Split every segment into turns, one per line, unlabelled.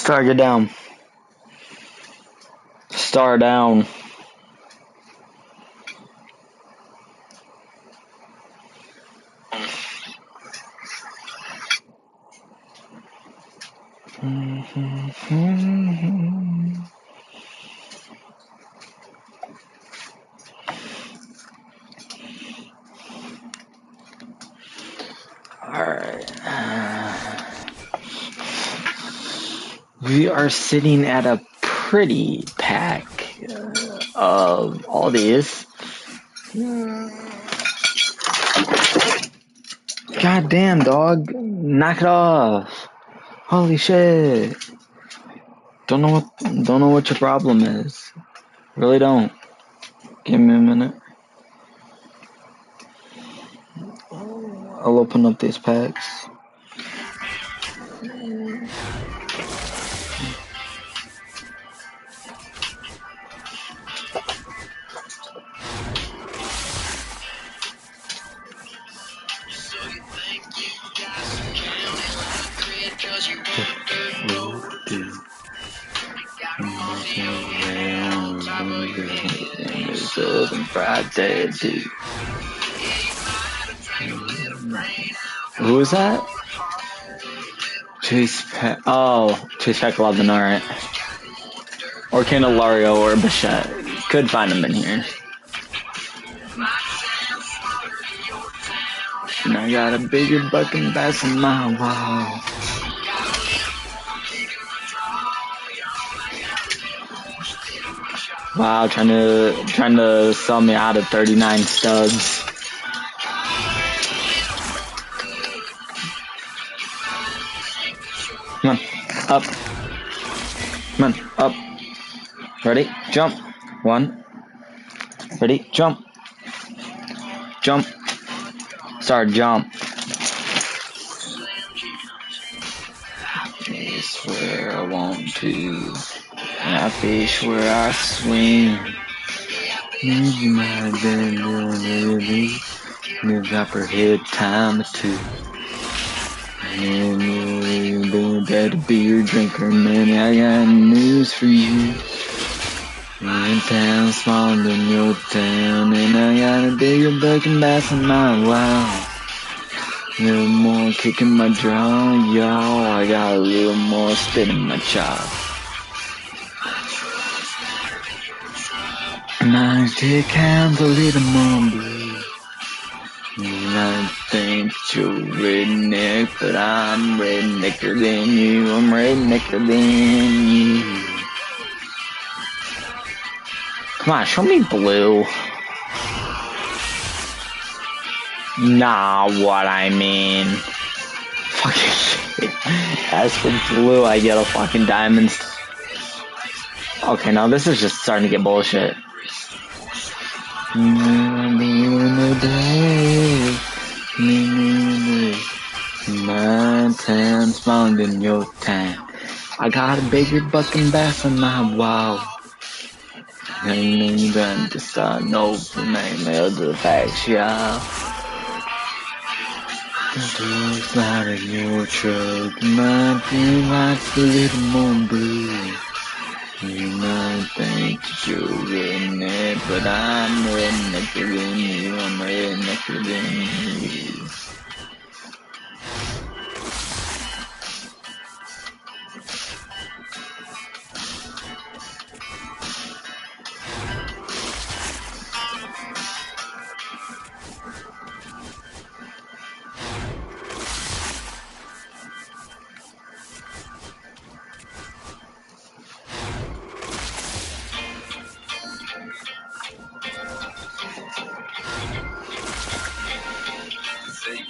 Star, get down. Star down. Alright. We are sitting at a pretty pack of all these. God damn, dog. Knock it off. Holy shit. Don't know what your problem is. Really don't. Give me a minute. I'll open up these packs. Friday, dude. Who is that? Chase Pack. Oh, Chase Pack 11, alright. Or Candelario or Bichette. Could find him in here. And I got a bigger bucking bass in my wow. Wow, trying to sell me out of 39 studs. Come on, up. Come on, up. Ready? Jump. 1. Ready? Jump. Jump. Start jump. I swear I want to. I fish where I swim. My baby, the drop her head time or 2. And better be your drinker, man. I got news for you. In town, smaller than your town, and I got a bigger bucking bass in my wow. A little more kick in my jaw, y'all. I got a little more spit in my chop. My dick hands a little more blue. And I think you're redneck, but I'm rednecker than you. I'm rednecker than you. Come on, show me blue. Nah, what I mean. Fucking shit. As for blue, I get a fucking diamond. Okay, now this is just starting to get bullshit. My town smaller than your town. I got a bigger bucking bass in my wow. And then just know the name of the facts, y'all. The door's loud in your truck. My dream light's a little more blue. You might think that you're redneck, but I'm rednecker than you. I'm rednecker than you.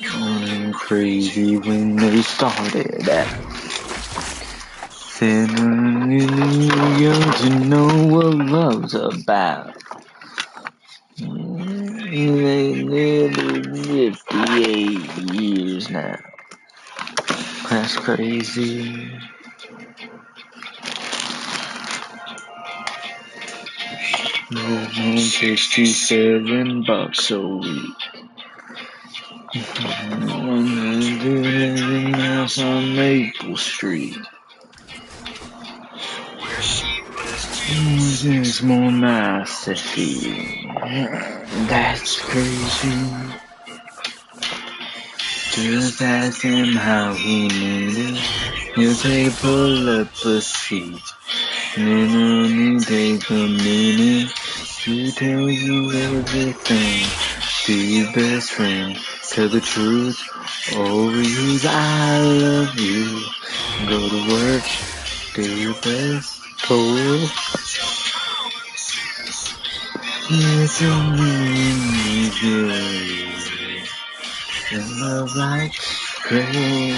Going crazy when they started that. Said I'm really young to know what love's about. They lived 58 years now. That's crazy. $67 a week. 100 house on Maple Street. There's more masterful. That's crazy. Just ask him how he made it. He'll take a pull up a seat. And only take a minute to tell you everything. To your best friend, tell the truth. Overuse, I love you. Go to work, do your best. Pull. It's only good. And love like crazy.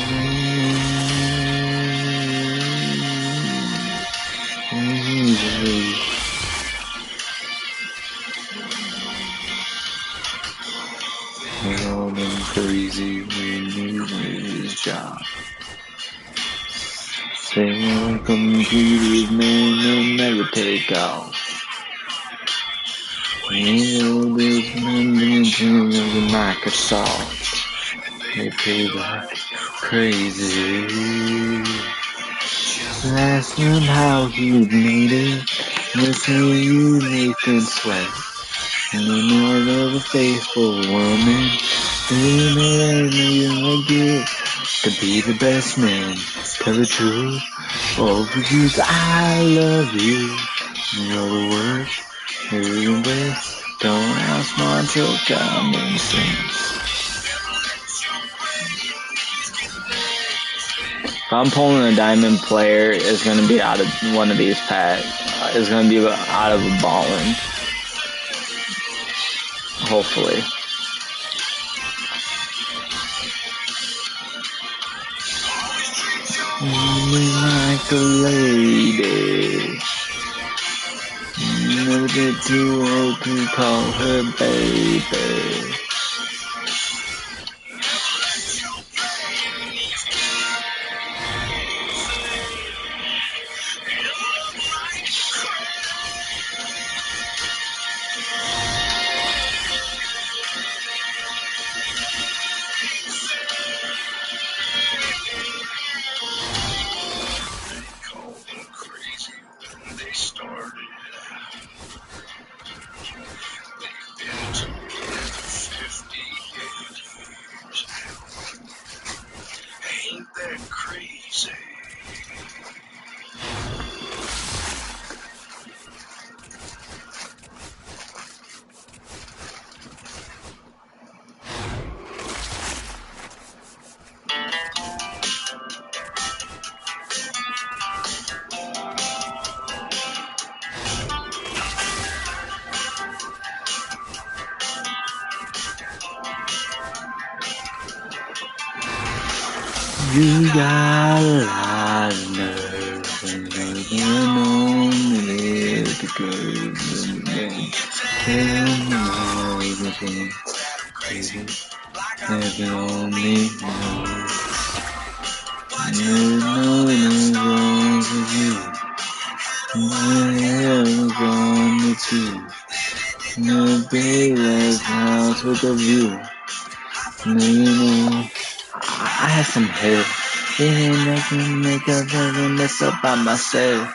All them crazy when you do his job. Say like computers, man, they'll never take off. You know this man of Microsoft. They pay like crazy. Ask him how he made it. Listen to you, Nathan Sweat. And the more of a faithful woman. You like it to be the best man. Tell the truth. Overuse, I love you. You know the words. You're the best. Don't ask much or common sense. If I'm pulling a diamond player, it's gonna be out of one of these packs. It's gonna be out of a ballin'. Hopefully. Like a lady. Never get too old to call her baby. You got a lot of nerve and you're only because of me. Tell me everything, baby. Never only know. You know it's wrong with you. Never gonna choose. No baby, how took a view. No, you know. I had some help. I can make a fucking mess up by myself.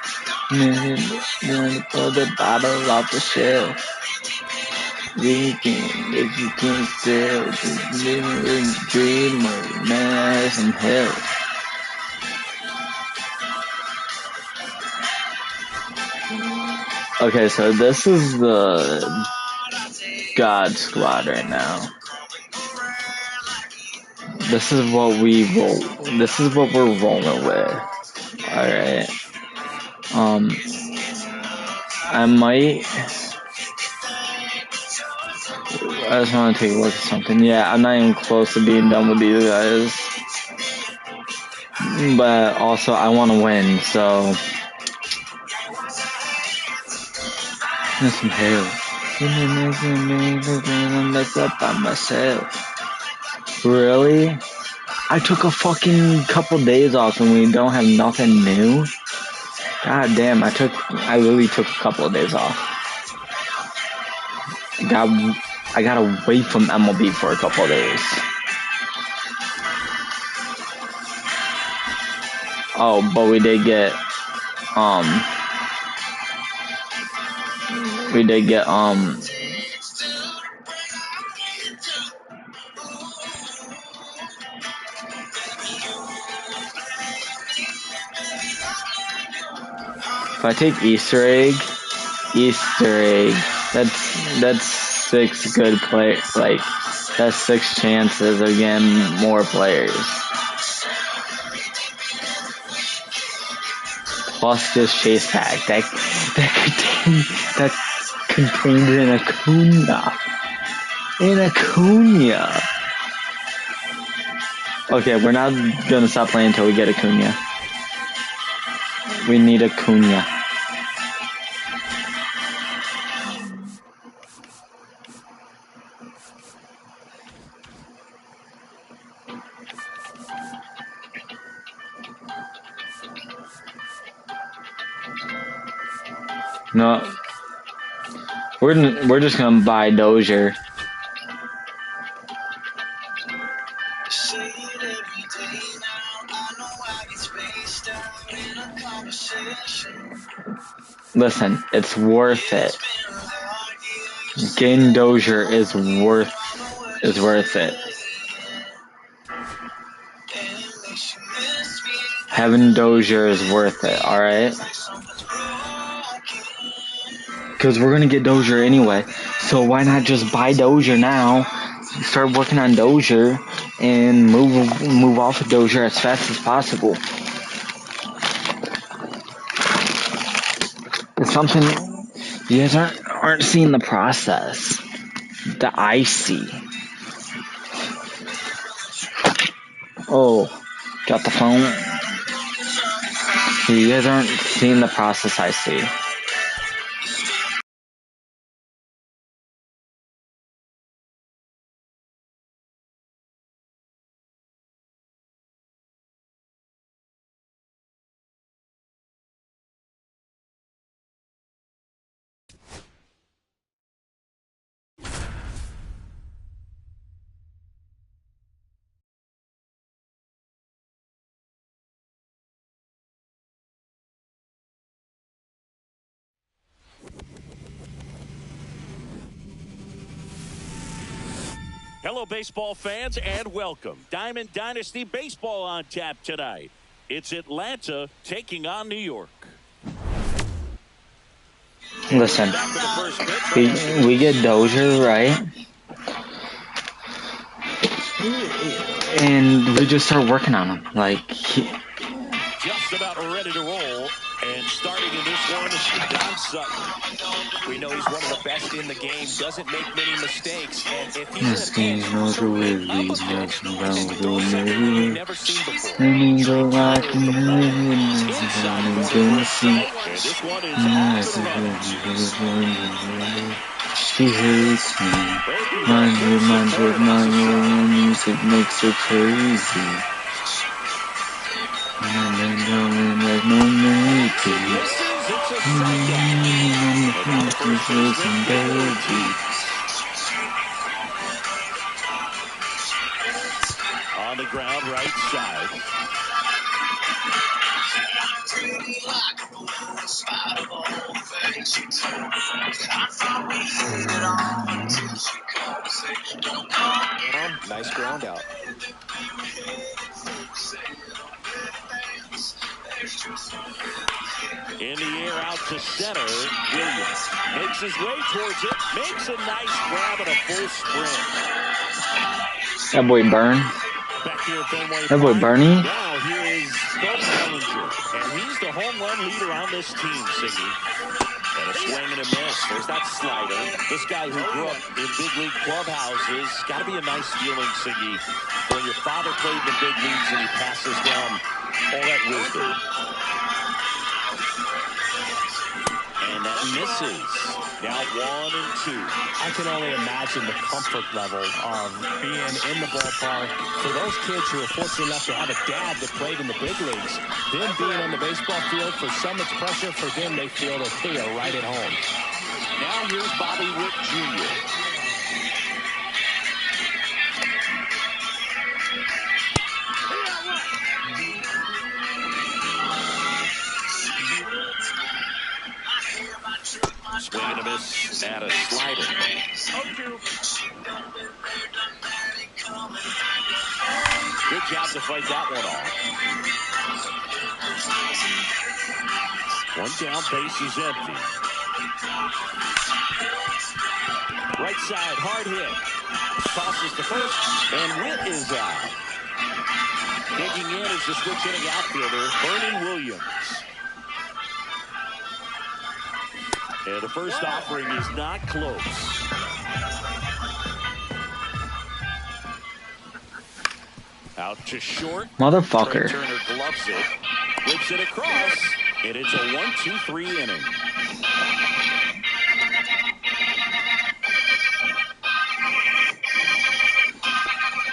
Pull the bottle off the shelf. We can, if you can't tell, just living with a dreamer. Man, I had some help. Okay, so this is the God Squad right now. This is what we roll. This is what we're rolling with. Alright. I just want to take a look at something. Yeah, I'm not even close to being done with these guys. But also, I want to win, so. There's some hell. I'm mess up by myself. Really? I took a fucking couple days off and we don't have nothing new? God damn, I really took a couple of days off. I got away from MLB for a couple of days. Oh, but we did get, we did get if I take Easter egg, that's 6 good play, like that's 6 chances of getting more players. Plus this chase pack that contains an Acuna. Okay, we're not gonna stop playing until we get Acuna. We need Acuna. No, we're just gonna buy Dozier. Listen, it's worth it. Getting Dozier is worth it. Having Dozier is worth it, alright? Because we're going to get Dozier anyway. So why not just buy Dozier now, start working on Dozier, and move off of Dozier as fast as possible. It's something you guys aren't seeing the process that I see. Oh, got the phone. You guys aren't seeing the process I see.
Hello, baseball fans, and welcome. Diamond Dynasty Baseball on tap tonight. It's Atlanta taking on New York.
Listen, we get Dozier, right? And we just start working on him. Like,
just about ready to roll. And starting in this one, Don Sutton.
We know he's one of the best in the game, doesn't make many mistakes, and if he's in a pinch, he'll win up a pitch and throw something we've never seen before.
And this one is off to the right.
She hates me. My music makes her crazy. And then going like no natives.
On the ground, right side.
Nice ground out.
In the air out to center. Williams makes his way towards it. Makes a nice grab and a full sprint.
That boy Burn. That boy Bernie.
Now here is Bud Bellinger. And he's the home run leader on this team, Siggy. And a swing and a miss. There's that slider. This guy who grew up in big league clubhouses. Got to be a nice feeling, Siggy, when your father played in the big leagues and he passes down all that wisdom. And that misses. Now 1 and 2.
I can only imagine the comfort level of being in the ballpark. For those kids who are fortunate enough to have a dad that played in the big leagues, them being on the baseball field, for some it's pressure. For them, they feel that they are right at home.
Now here's Bobby Witt Jr. Swing and a miss. a slider. Good job to fight that one off. One down, base is empty. Right side, hard hit. Tosses to first, and Witt is out. Digging in is the switch hitting outfielder, Vernon Williams. And the first offering is not close. Out to short.
Motherfucker.
Turner gloves it. Whips it across. And it's a 1-2-3 inning.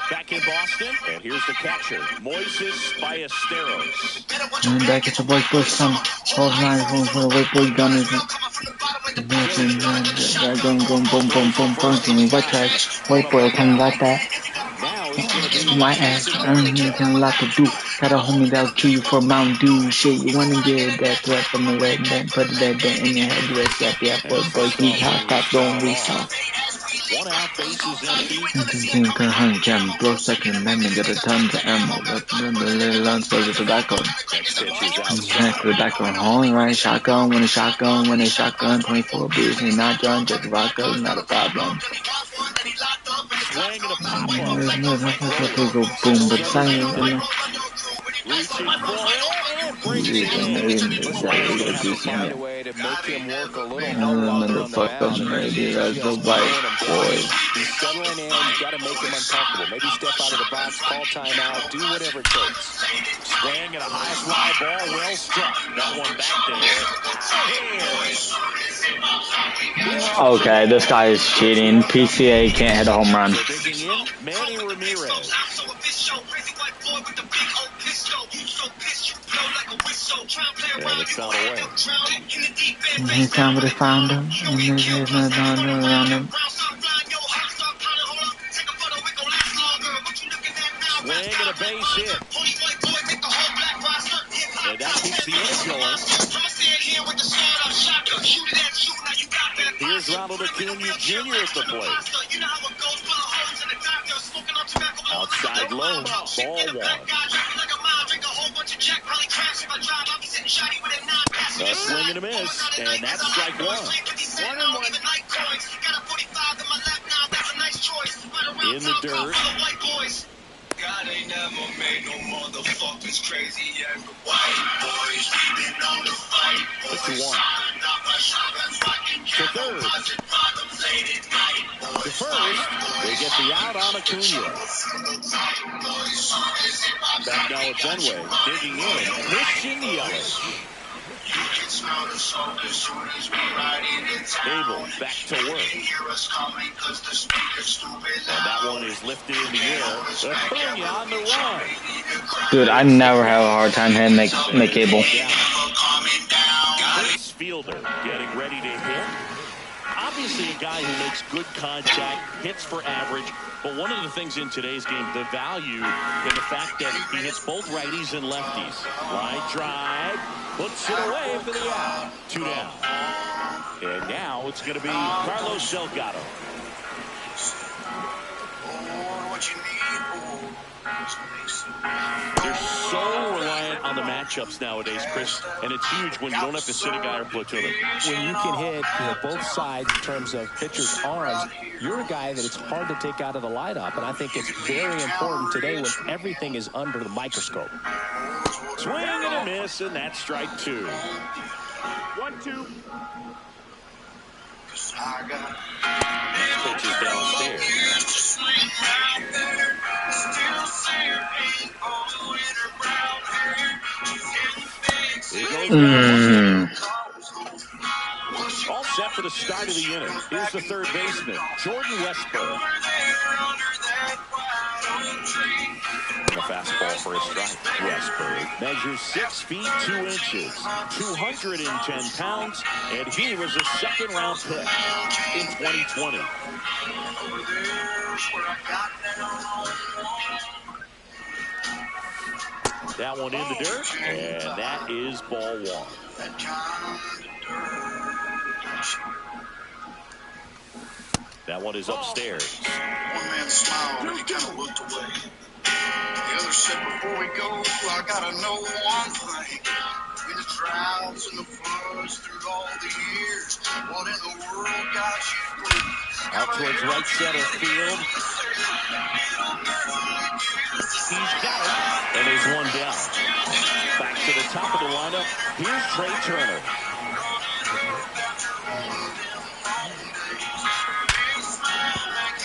Back in Boston. And here's the catcher, Moises Ballesteros.
And back at the white boy, some hold nine for the white boy gun is going boom boom boom boom boom to me. White trash, white boy coming like that. My ass, anything like to do. Got a homie that'll kill you for Mountain Dew. Shit, you wanna get that threat from the red band, put that in your head, dress that, yeah, boy, he hot, top, don't resolve.
One out, base is empty.
Blow second amendment, get a ton of ammo. The little lunch for the tobacco. Tobacco, home right, shotgun, when a shotgun, 24 beers, and not John, just vodka, not a problem.
Swing and a pop-up.
Boom, but silent.
Reaching for it, and brings it in.
Find a way to make him work a little harder on the mound.
That's the white boy.
He's settling in. You got to make him uncomfortable. Maybe step out of the box, call timeout, do whatever it takes.
Swing and a high fly ball, well struck. That one back there.
Okay, this guy is cheating. PCA can't hit a home run.
Digging in, Manny Ramirez. And it's not away.
He's down with his founder. And there's nothing around him.
Swing and a base hit. And that keeps the inning going. Here's Ronald Acuna Jr. at the plate. Outside low, ball one. A swing and a miss, and that's strike one. In the dirt. God ain't never made no motherfuckers crazy as the white boys. We've been on the fight. That's 2-1. To third. To first, they get the out on Acuna. Back now at Fenway, digging in, Christian Yelich. Abel back to work. And that one is lifted in the air. Acuna on the run.
Dude, I never have a hard time hitting McCable.
Prince Fielder getting ready to hit. Obviously a guy who makes good contact, hits for average. But one of the things in today's game, the value in the fact that he hits both righties and lefties. Line drive, puts it away for the out. 2 down. And now it's going to be Carlos Delgado. They're so reliant on the matchups nowadays, Chris, and it's huge when you don't have to sit a guy or platoon him.
When you can hit both sides in terms of pitchers' arms, you're a guy that it's hard to take out of the lineup, and I think it's very important today when everything is under the microscope.
Swing and a miss, and that's strike 2. 1-2. Pitches downstairs. All set for the start of the inning. Here's the third baseman, Jordan Westburg. And a fastball for a strike. Westburg measures 6 feet 2 inches, 210 pounds, and he was a second-round pick in 2020. That one in the dirt, and that is ball 1. That one is upstairs.
One man smiled and he kind of looked away. The other said, before we go, I gotta know one thing. In the droughts and the floods through all the years, what in the world got you through?
Out towards right center field. He's got it. And there's one down. Back to the top of the lineup. Here's Trey Turner.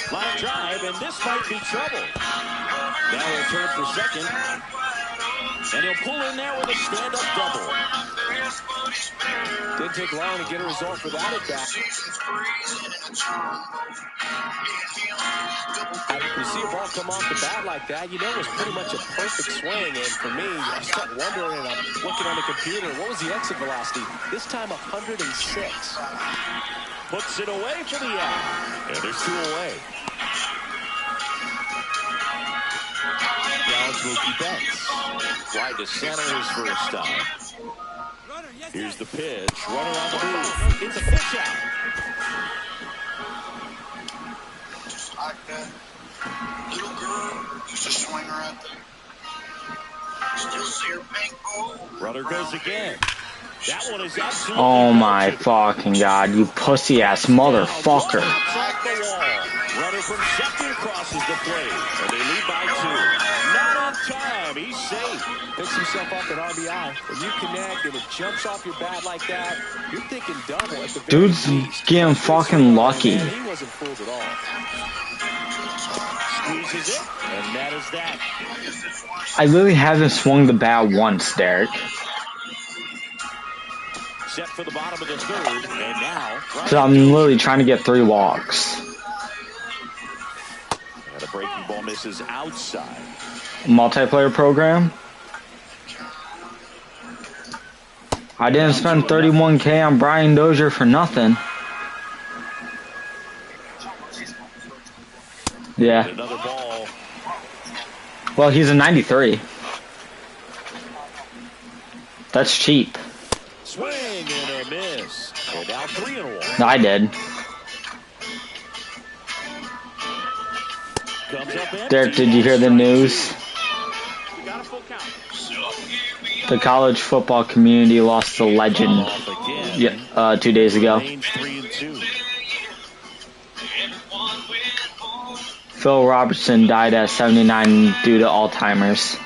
Line drive, and this might be trouble. Now he'll turn for second. And he'll pull in there with a stand-up double.
Didn't take long to get a result for that at bat. You see a ball come off the bat like that, you know it was pretty much a perfect swing. And for me, I start wondering, and I'm looking on the computer, what was the exit velocity? This time 106.
Puts it away for the out. And there's two away. Now it's Mookie Betts. Wide to center his first time. Here's the pitch. Runner on the move. It's a pitch out.
Just like that little girl used to swing right there. Still see her pink bow.
Runner goes again. That one is absolutely.
Oh my fucking god, you pussy ass motherfucker.
Runner from second crosses the plate. And they lead by 2. Not on time. He's safe.
Picks himself up an RBI. When you connect and it jumps off your bat like that, you're thinking double at the very
Dude's
least.
getting fucking lucky.
Man, he wasn't fooled at all.
Squeezes it. And that is that.
I literally haven't swung the bat once, Derek.
Set for the bottom of the third. And now.
So I'm literally trying to get 3 walks.
And a breaking ball misses outside.
Multiplayer program. I didn't spend $31K on Brian Dozier for nothing. Yeah.
Another ball.
Well, he's a 93. That's cheap.
Swing and a miss. And now 3-1.
No, I did.
Comes up empty.
Derek, did you hear the news? The college football community lost a legend. Yeah, 2 days ago. Phil Robertson died at 79 due to Alzheimer's.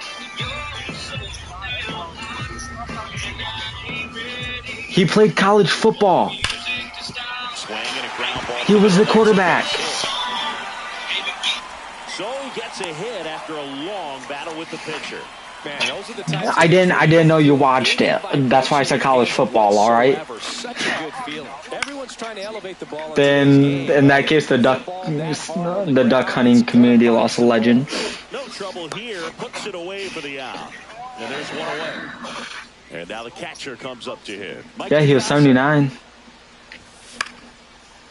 He played college football. He was the quarterback.
So he gets a hit after a long battle with the pitcher.
Man, those are the types
I didn't know you watched it. That's why I said college football, all right?
Such a good feeling. Everyone's trying to elevate the ball.
Then, in that case, the duck hunting community lost a legend.
No trouble here. Puts it away for the out. And there's one away. And now the catcher comes up to him.
Yeah, he was 79.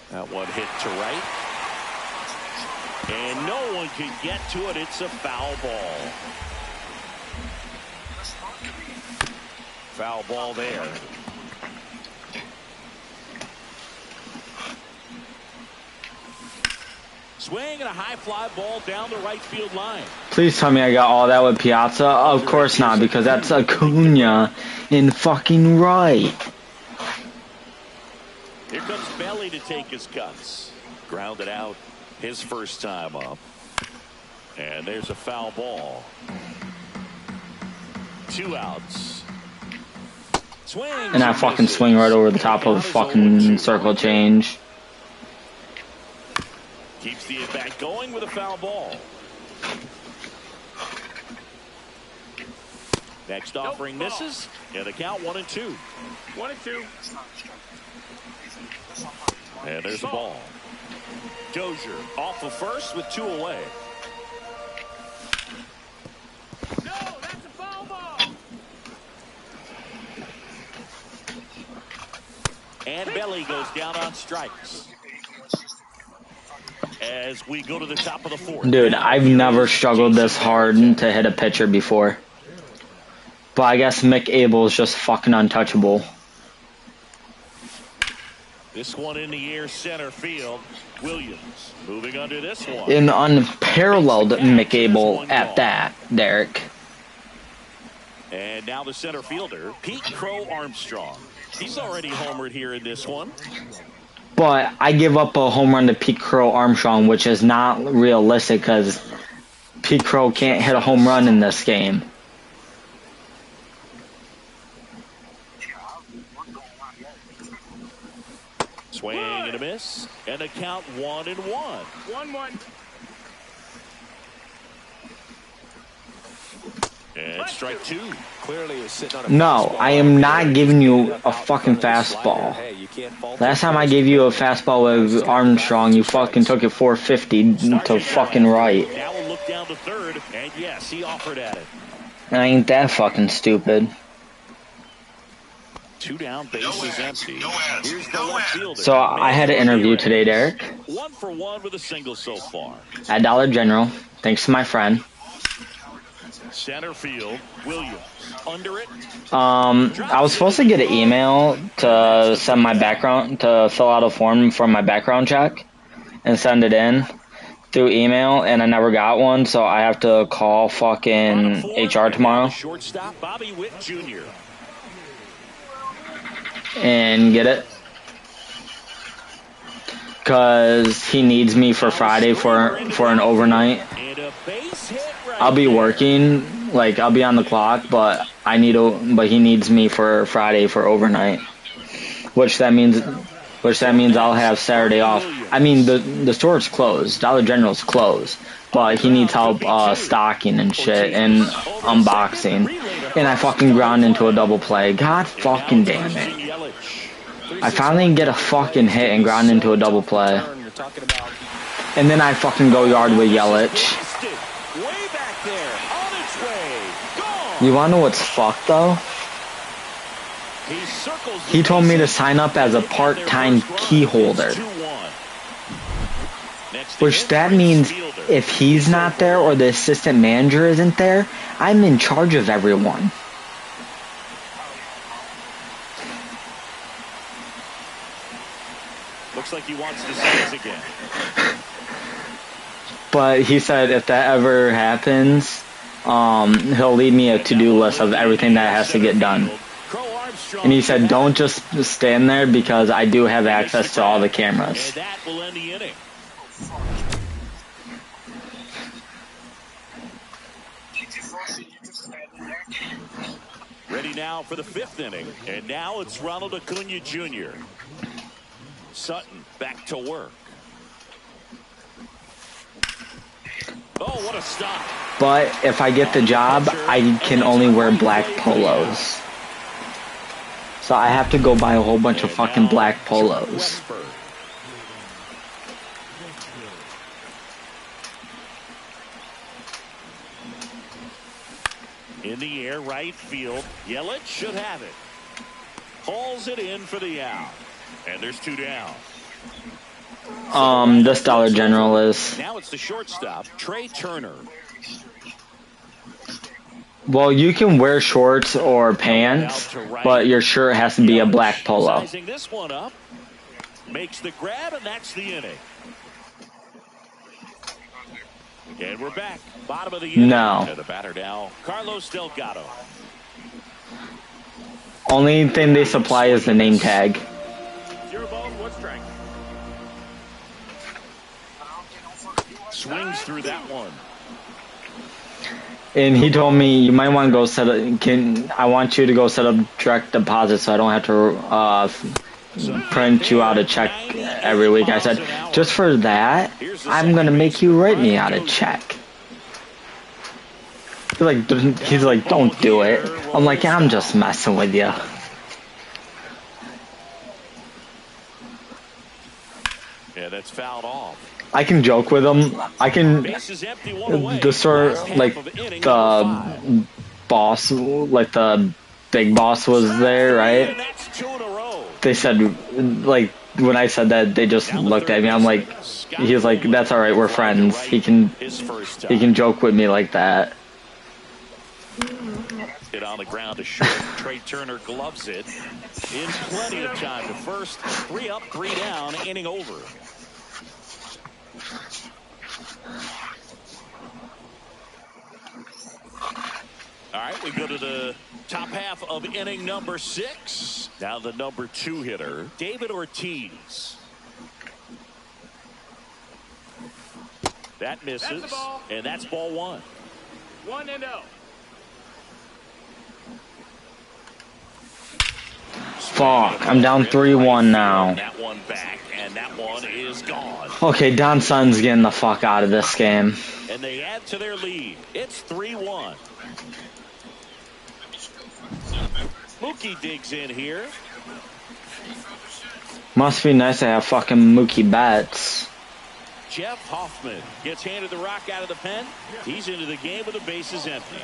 That one hit to right. And no one can get to it. It's a foul ball. Foul ball there. Swing and a high fly ball down the right field line.
Please tell me I got all that with Piazza. Of course not, because that's Acuna in fucking right.
Here comes Belly to take his cuts. Grounded out his first time up. And there's a foul ball. 2 outs. Swings
And I fucking swing right over the top of the fucking circle change.
Keeps the at-bat going with a foul ball. Next offering misses. And the count 1-2. 1-2. And there's the ball. Dozier off of first with 2 away. No, that's a foul ball. And Belly goes down on strikes. As we go to the top of the 4th.
Dude, I've never struggled this hard to hit a pitcher before. But I guess Mick Abel is just fucking untouchable.
This one in the air, center field. Williams moving under this one.
An unparalleled McAble at that, Derek.
And now the center fielder, Pete Crow Armstrong. He's already homered here in this one.
But I give up a home run to Pete Crow Armstrong, which is not realistic because Pete Crow can't hit a home run in this game.
Swing and a miss, and the count 1-1.
1-1.
And strike two.
Clearly is sitting on a
No, I am not giving you a fucking fastball. Last time I gave you a fastball with Armstrong, you fucking took it 450 to fucking right.
Now we'll look down to third, and yes, he offered at it.
I ain't that fucking stupid.
2 down, bases empty. Here's the left fielder.
So I had an interview today, Derek.
1 for 1 with a single so far.
At Dollar General, thanks to my friend.
Center field, Williams under it.
I was supposed to get an email to send my background, to fill out a form for my background check and send it in through email, and I never got one, so I have to call fucking HR tomorrow
Shortstop Bobby Witt Jr.
and get it. Because he needs me for Friday for an overnight.
And a base hit right
I'll be
there.
working, like I'll be on the clock, but but he needs me for Friday for overnight, which that means I'll have Saturday off. I mean the store's closed, Dollar General's closed, but he needs help stocking and shit and unboxing, and I fucking ground into a double play. God fucking damn it! I finally get a fucking hit and ground into a double play, and then I fucking go yard with Yelich.
Way back there, on its way, gone.
You wanna know what's fucked though?
He circles the
He told me to
bases.
sign up as a part-time key holder,
2-1. Next to
which
him,
that
right
means
fielder.
if he's not there or the assistant manager isn't there, I'm in charge of everyone.
Looks like he wants to see us again.
But he said if that ever happens, he'll leave me a to-do list of everything that has to get done.
Crow Armstrong
And he said don't just stand there because I do have access to all the
and
cameras.
that will end the inning. Ready now for the 5th inning, and now it's Ronald Acuna Jr. Sutton back to work. Oh, what a stop.
But if I get the job, I can only wear black polos. So I have to go buy a whole bunch of fucking black polos.
Westberg. In the air, right field. Yelich should have it. Hauls it in for the out. And there's 2 down.
This Dollar General is.
Now it's the shortstop, Trey Turner.
Well, you can wear shorts or pants, but your shirt has to be a black polo.
Sizing this one up. Makes the grab, and that's the inning. And we're back. Bottom of the inning.
No.
And the batter now, Carlos Delgado.
Only thing they supply is the name tag.
0 balls, 1 strike.
Swings through that one.
And he told me you might want to go set up. I want you to go set up direct deposit so I don't have to print you out a check every week. I said, just for that, I'm gonna make you write me out a check. He's like, don't do it. I'm like, I'm just messing with you.
Yeah, that's fouled off.
I can joke with him. I can.
Bases empty, 1 away.
The store,
Last half
like
of inning
the
number 5.
boss, like the big boss was there, right?
And that's 2 in a row.
They said, like, when I said that, they just looked at me. I'm like, he's like, that's all right, we're friends. He can
His first time.
joke with me like that.
Hit on the ground to short. Trey Turner gloves it. In plenty of time to first. 3 up, 3 down, inning over. All right, we go to the top half of inning number 6. Now the number 2 hitter, David Ortiz. That misses, and that's ball 1.
1-0.
Fuck, I'm down 3-1 now.
That one back, and that one is gone.
Okay, Don Sun's getting the fuck out of this game.
And they add to their lead. It's 3-1. Mookie digs in here.
Must be nice to have fucking Mookie Betts.
Jeff Hoffman gets handed the rock out of the pen. He's into the game with the bases empty.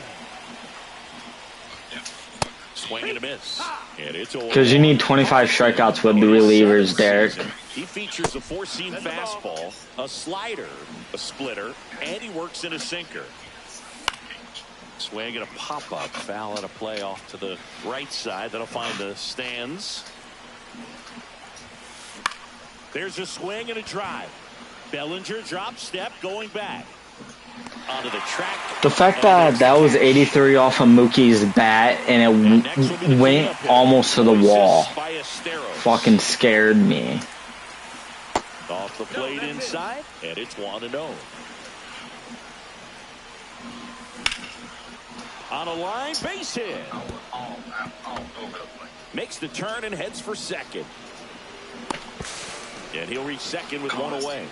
Swing and a miss. And it's over.
Because you need 25 strikeouts with the relievers, Derek.
He features a 4-seam fastball, a slider, a splitter, and he works in a sinker. Swing and a pop-up. Foul and a play off to the right side. That'll find the stands. There's a swing and a drive. Bellinger drop step going back. Onto the track.
The fact that that was 83 off of Mookie's bat and it went almost to the wall fucking scared me.
Off the plate inside, and it's 1-0. On a line, base hit. Makes the turn and heads for second. And he'll reach second with 1 away.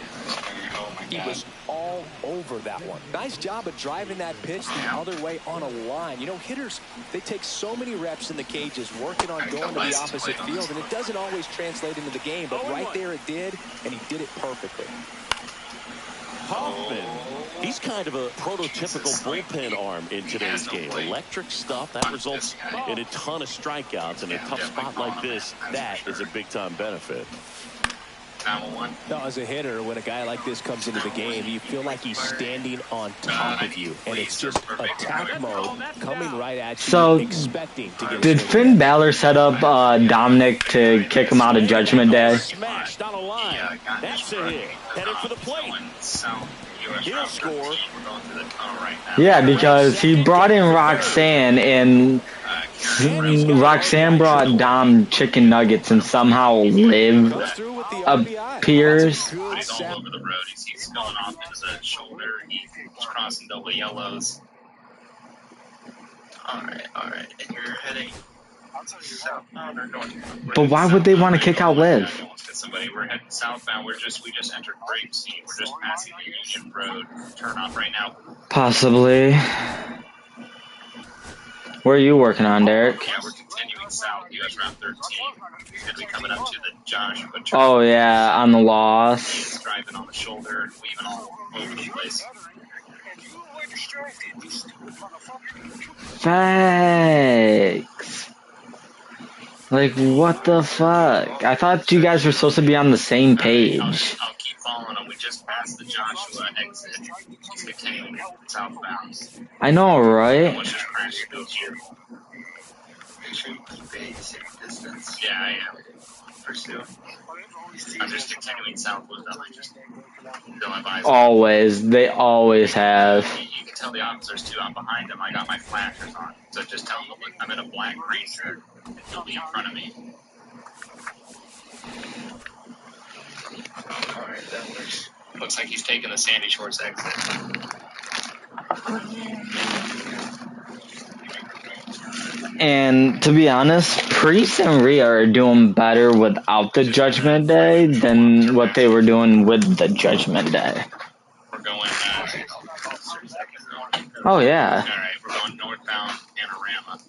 He was all over that one. Nice job of driving that pitch the other way on a line. You know, hitters, they take so many reps in the cages working on going to the opposite field, and it doesn't always translate into the game, but right there it did, and he did it perfectly.
Hoffman, he's kind of a prototypical bullpen arm in today's game. Electric stuff that results in a ton of strikeouts. In a tough spot like this, that is a big-time benefit.
Now, as a hitter, when a guy like this comes into the game, you feel like he's standing on top of you, and it's just attack mode coming right at you,
So,
expecting to get
did Finn Balor set up Dominic to kick him out of Judgment Day?
Smashed on a line. That's a hit. Headed for the plate. He'll score.
Yeah, because he brought in Roxanne, and Roxanne brought Dom chicken nuggets, and somehow Liv appears.
He's all over the road. He's going off his shoulder. He's crossing double yellows. Alright. And you're heading southbound or northbound?
But why would they want to kick out Liv?
We're heading southbound. We just entered Grapeseed. We're just passing the Union Road. Turn off right now.
Possibly. Where are you working on, Derek?
Yeah, we're continuing south. US Route 13. He's going to be coming up to the Joshua Church.
Oh, yeah, on the loss.
He's driving on the shoulder, weaving all over the place.
Thanks. Like, what the fuck? I thought you guys were supposed to be on the same page.
I'll keep following him. We just passed the Joshua exit. He's continuing southbound.
I know, right?
Let's just crash through here. Make sure you keep a safe distance. Yeah, I am. Pursue. I'm just continuing southward. I just fill my eyes.
Always. They always have.
You can tell the officers too. I'm behind them. I got my flashers on. So just tell them to look. I'm in a black Ranger. He'll be in front of me. Alright, that works. Looks like he's taking the Sandy Shores exit.
And to be honest, Priest and Rhea are doing better without the Judgment Day than what they were doing with the Judgment Day.
We're going,
Oh, yeah.
Alright, we're going northbound Panorama.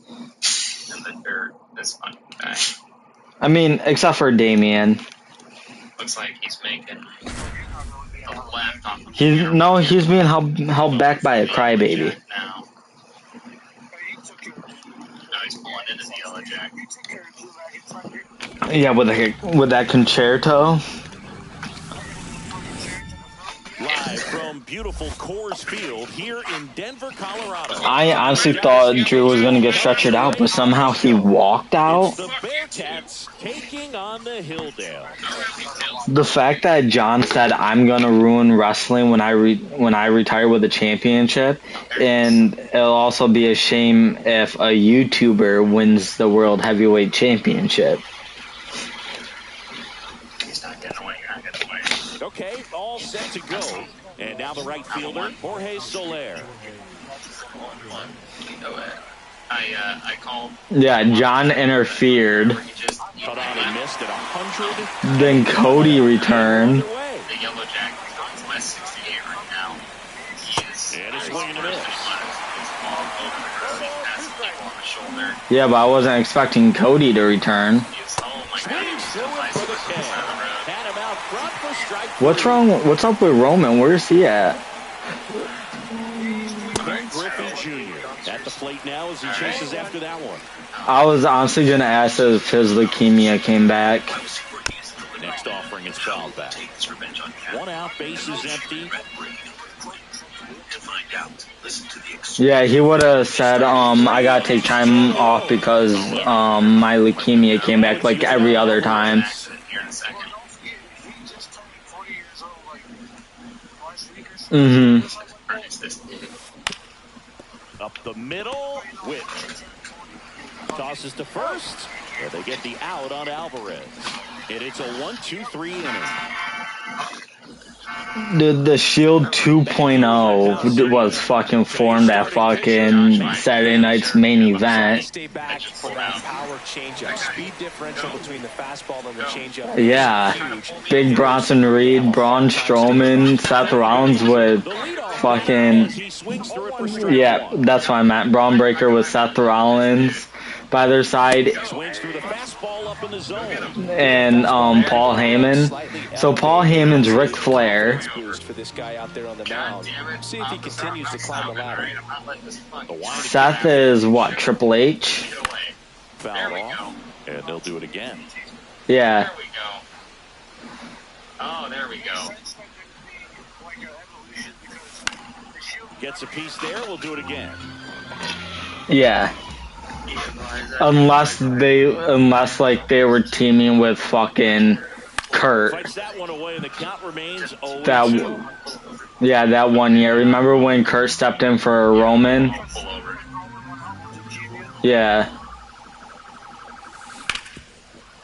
And the dirt is fucking back.
I mean, except for Damien.
Looks like he's making a left off the
He's being held back by a crybaby.
now. Now he's pulling into the Yellow Jack.
Yeah, with that concerto.
Yeah,
live from beautiful Coors Field here in Denver, Colorado.
I honestly thought Drew was going to get stretchered out, but somehow he walked out.
It's the Bearcats taking on the Hilldale.
The fact that John said, I'm going to ruin wrestling when I retire with a championship, and it'll also be a shame if a YouTuber wins the World Heavyweight Championship.
He's not getting away. You're not getting away.
Okay, all set to go. And now the right fielder, Jorge Soler.
I called.
Yeah, John interfered.
He just
Cut out and missed at 100.
Then Cody returned.
the Yellow Jacket. He's my 68 right now. He is.
And it's swinging and a miss.
It's all over the ground. He passes people on the shoulder.
Yeah, but I wasn't expecting Cody to return.
He's, oh my God.
Swings through it for the K. Had him out front for strike.
What's wrong? What's up with Roman? Where's he at?
Ken Griffey Jr. at the plate now as he chases after that one.
I was honestly going to ask if his leukemia came back.
Next offering is fouled back. 1 out, bases empty.
Yeah, he would have said, I got to take time off because my leukemia came back like every other time.
Here in a second.
Mm-hmm.
Up the middle, Witt tosses to first, and they get the out on Alvarez. And it's a 1-2-3 inning.
The Shield 2.0 was fucking formed at fucking Saturday night's main event.
Stay back for that power changeup. Speed differential between the fastball and the changeup.
Yeah, Big Bronson Reed, Braun Strowman, Seth Rollins with fucking,
He swings through it for strike
yeah,
one.
that's what I meant. Braun Breaker with Seth Rollins by their side,
Swings through the fastball up in the zone.
and Paul Heyman. So Paul Heyman's Ric Flair.
Boost for this guy out there on the
God
mound.
damn it.
See if he continues to climb the ladder.
I'm not letting this fucking
The wide
Seth is what, Triple H?
get away. There
fouled
we
off,
go.
and they'll do it again.
Yeah.
There we go. Oh, there we go.
Gets a piece there, we'll do it again.
Yeah. Unless like they were teaming with fucking Kurt.
Fights that one away, and the count remains 0-2.
That 1 year. Remember when Kurt stepped in for Roman?
Pull over.
Yeah.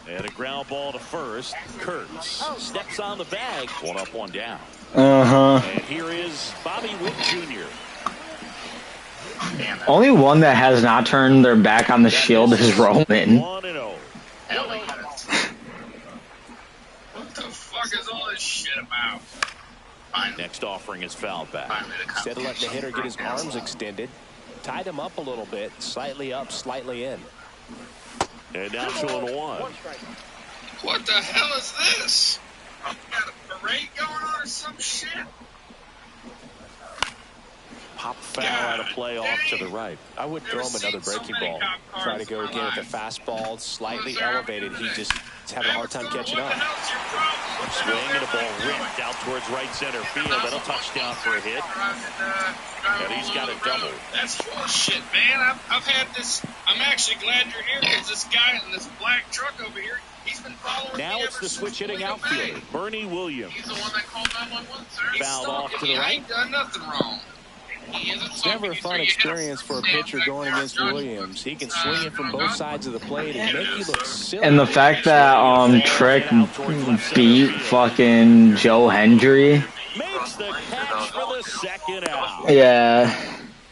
And a ground ball to first. Kurtz steps on the bag. 1 up, 1 down.
Uh-huh.
And here is Bobby Witt Jr.
Damn it.
Only one that has not turned their back on the Shield is Roman.
1-0.
Hell yeah. What the fuck is all this shit about? Finally,
Next offering is fouled back.
finally the
Instead of letting the hitter get his arms extended, tied him up a little bit, slightly up, slightly in.
And now 2-1.
What the hell is this? You got a parade going on or some shit?
Pop foul out of play off to the right.
I would throw him another breaking ball. Try to go again with the fastball, slightly elevated. He just is having a hard time catching up.
Swing and a ball ripped out towards right center field. That'll touchdown for a hit. And he's got a double.
That's bullshit, man. I've had this. I'm actually glad you're here because this guy in this black truck over here, he's been following
Now
me
it's
ever
the switch
since
hitting
Toledo
outfielder,
Bay.
Bernie Williams.
He's the one that called 911, sir. He's
Fouled off
stalking
to the
me. I
right.
ain't done nothing wrong. He isn't
It's
stalking
never a
you,
fun
sir. You hit
experience for a pitcher going against Williams. He can swing it from both sides of the plate and make you look silly.
And the fact that Trick beat fucking Joe Hendry.
Makes the catch for the second out.
Yeah.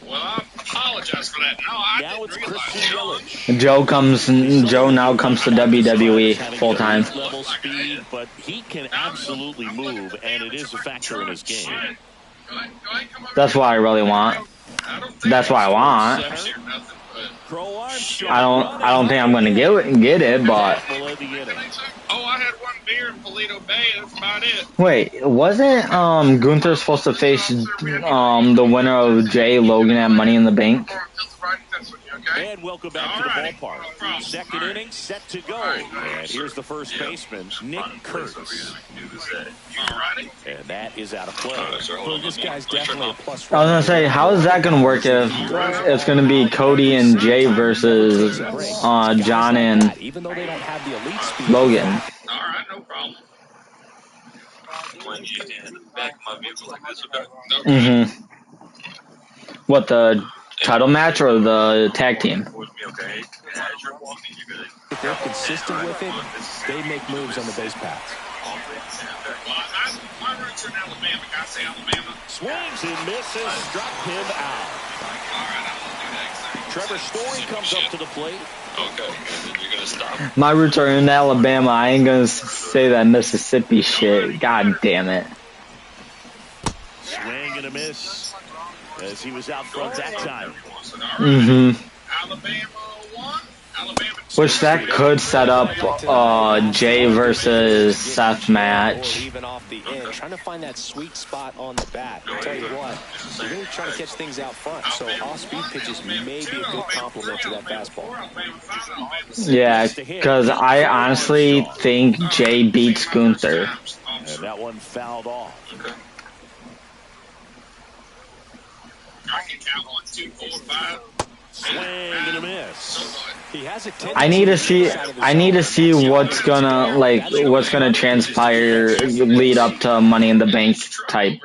Well, I apologize for that. No, I
Now it's
didn't realize
Christian
that.
Yelich.
Joe now comes to WWE full time.
Level speed, but he can absolutely move, and it is a factor in his game.
Go ahead, come over
That's
here.
what I really want.
I don't think
That's what I want.
I'm hearing nothing, but
Crow Armstrong.
I don't think I'm gonna get it, but
Below the inning.
oh, I had one beer in Toledo Bay. That's about it.
wait, wasn't Gunther supposed to face the winner of Jay Logan at Money in the Bank?
That's right. That's what you okay. Okay.
And welcome back to the ballpark. Second inning set to go. And here's the first baseman, Nick Kurtz. And that is out of play.
Well, this guy's definitely a plus.
I was gonna say, how is that gonna work if it's gonna be Cody and Jay versus John and
Even though they don't have the elite speed.
Logan?
All right, no problem. When you stand in the back of my vehicle like this, okay?
What, the title match or the tag team?
Okay.
If they're consistent with it, they make moves on the base paths.
My roots are in Alabama. Can I say Alabama?
Swings and misses, struck him out.
All right, I won't do that.
Trevor Story comes up to the plate.
Okay, and then you're gonna stop.
My roots are in Alabama. I ain't gonna say that Mississippi shit. God damn it.
Swing and a miss as he was out front that time.
Alabama 1, Alabama 2.
Which that could set up Jay versus Seth match.
Even off the end, trying to find that sweet spot on the bat. I'll tell you what, you're really trying to catch things out front. So off-speed pitches may be a good complement to that fastball.
Yeah, because I honestly think Jay beats Gunther.
And that one fouled off.
I can count 1, 2, 4, 5.
Swing and a miss.
He has a
I need to see what's gonna transpire lead up to Money in the Bank type.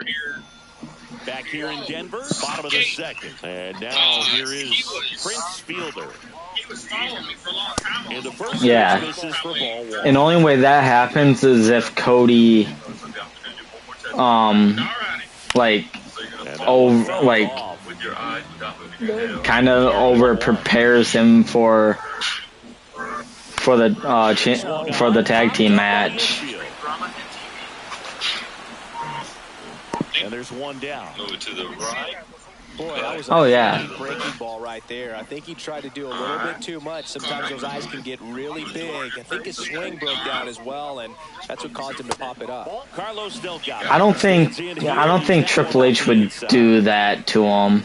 Back here in Denver, bottom of the second. And now here is Prince Fielder.
He was following me for a long time.
In the first
Yeah.
misses for ball one.
And the only way that happens is if Cody, kind of over prepares him for the tag team match.
And there's one down.
Move to the right.
Boy, that was
yeah.
breaking ball right there. I think he tried to do a little bit too much. Sometimes those eyes can get really big. I think his swing broke down as well, and that's what caused him to pop it up.
Carlos Delgado.
I don't think Triple H would do that to him.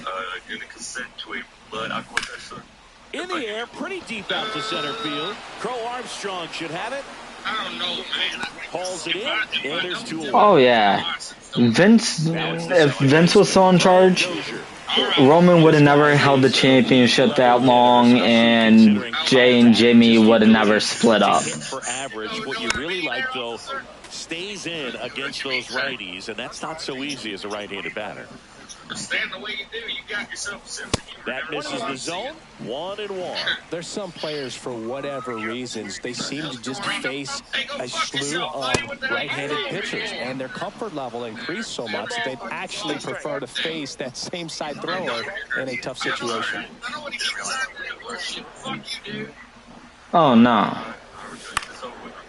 In the air, pretty deep out to center field. Crow Armstrong should have it.
I don't know, man.
Hauls it in, and there's 2 away.
Oh yeah, if Vince was still in charge, Roman would have never held the championship that long, and Jay and Jimmy would have never split up.
For average, what you really like though, stays in against those righties, and that's not so easy as a right-handed batter.
Stand the way you do, you got yourself a sense of humor.
That misses the zone. 1-1.
There's some players, for whatever reasons, they seem to just face a slew of right-handed pitchers, and their comfort level increased so much that they'd actually prefer to face that same side thrower in a tough situation.
I know what he said. Fuck you, dude.
Oh no.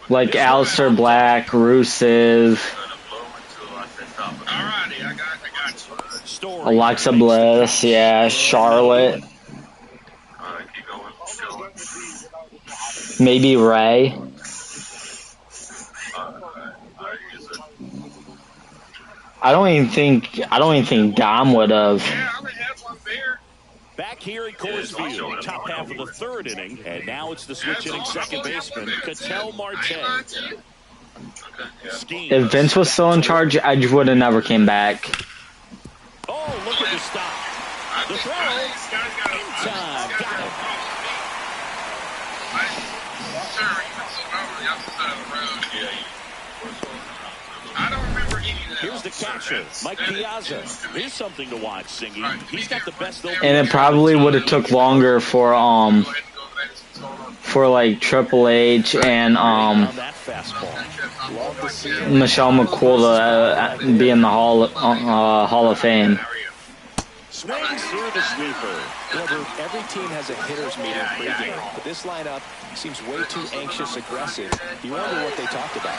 Like Aleister Black, Rusev,
Alrighty, I got you.
Story.
Alexa Bliss, yeah, Charlotte, maybe Ray. I don't even think Dom would have.
Yeah, I only had one beer.
Back here at Coors Field, top half of the third inning, and now it's the switch inning second baseman, Ketel Marte. Scheme.
If Vince was still in charge, Edge would have never came back.
Oh, look at the stop. The throw. In time. Got it.
I don't remember any of that.
Here's the catcher, Mike Piazza. Here's something to watch, Singy. He's got the best opening.
And it probably would have took longer for like Triple H and
on that fastball.
Michelle McCool to be in the Hall of Fame.
Swings through the sweeper.
Every team has a hitter's meeting pregame, but this lineup seems way too anxious, aggressive. You wonder what they talked about.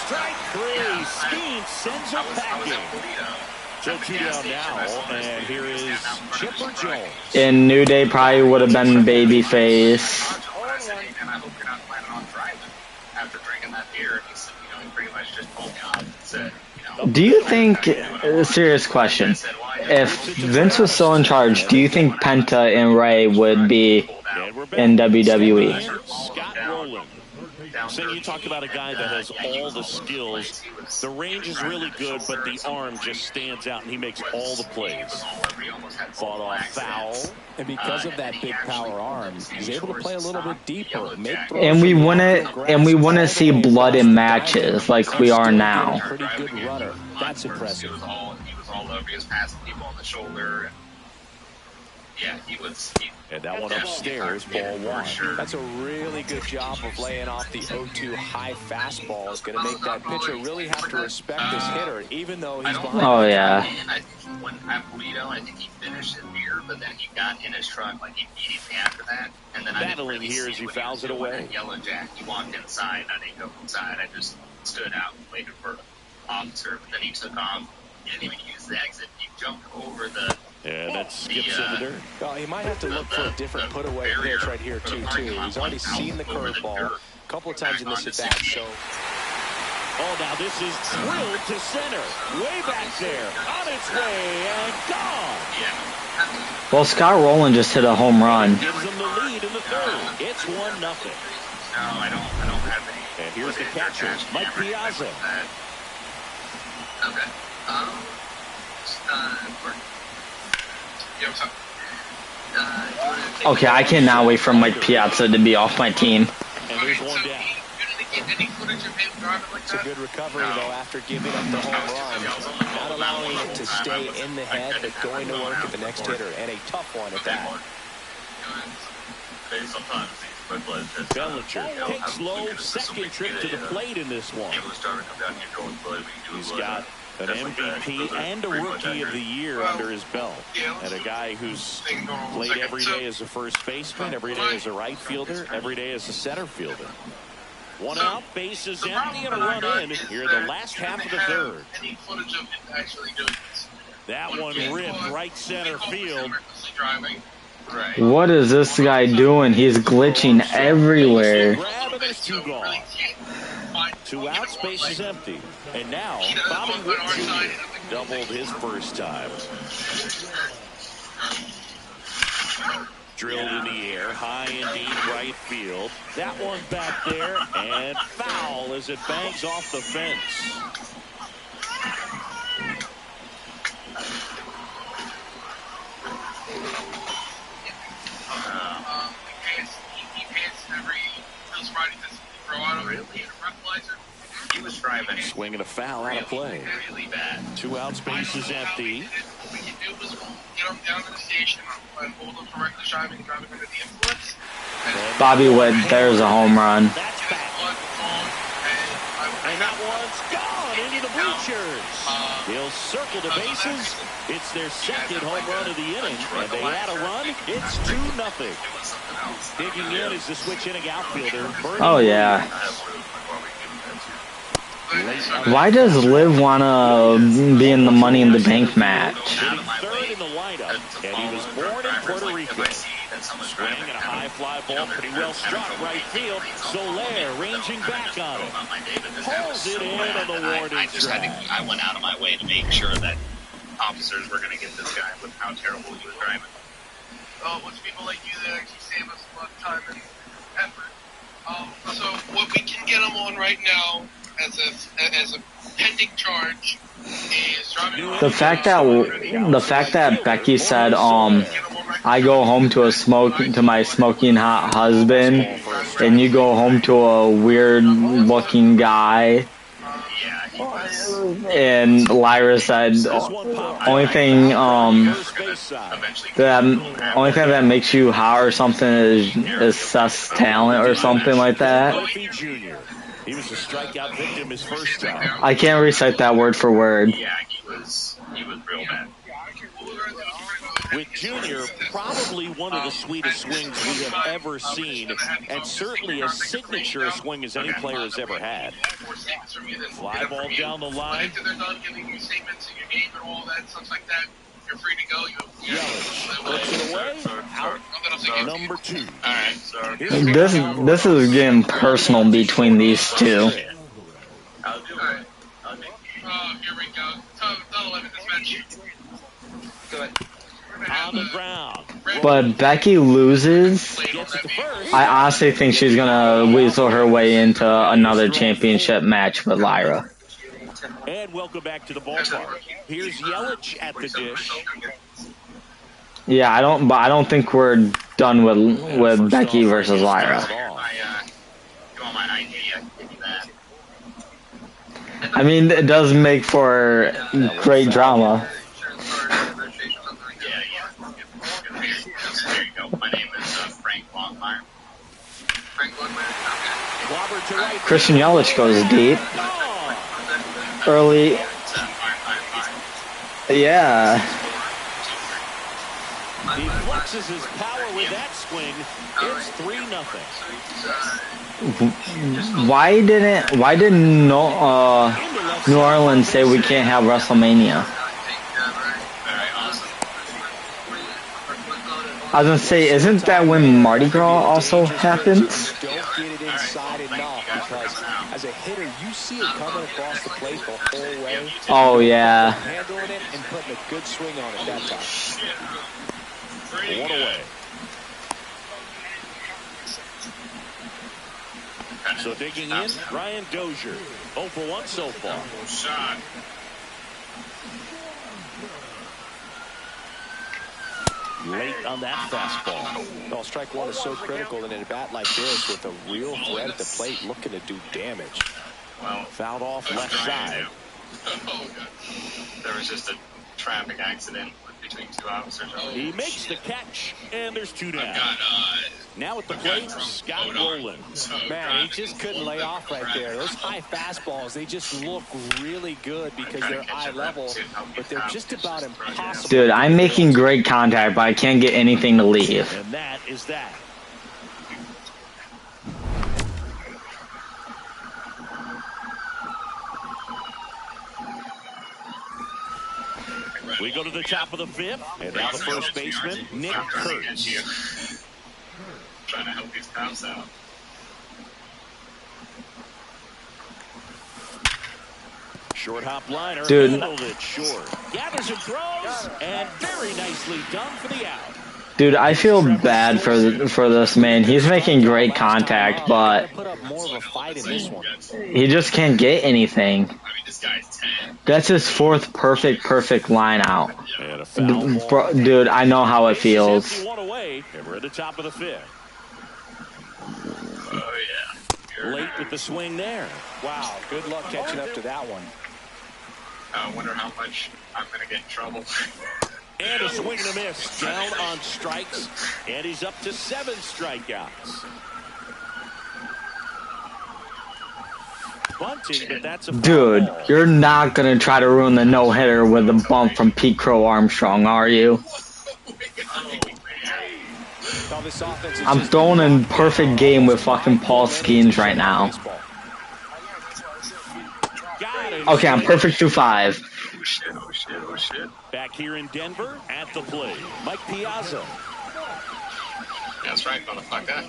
Strike 3. Scheme sends her packing. So 2 down now, and here is Chipper Jones.
And New Day probably would have been babyface.
And I hope you're not planning on driving after drinking that beer. He pretty much just pulled me off and said,
Do you think, serious question, if Vince was still in charge, do you think Penta and Ray would be in WWE.
Scott Rowland. So you talk about a guy that has all the skills. The range is really good, but the arm just stands out, and he makes all the plays. Fought off foul.
And because of that big power arm, he's able to play a little bit deeper.
And we wouldn't see blood in matches like we are now.
Pretty good runner. That's impressive.
He was all over. He was passing people on the shoulder. Yeah, he was.
And that one upstairs, ball one.
That's a really good job of laying off the 0-2 high fastball. It's going to make that pitcher really have to respect this hitter, even though he's behind.
Oh, yeah.
I think he went at Polito. I think he finished in here, but then he got in his truck like immediately after that. And then
battling here as he fouls it away.
Yellow Jack. He walked inside. I didn't go inside. I just stood out and waited for the officer. But then he took off. He didn't even use the exit. He jumped over the.
And that skips in the dirt.
Well, he might have to look for a different put-away pitch right here, too. He's already seen the curveball a couple of times in this at-bat, so...
Oh, now this is drilled to center. Way back there. On its way and gone.
Well, Scott Rowland just hit a home run.
Gives them the lead in the third. It's 1-0.
No, I don't have any.
And here's the catcher, Mike Piazza.
Okay.
Okay, I cannot wait for Mike Piazza to be off my team.
And there's one down.
It's a good recovery, though, after giving up the home run. Not allowing it to stay in the head, but going to work at the next hitter. And a tough one at that.
Bellinger takes low, second trip to the plate in this one. He's got an MVP and a Rookie of the Year under his belt. And a guy who's played every day as a first baseman, every day as a right fielder, every day as a center fielder. One out, base is empty, and a run in here in the last half of the third. That one ripped right center field.
What is this guy doing? He's glitching everywhere.
Two gone. 2 outs, base is empty. And now, Bobby Witt Jr. doubled his first time. Drilled in the air, high and deep right field. That one back there, and foul as it bangs off the fence.
He was driving.
Swinging a foul out of play.
Really bad.
2 outs, base is empty.
What we can do is get him down to the station and hold him for reckless driving and drive him into the influence.
Bobby Witt, there's a home run.
That's back. And that one's gone into the bleachers. He'll circle the bases. It's their second home run of the inning. And they add a run. It's 2-0. Digging in is the switch inning outfielder.
Oh, yeah. Why does Liv want to be in the Money in the Bank match?
Third in the lineup, and he was born in Puerto Rico. Swing and a high fly ball, pretty well struck right field. Soler ranging back on it. Pulls it in on the warning track.
I went out of my way to make sure that officers were going to get this guy with how terrible he was driving.
Once people like you that actually save us a lot of time and effort. So what we can get him on right now as a pending charge is driving.
The fact that Becky said, I go home to my smoking hot husband, and you go home to a weird looking guy. And Lyra said, only thing that makes you hot or something is sus talent or something like that.
He was a strikeout victim his first time.
I can't recite that word for word.
Yeah, he was real bad.
With Junior, probably one of the sweetest swings we have ever seen, and certainly as signature a swing as any player has ever had. Fly ball down the line.
After they're done giving you statements in your game and all that, stuff like that, you're free to go.
Yelich puts it away. Out number 2.
All right, sorry.
This is getting personal between these two.
I'll do it.
Here we go. Done 11 this match.
Go ahead.
On the ground.
But Becky loses.
Gets it to first.
I honestly think she's gonna weasel her way into another championship match with Lyra.
And welcome back to the ballpark. Here's Yelich at the dish.
Yeah, I don't think we're done with Becky versus Lyra. I mean, it does make for great drama.
There you go. My name is Frank Longmire.
Christian Yelich goes deep. Early. Yeah.
He flexes his power with that swing. It's 3-0.
Why didn't New Orleans say we can't have WrestleMania? I was gonna say, isn't that when Mardi Gras also happens?
Don't get it inside enough because as a hitter, you see it coming across the plate the whole way.
Oh yeah.
Handling it and putting a good swing on it that time.
One away. So digging in, Ryan Dozier. 0 for 1 so far.
Shot.
Late on that fastball.
Well, strike one is so critical in a bat like this with a real threat at the plate looking to do damage.
Well,
Fouled off left side.
There was just a traffic accident between two officers.
He makes the catch, and there's 2 down. Now at the plate, Scott Rowland.
Man, he just couldn't lay off right there. Those high fastballs, they just look really good because they're eye level, but they're just about impossible.
Dude, I'm making great contact, but I can't get anything to leave.
And that is that. We go to the top of the 5th, and now the first baseman, Nick Kurtz.
Trying to help these cops out.
Short hop liner.
Dude.
Handled it short. Gathers and throws, and very nicely done for the out.
Dude, I feel bad for this man. He's making great contact, but
Put up more of a fight in this one.
he just can't get anything.
I mean, this guy's 10.
That's his 4th perfect line out.
And a foul ball.
Dude, I know how it feels.
1 away, and we're at the top of the 5th.
Oh, yeah.
Late with the swing there.
Wow, good luck catching up to that one.
I wonder how much I'm going to get in trouble.
And a swing and a miss. Down on strikes, and he's up to 7 strikeouts. Bunting, but that's a foul
Dude,
ball.
you're not gonna try to ruin the no-hitter with a bump from Pete Crow Armstrong, are you?
Now, this offense is
I'm
just
throwing in perfect game with fucking Paul Skeens right now.
Got it.
Okay, I'm perfect through 5.
Oh, shit, oh, shit, oh, shit.
Back here in Denver at the plate, Mike Piazza.
That's right, motherfucker.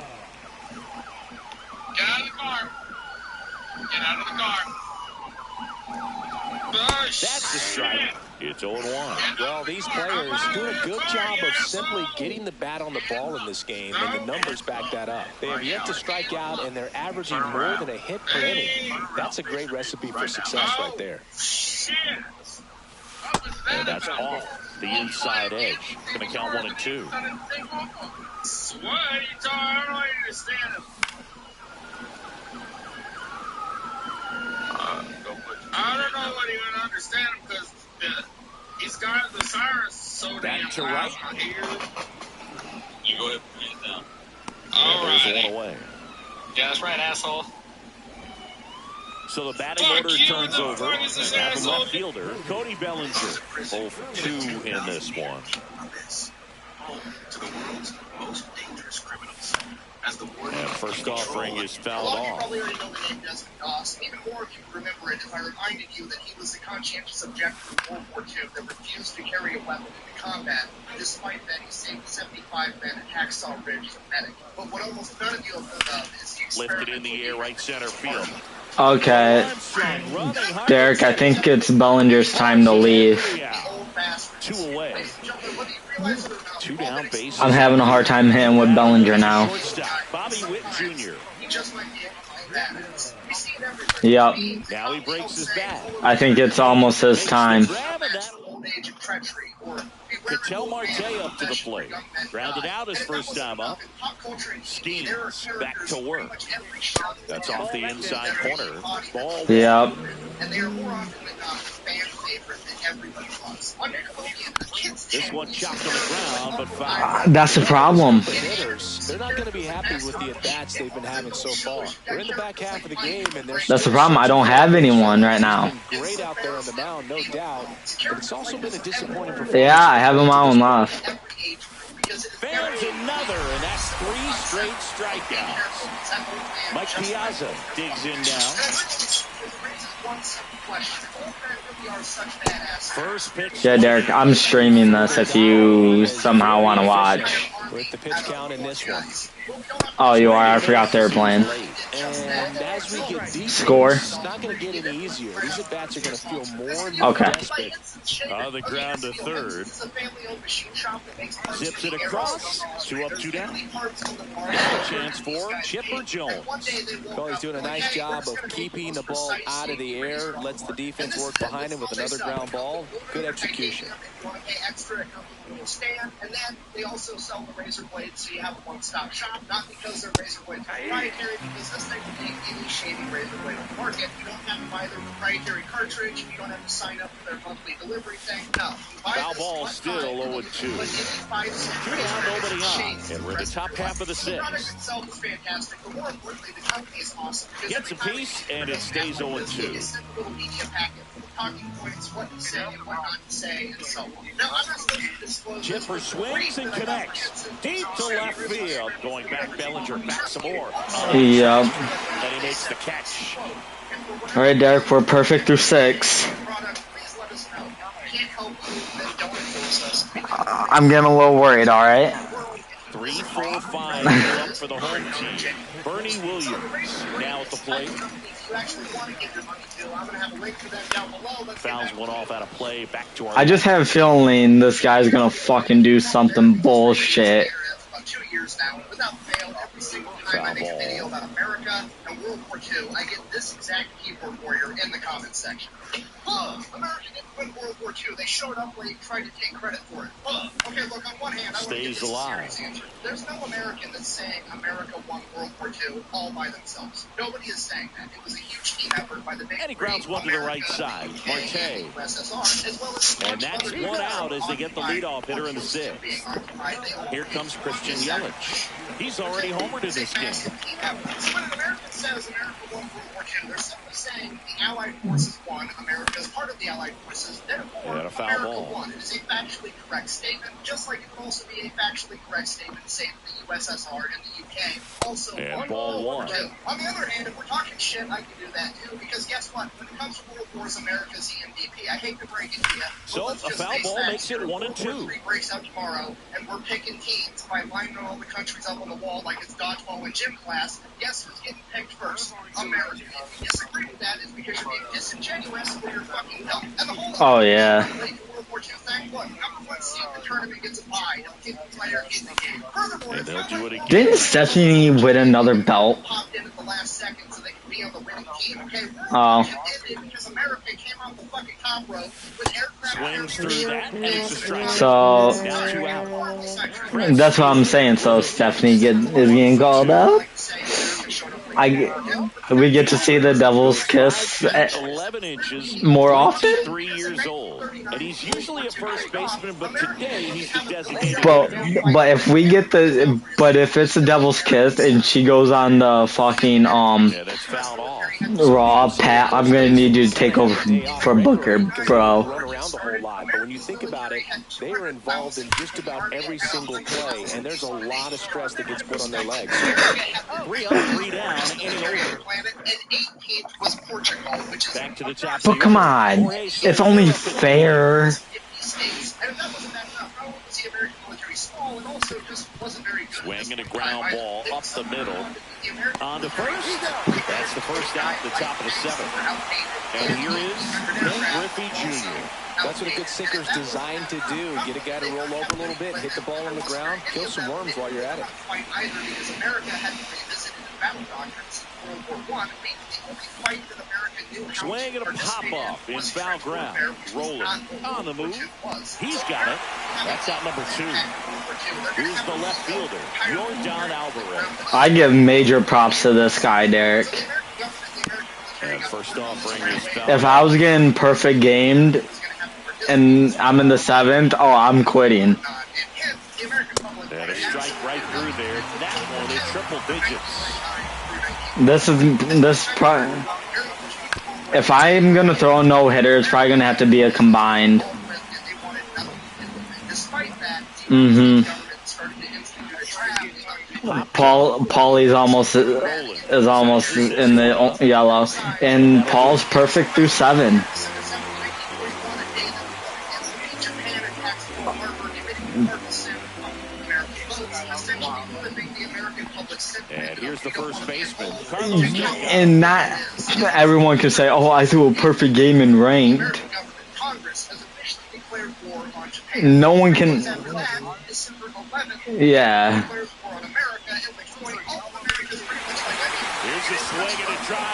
Get out of the car. Get out of the car. Bush.
That's the strike. It's 0-1.
Well, these players do a good job of simply getting the bat on the ball in this game, and the numbers back that up. They have yet to strike out, and they're averaging more than a hit per inning. That's a great recipe for success right there.
Shit.
And that's off the inside edge. Going to count 1 and 2.
What are you talking? I don't understand him. I don't know what he would understand him because he's got the sirens so damn
Back to
loud
right.
in my ear. You go ahead and put it down.
And there's
Alrighty.
1 away.
Yeah, that's right, asshole.
So the batting
Fuck
order
you,
turns
the
over.
fuck is this
Now the
asshole?
left fielder, Cody Bellinger, 0 for 2 in this one.
To the world's most dangerous criminals. As the warden
And first offering is fouled
A lot of you
off.
probably already know the name Desmond Doss. Even more of you remember it if I reminded you that he was the conscientious objector of World War II that refused to carry a weapon into combat. Despite that, he saved 75 men at Hacksaw Ridge as a medic. But what almost none of you have heard of is the
Lifted in the air right center field.
Okay, Derek, I think it's Bellinger's time to leave.
the old bastard
2 away. 2 down bases.
I'm having a hard time hitting with Bellinger now.
Shortstop, Bobby Witt Jr.
Yep.
Now he breaks his bat.
I think it's almost his time.
Ketel Marte up to the plate. Grounded out his first time up. Skeens back to work. That's off the inside corner. Ball.
Yep.
And they are more often than not fan favorite than everybody wants. On Nickelodeon, the kids
This one chopped on the ground, but foul.
That's the problem.
The hitters, they're not going to be happy with the at-bats they've been having so far. They're in the back half of the game, and they're
That's the problem. I don't have anyone right now.
great out there on the mound, no doubt. But it's also been a disappointing performance.
Yeah, I have him on left.
Fans another, and that's 3 straight strikeouts. Mike Piazza digs in now. First pitch.
Yeah, Derek, I'm streaming this if you somehow want to watch.
With the pitch count in this one.
Oh, you are? I forgot they were playing.
And as we get deeper,
Score?
it's not going to get any easier. These at-bats are going to feel more and more
Okay.
desperate.
On the ground to third. Zips it across. 2 up, 2 down. Chance for Chipper Jones.
Well, he's doing a nice job of keeping the ball out of the air. Lets the defense work behind him with another ground ball. Good execution.
Stand, and then they also sell the razor blades, so you have a one-stop shop. Not because their razor blades are proprietary, because this thing will take any shady razor blade on the market. You don't have to buy their proprietary cartridge. You don't have to sign up for their monthly delivery thing. No, you buy
Foul
this
ball
one
still
time,
0-2.
but if you buy this
2 down, nobody on. And we're in the top half of the
the product
6th.
itself is fantastic, but more importantly, the company is awesome.
Gets a piece, and it stays 0-2.
A simple little media packet full of talking points, what to say and what not to say, and so on. Now, I'm not supposed to disclose this,
Chipper
but
swings and connects. Deep to left field. Going back, Bellinger back some more.
Yep.
And he makes the catch.
All right, Derek, we're perfect through 6.
Product, please let us know. Can't help you, then don't endorse us.
I'm getting a little worried, all right?
3, 4, 5 up for the home team. Bernie Williams now at the plate.
You actually want to get your money to. I'm going to have a link to that down below. Let's get
Fouls
back
one off out of play. Back to our.
I just have a feeling this guy's gonna fucking do something bullshit.
about 2 years now, without fail, every single time I make a video about America and World War II, I get this exact keyboard warrior in the comments section. America didn't win World War II. They showed up late, tried to take credit for it. Okay, look, on one hand, I want to give
Stays
this a
alive.
serious answer. There's no American that's saying America won World War II all by themselves. Nobody is saying that. It was a huge team effort by the big
And he grounds one to the right side. Marte.
USSR, as well as
And that's one out as they get the leadoff hitter in the 6th. Here comes Christian Yelich. He's already homered in this game.
When an American says America won World War II, they're simply saying the Allied forces won, America is part of the Allied forces, therefore
And a foul
America
ball.
won. It is a factually correct statement, just like it can also be a factually correct statement to say that the USSR and the UK also
And
won
ball
World War
one.
II. On the other hand, if we're talking shit, I can do that too, because guess what? When it comes to World Wars, America's the MVP. I hate to break it to you. but
So,
let's
a
just
foul
face
ball
facts
makes it
here.
1 and 2.
World War III breaks out tomorrow, and we're picking teams by lining all the countries up on the wall like it's dodgeball in gym class. Guess who's getting picked first? America. If you disagree with that, it's because you're being disingenuous or you're fucking dumb. And the whole
Oh, yeah.
World War II thing, look, number 1 seed in the tournament gets a bye. Don't get the player in the game. Furthermore,
And they'll do it again.
Didn't Stephanie win another belt?
popped in at the last second so they could be on the winning team. Okay, World
Oh.
War II ended because America came out the fucking top rope with aircraft
Swings through
carriers
that, and it's a strike.
So,
Now 2 out.
that's what I'm saying. So Stephanie is getting called up. We get to see the Devil's Kiss
11 inches.
more often.
3 years old. And he's usually a first baseman, but today he's the designated.
But if we get if it's the Devil's Kiss and she goes on the fucking
Yeah, that's fouled off.
Raw, Pat, I'm gonna need you to take over for Booker, bro.
Run around a whole lot, but when you think about it, they are involved in just about every single play, and there's a lot of stress that gets put on their legs.
3 up, 3 down, inning over.
And 18th was Portugal, which is
Back to the top.
But come on, it's only fair.
50 states. And if that wasn't bad enough, not only was the American military small, it also just
Swinging a ground ball up the middle. On to first. That's the first out at the top of the 7th. And here is Ken Griffey Jr.
That's what a good sinker's designed to do. Get a guy to roll over a little bit, hit the ball on the ground, kill some worms while you're at it.
Swing and a pop-off in foul ground. Rolling on the move. He's got it. That's out number 2. Here's the left fielder, Yordan Alvarez.
I give major props to this guy, Derek.
And first offering is foul.
If I was getting perfect gamed and I'm in the 7th, oh, I'm quitting.
And a strike right through there. That one in triple digits.
If I'm gonna throw a no-hitter, it's probably gonna have to be a combined. Paulie's almost in the yellow, and Paul's perfect through 7.
And here's the first baseman, Carlos.
And not everyone can say, "Oh, I threw a perfect game in ranked." No one can. Yeah.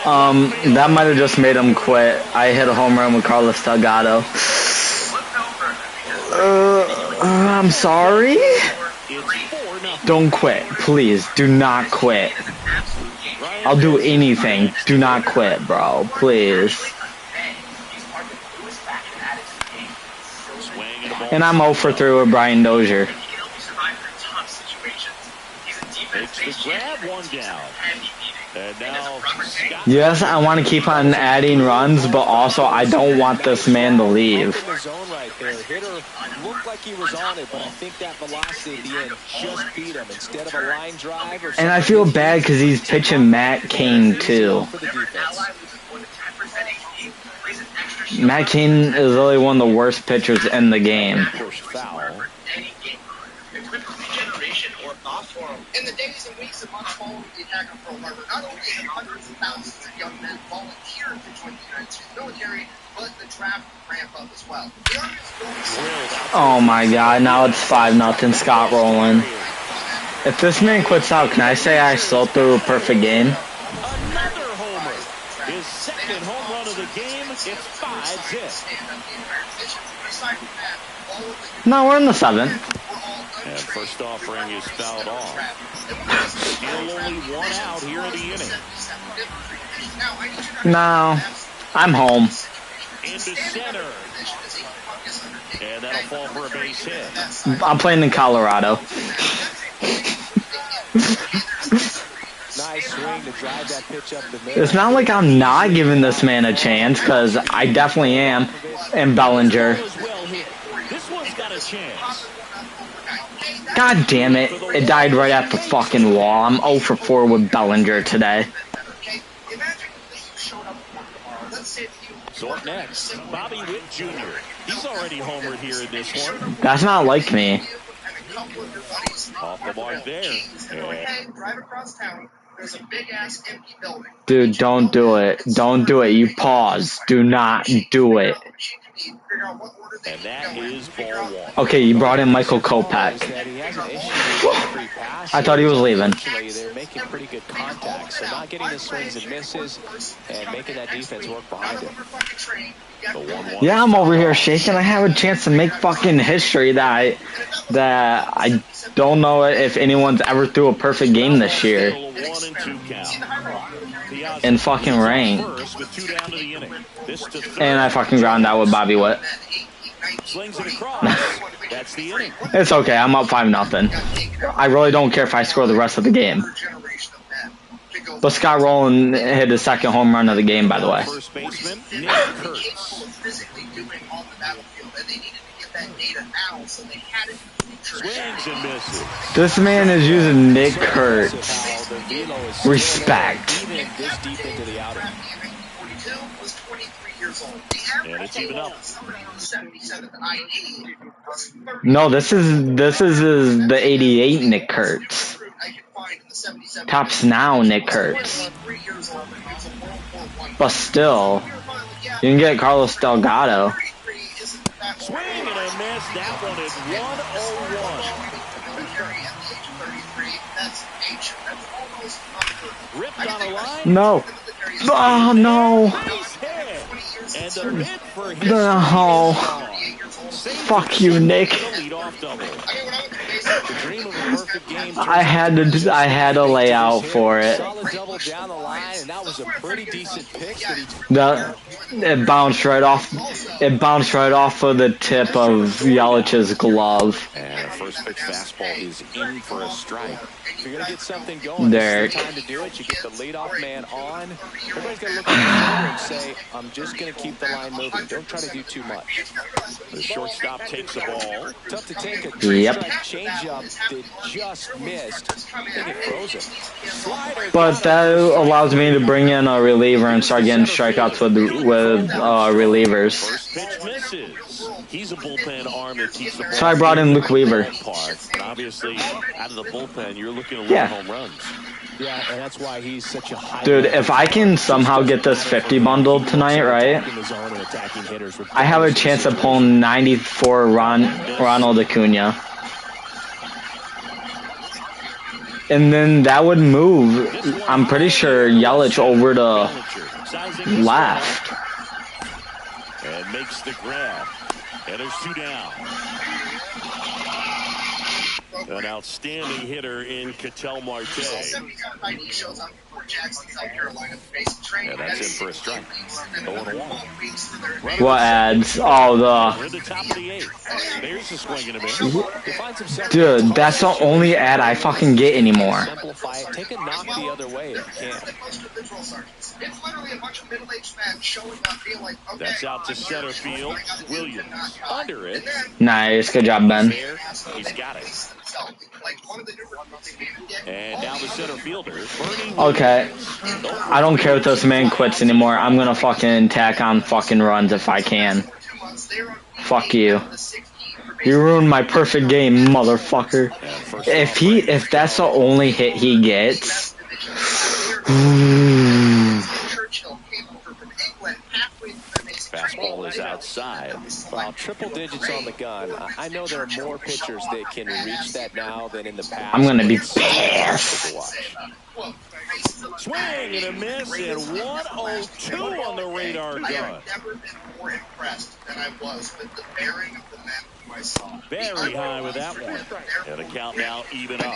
That might have just made him quit. I hit a home run with Carlos Delgado. I'm sorry. Don't quit, please. Do not quit. I'll do anything. Do not quit, bro. Please. And I'm 0 for 3 with Brian Dozier. Yes, I want to keep on adding runs, but also I don't want this man to leave. And I feel bad because he's pitching Matt Cain too. Matt Cain is really one of the worst pitchers in the game.
In the days and weeks and months following the attack on Pearl Harbor, not only did hundreds of thousands of young men volunteer to join the United States military, but the draft ramped up as well.
Oh my God! Now it's 5-0. Scott Rowland. If this man quits out, can I say I still threw a perfect game?
Another homer. His second home run of the game. It's 5-0.
No, we're in the 7th.
And first offering is fouled off. Still only 1 out here in the inning.
No, I'm home.
Into center. And that'll fall for a base hit.
I'm playing in Colorado.
Nice swing to drive that pitch up the middle.
It's not like I'm not giving this man a chance, because I definitely am. And Bellinger.
This one's got a chance.
God damn it. It died right at the fucking wall. I'm 0 for 4 with Bellinger today.
So up next, Bobby Witt Jr. He's already homered here in this one.
That's not like me.
Off the mark there.
Drive across town. There's a big ass empty building.
Dude, don't do it. Don't do it. You pause. Do not do it.
And that is ball 1.
Okay, you brought in Michael Kopech. I thought he was leaving.
They're making pretty good contact, so not getting the swings and misses and making that defense work behind it.
Yeah, I'm over here shaking. I have a chance to make fucking history that I don't know if anyone's ever threw a perfect game this year. In fucking rain. And I fucking ground out with Bobby Witt. It's okay, I'm up 5-0. I really don't care if I score the rest of the game. But Scott Rowland hit his second home run of the game, by the way. This man is using Nick Kurtz. Respect.
And it's even up.
No, this is the 88 Nick Kurtz. Tops now Nick Kurtz. But still, you can get Carlos Delgado.
Swing and a miss. That one is 101. Ripped on a line.
No. Oh, no.
And the mid for his
No. Fuck you, Nick. I had to lay out for it.
Solid double down the line, and that was a pretty decent pitch
that it bounced right off. It bounced right off of the tip of Yelich's glove.
And a first pitch fastball is in for a strike.
If you're gonna get something going,
Derek.
this is the time to do it. You get the leadoff man on. Everybody's gonna look at the shoulder and say, "I'm just gonna keep the line moving. Don't try to do too much."
The shortstop takes the ball.
Tough to take a
Yep.
changeup that just missed. I think it froze it. Slider.
But that allows me to bring in a reliever and start getting strikeouts with relievers.
First pitch misses. He's a bullpen arm that keeps the ball.
So I brought in Luke Weaver.
And obviously, out of the bullpen, you're looking to
Yeah.
home runs.
Yeah, and that's why he's such a high.
Dude, if I can somehow get this 50 bundled tonight, right? I have a chance of pulling 94 Ronald Acuna. And then that would move, I'm pretty sure, Yelich over to left.
And makes the grab. And there's 2 down. An outstanding hitter in Ketel Marte. And that's in for a strike. 0-1.
What ads? Oh,
We're at the top of the 8th. There's a swing and a miss.
dude, that's the only ad I fucking get anymore.
Simplify it. Take a knock the other way if you can.
That's out to center field. Williams under it.
Nice, good job, Ben.
There, he's got it. And now the center fielder, Bernie.
Okay, I don't care if this man quits anymore. I'm gonna fucking tack on fucking runs if I can. Fuck you. You ruined my perfect game, motherfucker. If that's the only hit he gets.
Fastball is outside.
Wow, triple digits on the gun. I know there are more pitchers that can reach that now than in the past.
I'm gonna be pissed.
Swing and a miss, and 102 on the radar gun.
Never been more impressed than I was with the bearing of the men who I saw.
Very high with that one. And the count now even up.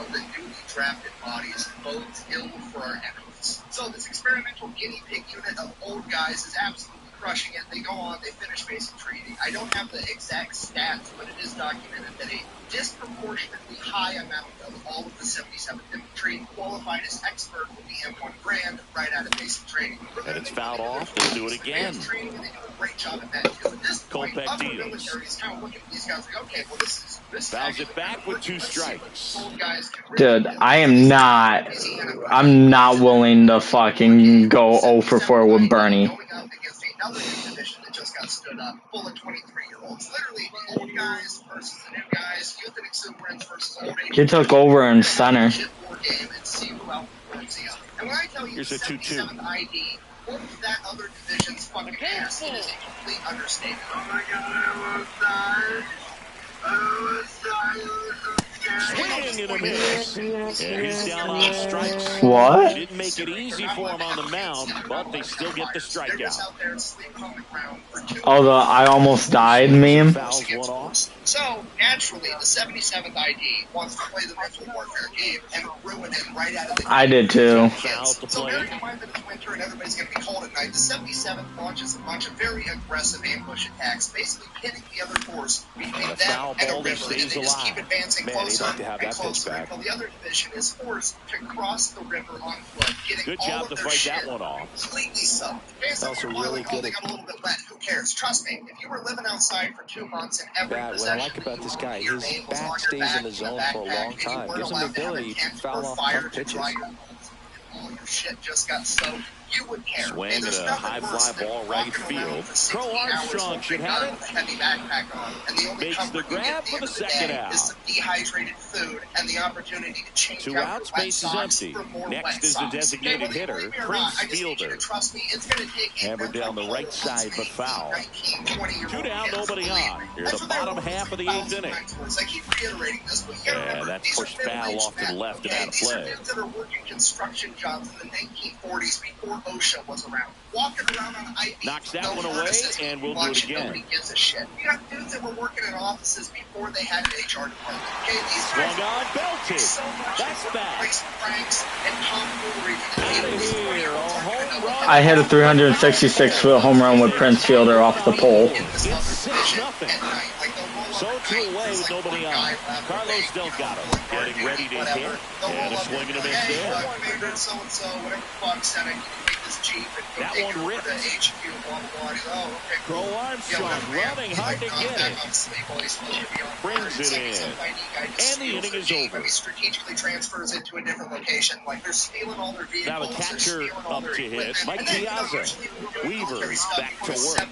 Of the newly drafted bodies bodes ill for our enemies. So this experimental guinea pig unit of old guys is absolutely crushing it. They go on, they finish basic training. I don't have the exact stats, but it is documented that a disproportionately high amount of all of the 77th infantry qualified as expert with the M1 brand right out of basic training.
And it's fouled off. They'll do it again.
Training, and they do a great job at that too. At this point,
Colbeck
other
deals.
militaries kind of look at these guys like, okay, well, this
Fouls
actually
it back with 2 strikes.
old guys can
Dude, I'm not willing to fucking go 0 for 4 with Bernie.
going up against another new division that just got stood up, full of 23-year-olds. Literally, old guys versus the new guys, youth and exuberance versus old age.
He took over in center.
Shit war game and see who outperforms the other. And when I tell you
Here's a 2-2.
77th ID, what that other division's fucking ass, it is a complete understatement. Oh my God, I almost died.
Swing and a miss. And he's down on strikes.
What?
Didn't make it easy for him on the mound, but they still get the strikeout.
Oh, the I almost died meme?
Fouls one off.
So, naturally, the 77th ID wants to play the mental warfare game and ruin it right out of the
I did too.
Foul to
So,
play.
bearing in mind that it's winter and everybody's going to be cold at night, the 77th launches a bunch of very aggressive ambush attacks, basically pitting the other force between them
foul
and a
ball that
river, and
stays
they just
alive.
keep advancing
Man,
closer
they'd like to have
and
that pitch
closer
back.
until the other division is forced to cross the river on foot, getting
Good
all
job
of
to
their
fight
shit
that one off.
completely soaked. Fans
That's
that were
really
boiling,
good
they got a little bit wet. Who cares? Trust me, if you were living outside for 2 months and every
What I
possession
like about
that
this
you
guy,
owned, your
his
name was
bat
on your
stays
back,
in the zone
backpack,
for a long
and you
time.
weren't
Gives him the
allowed to have a
ability to
tent
foul
or
off
fire
tough
to
pitches.
dry your clothes. All your shit just got soaked. you would care.
Swing
And there's
at a
nothing
high
worse
fly
than
ball right
walking around
field.
for 16
Crow
hours
Armstrong should have it.
with a heavy backpack on, and the only
Makes
comfort
the
you get
grab
at the
for
end
the
of the
second
day
out.
is some dehydrated food and the opportunity to change
2
out
outs,
your wet
base is
socks
empty.
for more
Next
wet
is the
socks.
designated
whether you
hitter,
believe me or
Prince
not, I just need you
Fielder.
to trust me. It's going to take a
Hammered down the
mental
right
toll
side,
to
but
make
foul.
19, 20-year-old
2 down,
kids
nobody
believe
on.
me.
Here,
And
the
for their
bottom
own
half of the 8th
thousand
inning.
mentors, I keep reiterating this, but you
Yeah,
remember,
that's
these are
pushed foul
middle-aged
off to the
men,
left and
okay?
out of
These are
play.
dudes that are working construction jobs in the 1940s before OSHA was around. Walking around on IV,
Knocks that
no
one away,
harnesses,
and we'll do it
watching,
again.
nobody gives a shit. You got dudes that were working in offices before they had an HR department. Okay, these guys
Swung on, belted.
so much
That's back.
place pranks and tomfoolery to the
Out of
people.
here, a home run.
I hit a 366-foot home run with Prince Fielder off the pole.
It's 6-0. So 2 away with nobody on. Carlos Delgado getting ready to hit. And a swing and a miss there. That one ripped. Crow Armstrong running hard to get it. Brings it in. And the inning is over.
Strategically transfers into a different location. Like they're stealing all their vehicles.
Now the catcher up to hit. Mike Piazza. Weaver back to work.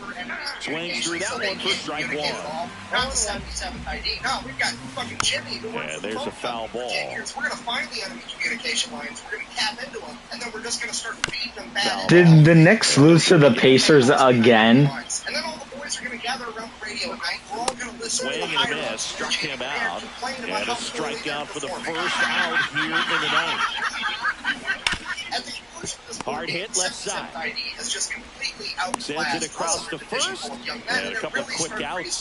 Swings through that one for strike one.
Not the 77th ID. No, we've got fucking Jimmy.
Yeah, there's a foul ball.
We're going to find the enemy communication lines. We're going to tap into them, and then we're just going to start feeding them bad.
Did the Knicks lose to the Pacers again?
And then all the boys are going to gather around the radio at night. We're all going to listen
Swing
to the
and a
higher
miss. Struck him out. And a strikeout for the first out here in the ninth. Hard hit left side. Sends it across the first. And a couple of quick outs.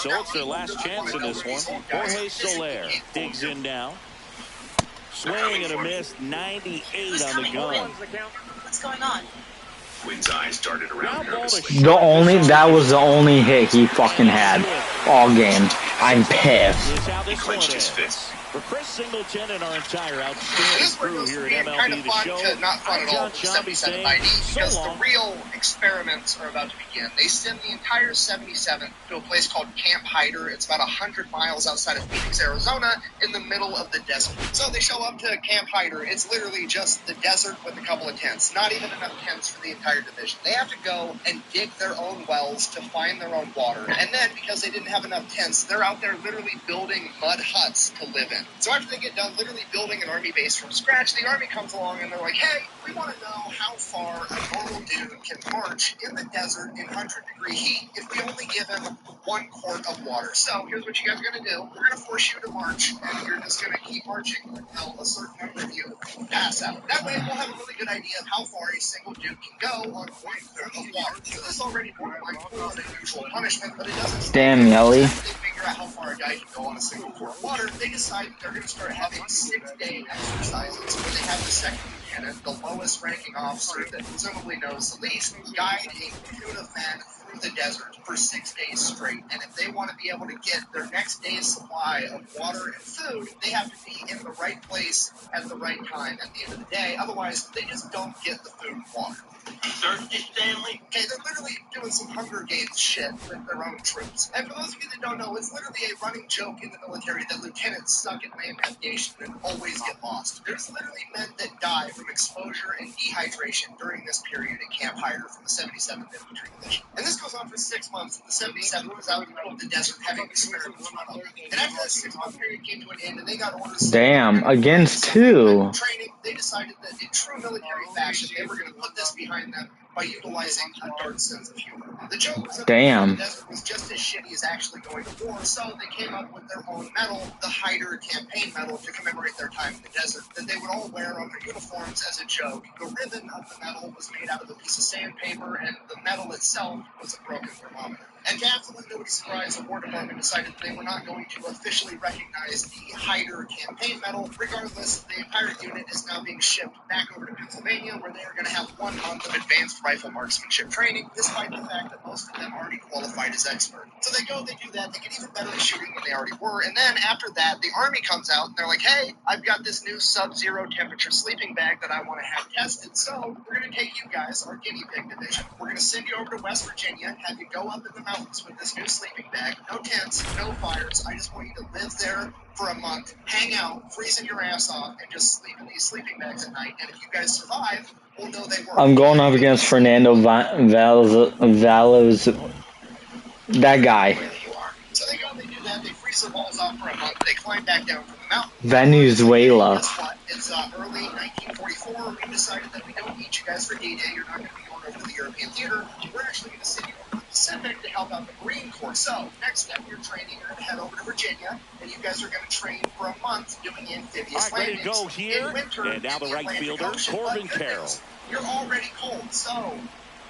So it's their last chance in this one. Jorge Soler digs in now. Swing and a miss. 98 on the gun.
What's going on?
Quinn's eyes darted around nervously.
That was the only hit he fucking had all game. I'm pissed.
He clenched his fist.
For Chris Singleton and our entire outstanding crew here at MLB The Show, I'm John Shambi saying
because
so long.
the real experiments are about to begin. They send the entire 77th to a place called Camp Hyder. It's about 100 miles outside of Phoenix, Arizona, in the middle of the desert. So they show up to Camp Hyder. It's literally just the desert with a couple of tents. Not even enough tents for the entire division. They have to go and dig their own wells to find their own water. And then, because they didn't have enough tents, they're out there literally building mud huts to live in. So after they get done literally building an army base from scratch, the army comes along and they're like, hey, we want to know how far a normal dude can march in the desert in 100-degree heat if we only give him 1 quart of water. So here's what you guys are going to do. We're going to force you to march, and you're just going to keep marching until a certain number of you pass out. That way we'll have a really good idea of how far a single dude can go on 1 quart of water. So this is already borderline cruel and unusual punishment, but it doesn't
Damn, Yelly.
They figure out how far a guy can go on a single quart of water. They decide they're going to start having 6-day exercises where they have the second lieutenant, the lowest ranking officer that presumably knows the least, guide a platoon of men through the desert for 6 days straight. And if they want to be able to get their next day's supply of water and food, they have to be in the right place at the right time at the end of the day. Otherwise, they just don't get the food and water.
Thirsty, Stanley?
Okay, they're literally doing some Hunger Games shit with their own troops. And for those of you that don't know, it's literally a running joke in the military that lieutenants suck at land navigation and always get lost. There's literally men that die from exposure and dehydration during this period at Camp Hyder from the 77th Infantry Division. And this goes on for 6 months. The 77th was out in the middle of the desert having experiments run up. And after that 6-month period came to an end and they got orders...
Damn, against 2.
Training, they decided that in true military fashion, they were going to put this behind them by utilizing a dark sense of humor. The joke was that the desert was just as shitty as actually going to war, so they came up with their own medal, the Hyder Campaign Medal, to commemorate their time in the desert, that they would all wear on their uniforms as a joke. The ribbon of the medal was made out of a piece of sandpaper, and the medal itself was a broken thermometer. And to absolutely nobody's surprise, the War Department decided they were not going to officially recognize the Hyder Campaign Medal. Regardless, the entire unit is now being shipped back over to Pennsylvania, where they are going to have 1 month of advanced rifle marksmanship training, despite the fact that most of them already qualified as expert. So they go, they do that, they get even better at shooting than they already were, and then after that, the Army comes out, and they're like, hey, I've got this new sub-zero temperature sleeping bag that I want to have tested, so we're going to take you guys, our guinea pig division, we're going to send you over to West Virginia, have you go up in the mountains with this new sleeping bag, no tents, no fires, I just want you to live there for a month, hang out, freezing your ass off, and just sleep in these sleeping bags at night, and if you guys survive,
I'm going up against Fernando Valos. That guy.
So they go, they do that, they freeze their balls off for a month, they climb back down from the mountain.
Venezuela.
Guess what? It's early 1944. We decided that we don't need you guys for D-Day. You're not going to be going over to the European theater. We're actually going to send you over to the Pacific to help out the Marine Corps. So next step, you're training. You're going to head over to Virginia, and you guys are going to train for a month doing amphibious
All right, ready
landings.
to go here.
In winter,
And now the
in
right
Atlantic
fielder,
Ocean,
Corbin
but good
Carroll.
news, you're already cold, so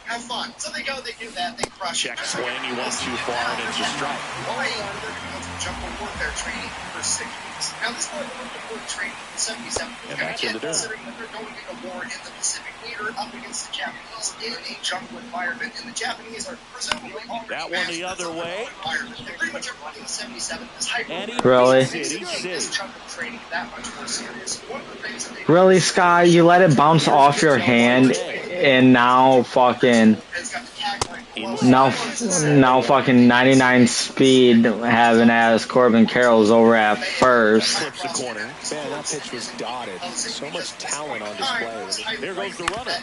have fun. So they go, they do that, they crush
Check
it.
swing, he went too far, and it's a strike.
Why they're going to go through jungle warfare training for 6 weeks. Now, this part of the training in 77 is going to get considering that they're going into war in the Pacific theater up against the Japanese in a jungle environment. And the Japanese are presumably already
That one the other way.
And pretty much everybody in 77 is hyper.
Really?
This jungle training that much more serious. One of the things that they
Really, Sky? You let it bounce off your hand, and now fucking...
has got the tagline.
Now fucking 99 speed having as Corbin Carroll's over at first.
Flips the corner.
Man, that pitch was dotted. So much talent on display.
Here goes the runner.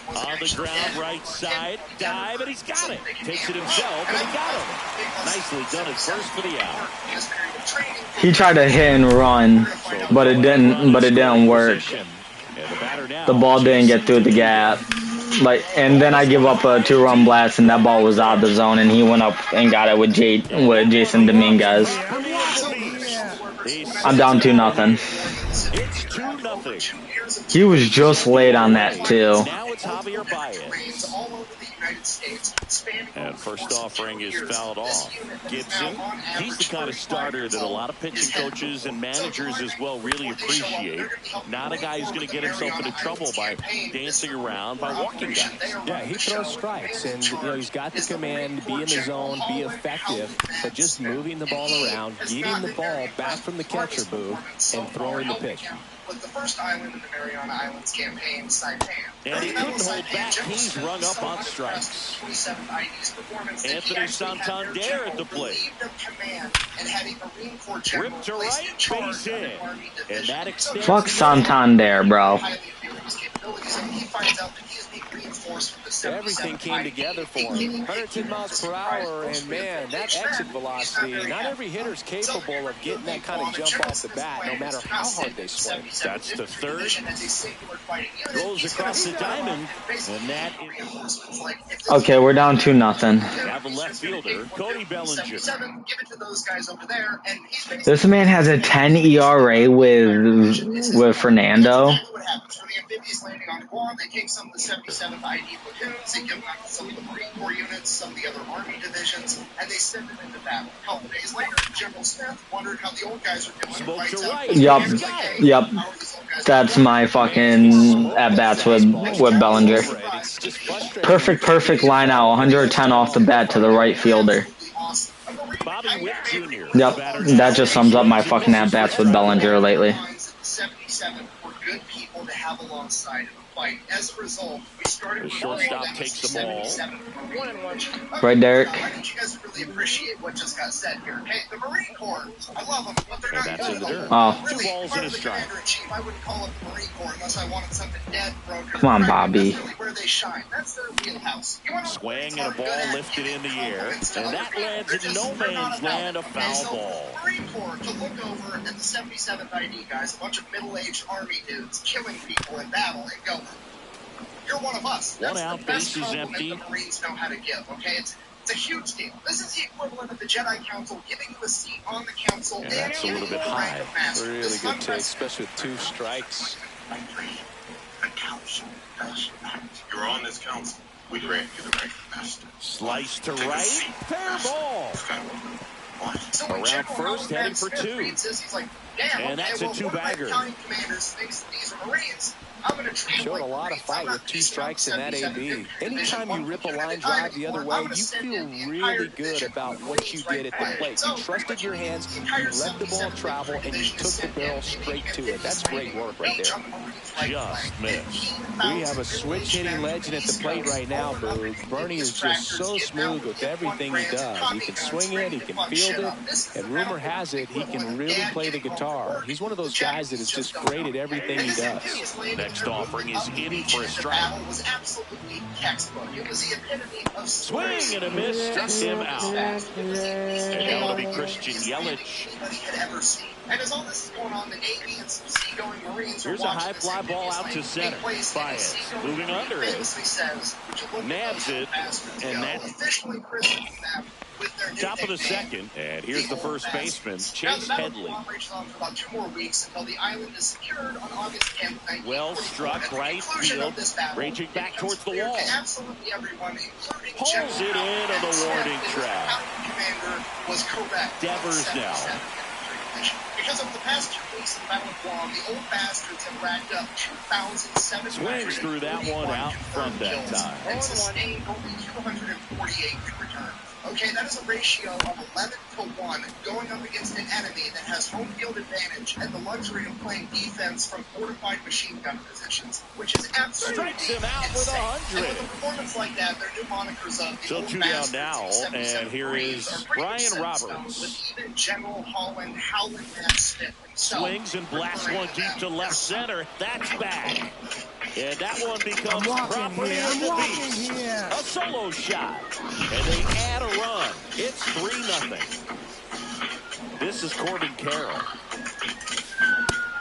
On the ground, right side. Dive, and he's got it. Takes it himself, and he got him. Nicely done at first for the out.
He tried to hit and run, but it didn't work. The ball didn't get through the gap. And then I give up a 2-run blast, and that ball was out of the zone, and he went up and got it with Jason Dominguez. I'm down 2-0.
It's 2-0.
He was just late on that too.
Now it's Javier Baez. And first offering is fouled off. Gibson, he's the kind of starter that a lot of pitching coaches and managers as well really appreciate. Not a guy who's going to get himself into trouble by dancing around, by walking guys.
Yeah, he throws strikes, and he's got the command, be in the zone, be effective, but just moving the ball around, getting the ball back from the catcher booth, and throwing the pitch.
Was the first island in the Mariana Islands campaign, Saipan.
And he couldn't hold back. He's rung up on strikes. Anthony Santander at the plate. Ripped to right, base hit. And that extends.
Fuck Santander, bro.
Everything came together for him. 110 miles per hour, and man, that exit velocity, not every hitter's capable of getting that kind of jump off the bat, no matter how hard they swing.
That's the third. Goes across the diamond, and that is...
Okay, we're down 2-0.
Have a left fielder, Cody Bellinger.
This man has a 10 ERA with Fernando.
Landing on Guam, they take some of the 77th ID platoons, they give them out to some of the Marine Corps units, some of the other Army divisions, and they send them into battle. A couple days later, General Smith wondered how the old guys are doing.
Spoke to right.
Yep. That's my fucking at-bats with Bellinger. Perfect line out, 110 off the bat to the right fielder.
Bobby Witt Jr.
Yep, that just sums up my fucking at-bats with Bellinger lately.
77 were good people to have alongside in the fight. As a result, we started.
The shortstop takes the ball.
Right, Derek.
I think you guys really appreciate what just got said here. Hey, the Marine Corps, I love them, but they're not
that's in the dirt.
Oh.
Really,
2 balls
part
and a
of the
strike.
Commander-in-Chief, I wouldn't call it the Marine Corps unless I wanted something dead, broken.
Come on, Bobby.
That's really where they shine. That's their wheelhouse.
Swing and a ball lifted in the air, and that lands in no man's land, a foul ball.
Marine Corps to look over at the 77th ID guys, a bunch of middle-aged Army dudes killing people in battle, and go, "You're one of us."
One
That's
out,
the best
base is
compliment
empty.
the Marines know how to give. Okay, it's a huge deal. This is the equivalent of the Jedi Council giving you a seat on the council.
Yeah, that's a little bit high.
Really good take, especially with 2 strikes.
The council does not.
You're on this council. We grant you the right to master.
Slice to right, fair ball.
So
Around first, heading for 2.
He's like, damn,
And that's a 2-bagger.
County commanders thinks that these are Marines. I'm going to treat
Showed a lot of fight with 2 strikes in that AB. Anytime you rip a line drive the other way, you feel really good about what you did at the plate. You trusted your hands, you let the ball travel, and you took the barrel straight to it. That's great work right there.
Just missed.
We have a switch hitting legend at the plate right now, Boog. Bernie is just so smooth with everything he does. He can swing it, he can field nailed it. And rumor has it he can really play the guitar. He's one of those guys that is just great at everything he does.
Next offering is in for a strike. Swing and a miss, struck him out. And now it'll be Christian Yelich.
And as all this is going on, the Navy and some seagoing Marines
Here's a high fly ball out to center. Baez moving under it. Nabs it, and that
officially christened them with their new
top of the
nickname,
second. And here's the first baseman, Chase Headley.
For about 2 more weeks until the island is secured on August 10th.
Well struck, right field, raging back towards the wall.
Absolutely everyone, including
Pulls it in on the warning track.
Commander was correct.
Devers now.
Because over the past 2 weeks in the Battle of Guam, the old bastards have racked up 2,700.
Swings through that one out front that time.
And sustained only 248 in return. Okay, that is a ratio of 11-to-1 going up against an enemy that has home field advantage and the luxury of playing defense from fortified machine gun positions, which is absolutely
Strikes him out with 100.
And with a performance like that, their new monikers of the
So
old
2 down
bastards
now,
and
and here is Ryan Roberts.
With even General Holland howling that Smith himself.
Swings and blasts one deep to left center. That's back. And that one becomes property of the Beast. A solo shot. And they add a run. It's 3-0. This is Corbin Carroll.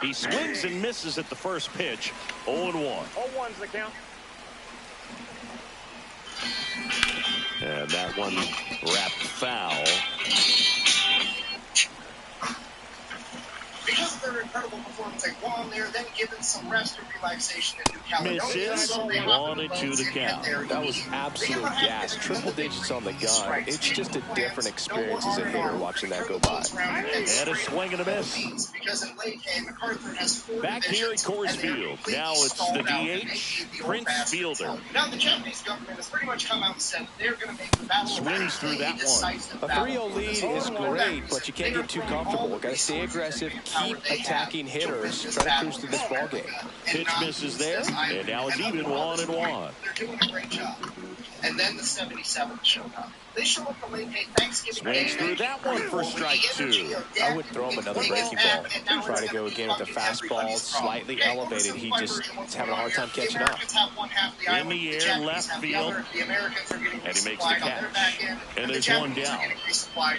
He swings and misses at the first pitch. 0-1.
0-1's the count.
And that one wrapped foul.
Because of their incredible performance at Guam, they're then given some rest and relaxation in New Caledonia.
Misses,
So they
1-2 the count.
That was absolute gas. Triple digits on the gun. It's just a different experience as a hitter watching that go by.
And a swing and a miss.
Because in late game, MacArthur has 4
Back here at Coors Field. Now it's the DH, Prince Fielder.
Now the Japanese government has pretty much come out and said they're going to make the battle
Swings through that one.
A 3-0 lead is great, but you can't get too comfortable. Got to stay aggressive, keep attacking hitters, try to cruise through this ball game.
Pitch misses there, and now it's even 1-1.
They're doing a great job. And then the 77 showed up. They showed up the late day Thanksgiving Day.
Swings through that one for strike 2.
I would throw him another breaking ball. Try to go again with the fastball slightly elevated. He just is having a hard time catching up.
In the air, left field, and he makes the catch. And there's one down.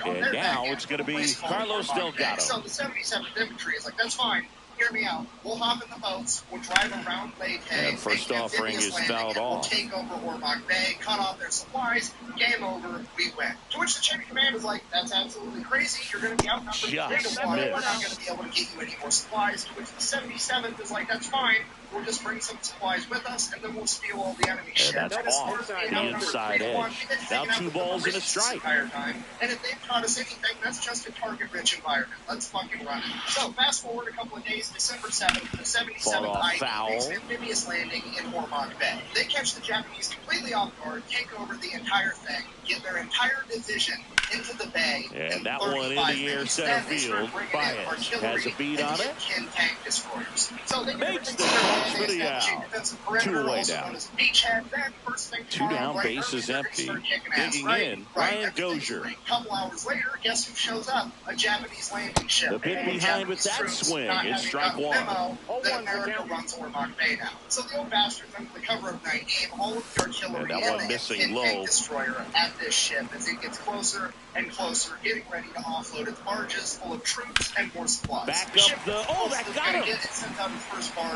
And now it's going to be Carlos Delgado.
So the 77th infantry is like, that's fine. Hear me out. We'll hop in the boats. We'll drive around Lake Hay.
And first offering is fouled
We'll
off.
take over Ormoc Bay, cut off their supplies. Game over. We win. To which the chain of command is like, that's absolutely crazy. You're going to be outnumbered 3-1. We're not going to be able to get you any more supplies. To which the 77th is like, that's fine. We'll just bring some supplies with us, and then we'll steal all the enemy shit.
And that's off the inside edge. Now 2 balls and a strike.
And if they've taught us anything, that's just a target-rich environment. Let's fucking run it. So fast forward a couple of days, December 7th, the 77th ID makes an amphibious landing in Ormoc Bay. They catch the Japanese completely off guard, take over the entire thing, get their entire division into the bay.
And that one in the air center field. Baez has a beat on it.
Tank destroyers. So they
makes the catch for the out. 2 away down. 2 down, base is empty. Digging in, Ryan Dozier.
A couple hours later, guess who shows up? A Japanese landing ship.
The pick behind with that swing. It's strike 1.
Then America runs Ormoc Bay now. So the old bastards, under the cover of night, aim all of the artillery
and that one missing low.
Tank destroyer at this ship as it gets closer and closer, getting ready to offload its barges full of troops and more supplies.
Back up the... Oh, that got him!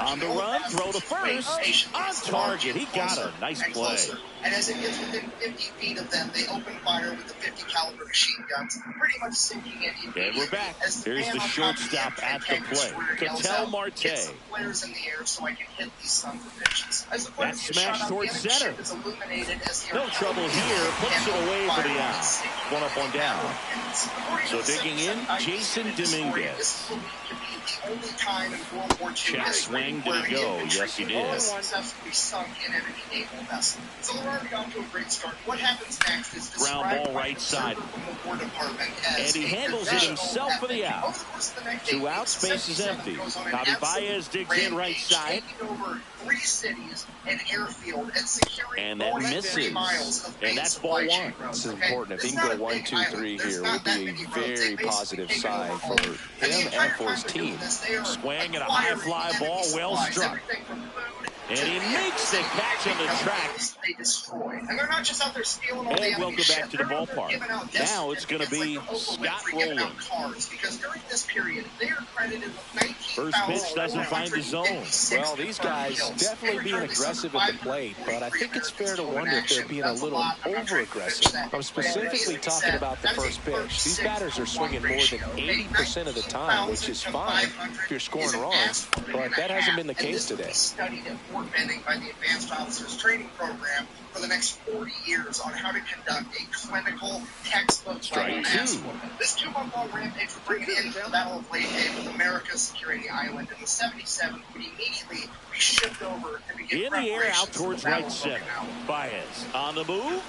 On the run, throw to first. On target. He got a nice play.
And as it gets within 50 feet of them, they open fire with the 50 caliber machine guns, pretty much sinking it immediately.
And we're back. Here's the shortstop at the plate. Ketel Marte.
Flares in the air so I can hit these sons of bitches. As the
that smash towards center. No trouble here. Puts it away for the out. 1 up, 1 down. So digging in, Jason Dominguez.
Only time in World War II
check swing, did he go? Yes, he did.
Successfully sunk in enemy naval vessel. So they're already off to a great start. What happens next is
ground ball right side.
From the War Department
and he handles it himself for the out.
2
outs, base is empty.
goes on an
Javi
absolute
Baez digs in right
rampage,
side.
taking over 3 cities and airfield and securing
And that
more than
misses.
3 miles of main
And that's
supply
ball
chain
one.
roads.
This is
Okay?
important. If
It's
he can
not
go
a
1,
big
2,
island.
3
There's
here,
not
would
that
be a
many roads.
very
They basically
positive
take
sign
over
for
all of them. And the
him
entire
and for his
time they're doing
team.
this, they are
Swing and a high
acquiring
fly
enemy
ball, well
supplies,
struck.
everything from food
And
to
he makes
vehicles
the
and
catch on the
anything
track.
else they destroy. And they're not just out there stealing all the
And
enemy
welcome
shit.
back to the
They're out there
ballpark.
giving out
Now it's going to be
like Oprah
Scott
Winfrey giving out
Rowland.
cars, because during this period they are credited with 19,000.
First pitch doesn't find the zone.
Well, these guys definitely being aggressive at the plate, but I think it's fair to wonder if they're being a little over-aggressive. I'm specifically talking about the first pitch. These batters are swinging more than 80% of the time, which is fine if you're scoring runs, but that hasn't been the case today.
Studied at Fort Benning by the Advanced Officers Training Program for the next 40 years on how to conduct a clinical textbook
Strike two.
This 2-month-long rampage would bring an end to the Battle of Leyte, with America securing the island, and the 77th would immediately be shipped over to begin
In the air, out
preparations
towards
for the Battle
right
of
center.
Okinawa.
Baez on the move.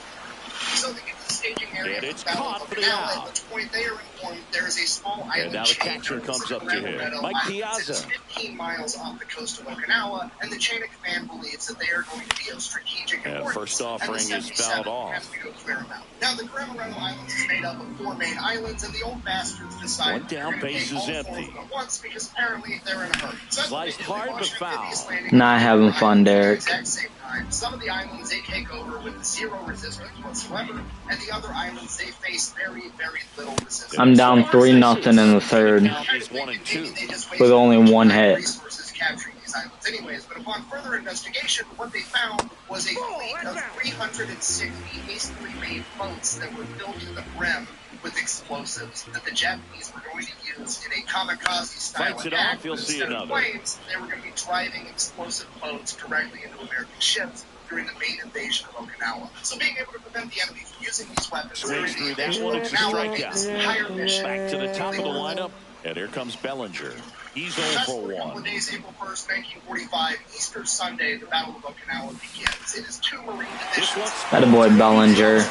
So they get to the staging area
And
of
it's
the Battle
caught
of
for the
Okinawa,
out.
at which point they are informed there is a small island
And now the
chain
catcher
known as
comes
the
up to him.
Corregidor
Mike
Islands.
Piazza.
It's 15 miles off the coast of Okinawa, and the chain of command believes that they are going to be of strategic
And
importance.
first offering
and the
is fouled
77th
off.
has to go clear them out. Now, the Corregidor Islands is made up of 4 main islands, and the old bastards decide
One down,
they're gonna
base
take all
is
4
empty.
of them at once, because apparently they're in a hurry. So that's what they
Sliced
do.
hard,
They
but
launch an amphibious
foul.
landing
Not
on
having
the
fun,
islands at the
Derek.
exact same time. Some of the islands they take over with 0 resistance whatsoever, and the other islands they face very, very little resistance.
I'm down 3-0 in the third
Count is 1 and 2.
with only 1 hit.
Resources capturing these islands anyways, but upon further investigation, what they found was a fleet of 360 hastily made boats that were filled to the brim with explosives that the Japanese were going to use in a kamikaze-style
Fights it
attack.
off, you'll
But
see
instead of
another.
planes, they were going to be driving explosive boats directly into American ships during the main invasion of Okinawa. So being able to prevent the enemy from using these weapons
Swings
during
through
the
that
invasion
one,
of
it's a
Okinawa made this
strikeout.
entire mission.
Back to the top of the lineup. And here comes Bellinger. He's 0
Fast
for
forward a couple of
1.
days, April 1st, 1945, Easter Sunday, the Battle of Okinawa begins. It is 2 Marine
This
divisions.
one's
Attaboy Bellinger.
Making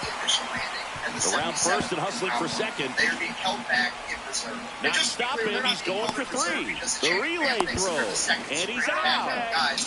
the initial landing, and the
around
77th
first and hustling for second.
They are being held back in reserve.
Not stopping, he's going for 3. The relay throw, and he's out.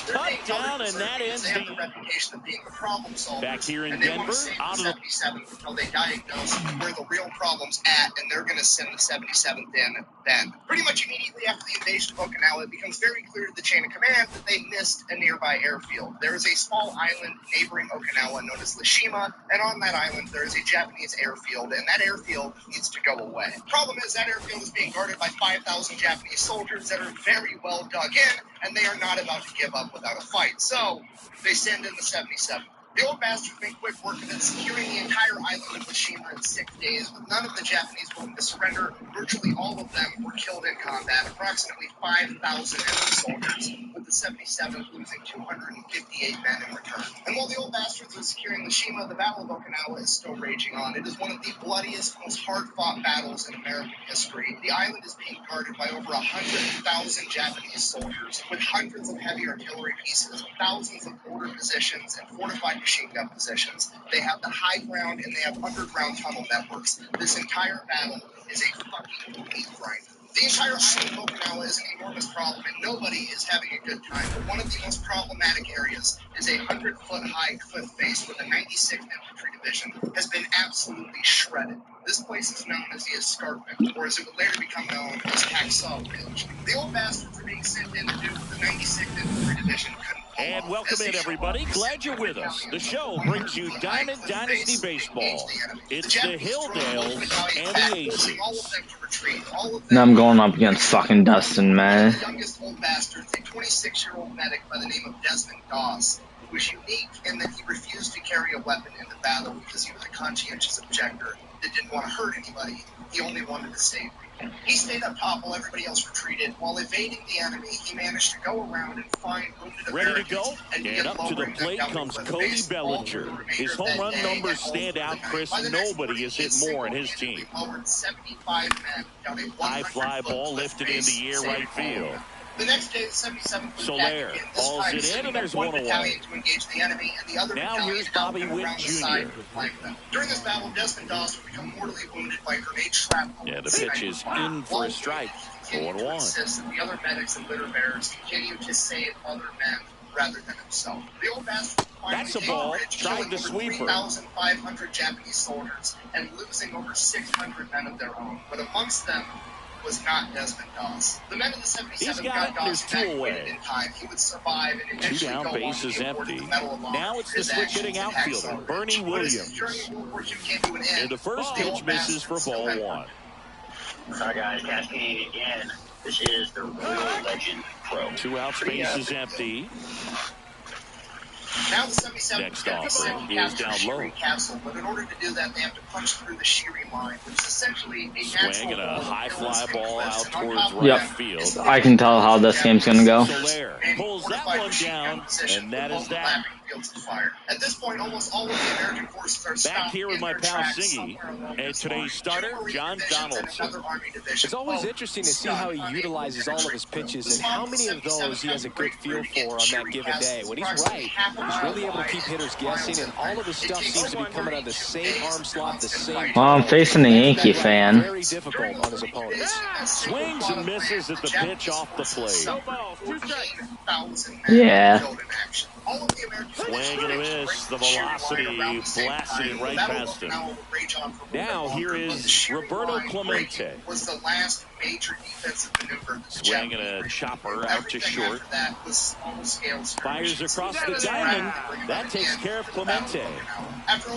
Cut down, and that ends
They have the
the...
reputation of being the problem solvers.
Back here in
and they want
Denver,
to save
out
the
of the...
77th until they diagnose where the real problem's at, and they're going to send the 77th in then. Pretty much immediately after the invasion of Okinawa, it becomes very clear to the chain of command that they missed a nearby airfield. There is a small island neighboring Okinawa known as Lashima, and on that island there is a Japanese airfield, and that airfield needs to go away. Problem is, that airfield is being guarded by 5,000 Japanese soldiers that are very well dug in, and they are not about to give up without a fight. So they send in the 77th. The old bastards make quick work of it, securing the entire island of Lashima in 6 days, with none of the Japanese willing to surrender. Virtually all of them were killed in combat, approximately 5,000 enemy soldiers, with the 77th losing 258 men in return. And while the old bastards are securing Lashima, the Battle of Okinawa is still raging on. It is one of the bloodiest, most hard-fought battles in American history. The island is being guarded by over 100,000 Japanese soldiers, with hundreds of heavy artillery pieces, thousands of mortar positions, and fortified machine gun positions. They have the high ground, and they have underground tunnel networks. This entire battle is a fucking meat grinder. The entire island of Okinawa is an enormous problem, and nobody is having a good time. But one of the most problematic areas is a 100-foot-high cliff face where the 96th Infantry Division has been absolutely shredded. This place is known as the Escarpment, or as it would later become known as Hacksaw Ridge. The old bastards are being sent in to do what the 96th Infantry Division couldn't pull
And
off.
welcome
As they
in,
show
everybody.
up,
Glad you're with us. The show brings you Diamond Dynasty Baseball. It's the Hilldales and the Aces.
Now I'm going up against fucking Dustin, man.
The youngest old bastard, a 26-year-old medic by the name of Desmond Doss, who was unique in that he refused to carry a weapon into battle because he was a conscientious objector that didn't want to hurt anybody. He only wanted to save people. He stayed up top while everybody else retreated. While evading the enemy, he managed to go around and find wounded
Ready to
Americans
go?
and
And
begin
up to the
lowering them
plate
down the
comes
cliff
Cody
face, all for
Bellinger.
the remainder
His
of
home
that
run
day
numbers
and all
stand
through
out,
the night.
Chris.
By the next
Nobody
morning,
has
he
hit more in his
single-handedly
team.
lowered 75 men down a
High fly
100-foot
ball
cliff
lifted in
face,
the air
saving
right
all of
field.
them. The next day, the 77th was
Soler
back again, this
hauls
time
it in,
sending
and there's
one
one away.
battalion to engage the enemy, and the other
Now
battalion
here's
to help
Bobby
them
Witt
around the
Jr.
side to flank them. During this battle, Desmond Doss would become mortally wounded by grenade shrapnel.
Yeah, the pitch is in for a strike.
continue to insist that the other medics and litter bearers continue to save other men rather than himself. The old bastard
That's a ball. Tried the sweeper.
3,500 Japanese soldiers and losing over 600 men of their own. But amongst them was not Desmond Doss. The men of the 77 got Doss evacuated in time. He would survive and eventually
Two down,
go
base
on
is
to be awarded
empty.
the Medal of Honor.
Now it's the
His
switch-hitting
actions
outfielder,
and
Bernie
But as his journey
Williams.
in World War II came to an end,
And the first
the
pitch
old
misses for
bastard
ball
still had
one.
Sorry guys, Cascade again. This is the Royal Legend Pro.
2 outs, base is empty.
Now the 77
Next
can
offering
finally
is
capture
down
Shiri
low.
Castle, but in order to do that, they have to punch through the Shiri line, which is essentially a
Swing and a
natural
high
hills
fly
and
ball
cliffs.
out
And on
towards
top of
right
that,
field.
it's
I can tell how this game's gonna go.
Soler pulls that one down, and that is that.
Fields of fire. At this point, almost all of the American forces are
Back
stopped
here with
in
my
their
pal
tracks
Siggy,
somewhere along
and
this
today's
line.
starter,
Cavalry
John
divisions and
Donaldson.
another army division
It's always
both
interesting to see how he
stunned,
utilizes
unable
all
to
of his
penetrate.
pitches and
The
how many of
Model
those he has a good feel for on that given day. When he's right, he's really able to keep hitters guessing, and all of his stuff seems to be coming out of the same arm slot, the same.
Well, I'm facing a Yankee fan.
Very difficult on his opponents.
Swings and misses at the pitch off the plate.
Yeah.
Swing and a miss. The velocity blasted it right past him. Now here is Roberto Clemente.
Was the last major defensive maneuver.
Swing and a chopper out to short. Fires across the diamond. That takes care of Clemente.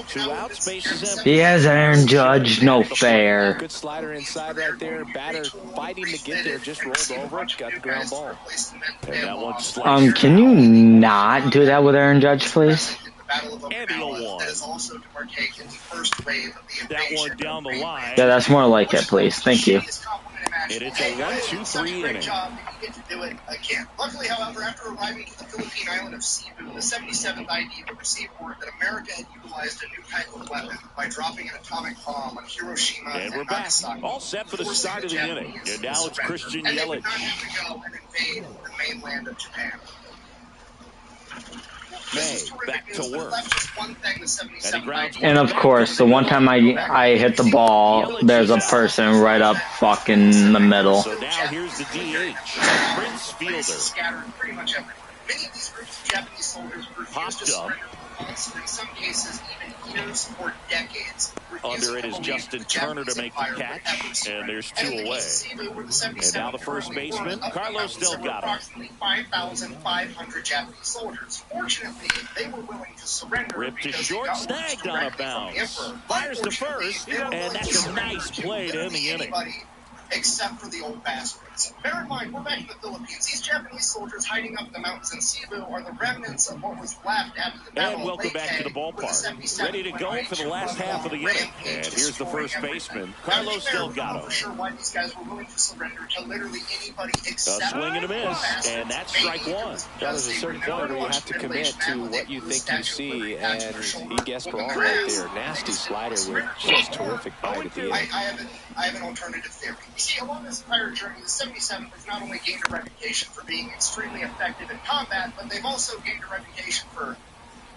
2 outs, bases empty.
He has Aaron Judge, no fair.
Good slider inside right there. Batter fighting to get there, just rolled over it, got the ground ball.
And that one sliced.
Can you not do that with Aaron Judge, please?
Andy one. That one down the line.
Yeah, that's more like it, please. Thank you.
And it's a 1-2-3 inning.
Luckily, however, after arriving to the Philippine island of Cebu, the 77th ID received word that America had utilized a new type of weapon by dropping an atomic bomb on Hiroshima
And we're back.
Nagasaki.
All set for the start of the inning. And now it's Christian
And they would
Yelich.
not have to go and invade the mainland of Japan.
May back to work. And he grounds one.
And of course, the one time I hit the ball, there's a person right up fucking the middle.
So now here's the DH, Prince Fielder.
Scattered pretty much everywhere. Many of these groups of Japanese soldiers refused to surrender once, in some cases even years or decades.
Under it is Justin Turner to make the catch, and there's 2 away. And now the first baseman, Carlos Delgado.
Approximately 5,500 Japanese soldiers. Fortunately, they were willing to surrender.
Ripped to
because
short,
they got
snagged
orders
on a
directly from the
bounce.
Emperor.
Fires to
Unfortunately,
first,
they were
and
willing
that's
to
a
surrender
nice
to
play to end the
literally
inning.
anybody except for the old bastards. Bear in mind, we're back in the Philippines. These Japanese soldiers hiding up in the mountains in Cebu are the remnants of what was left after the battle.
And welcome back to the ballpark. Ready to go for the last half of the inning. And here's the first baseman, Carlos Delgado.
For sure why these guys were willing to surrender to literally anybody except
A swing and a miss, and that's strike one.
There's a certain point where you have to commit to what you think you see, and he guessed wrong right there. Nasty slider with just terrific bite at the end.
I have an alternative theory. You see, along this entire journey, the 77th has not only gained a reputation for being extremely effective in combat, but they've also gained a reputation for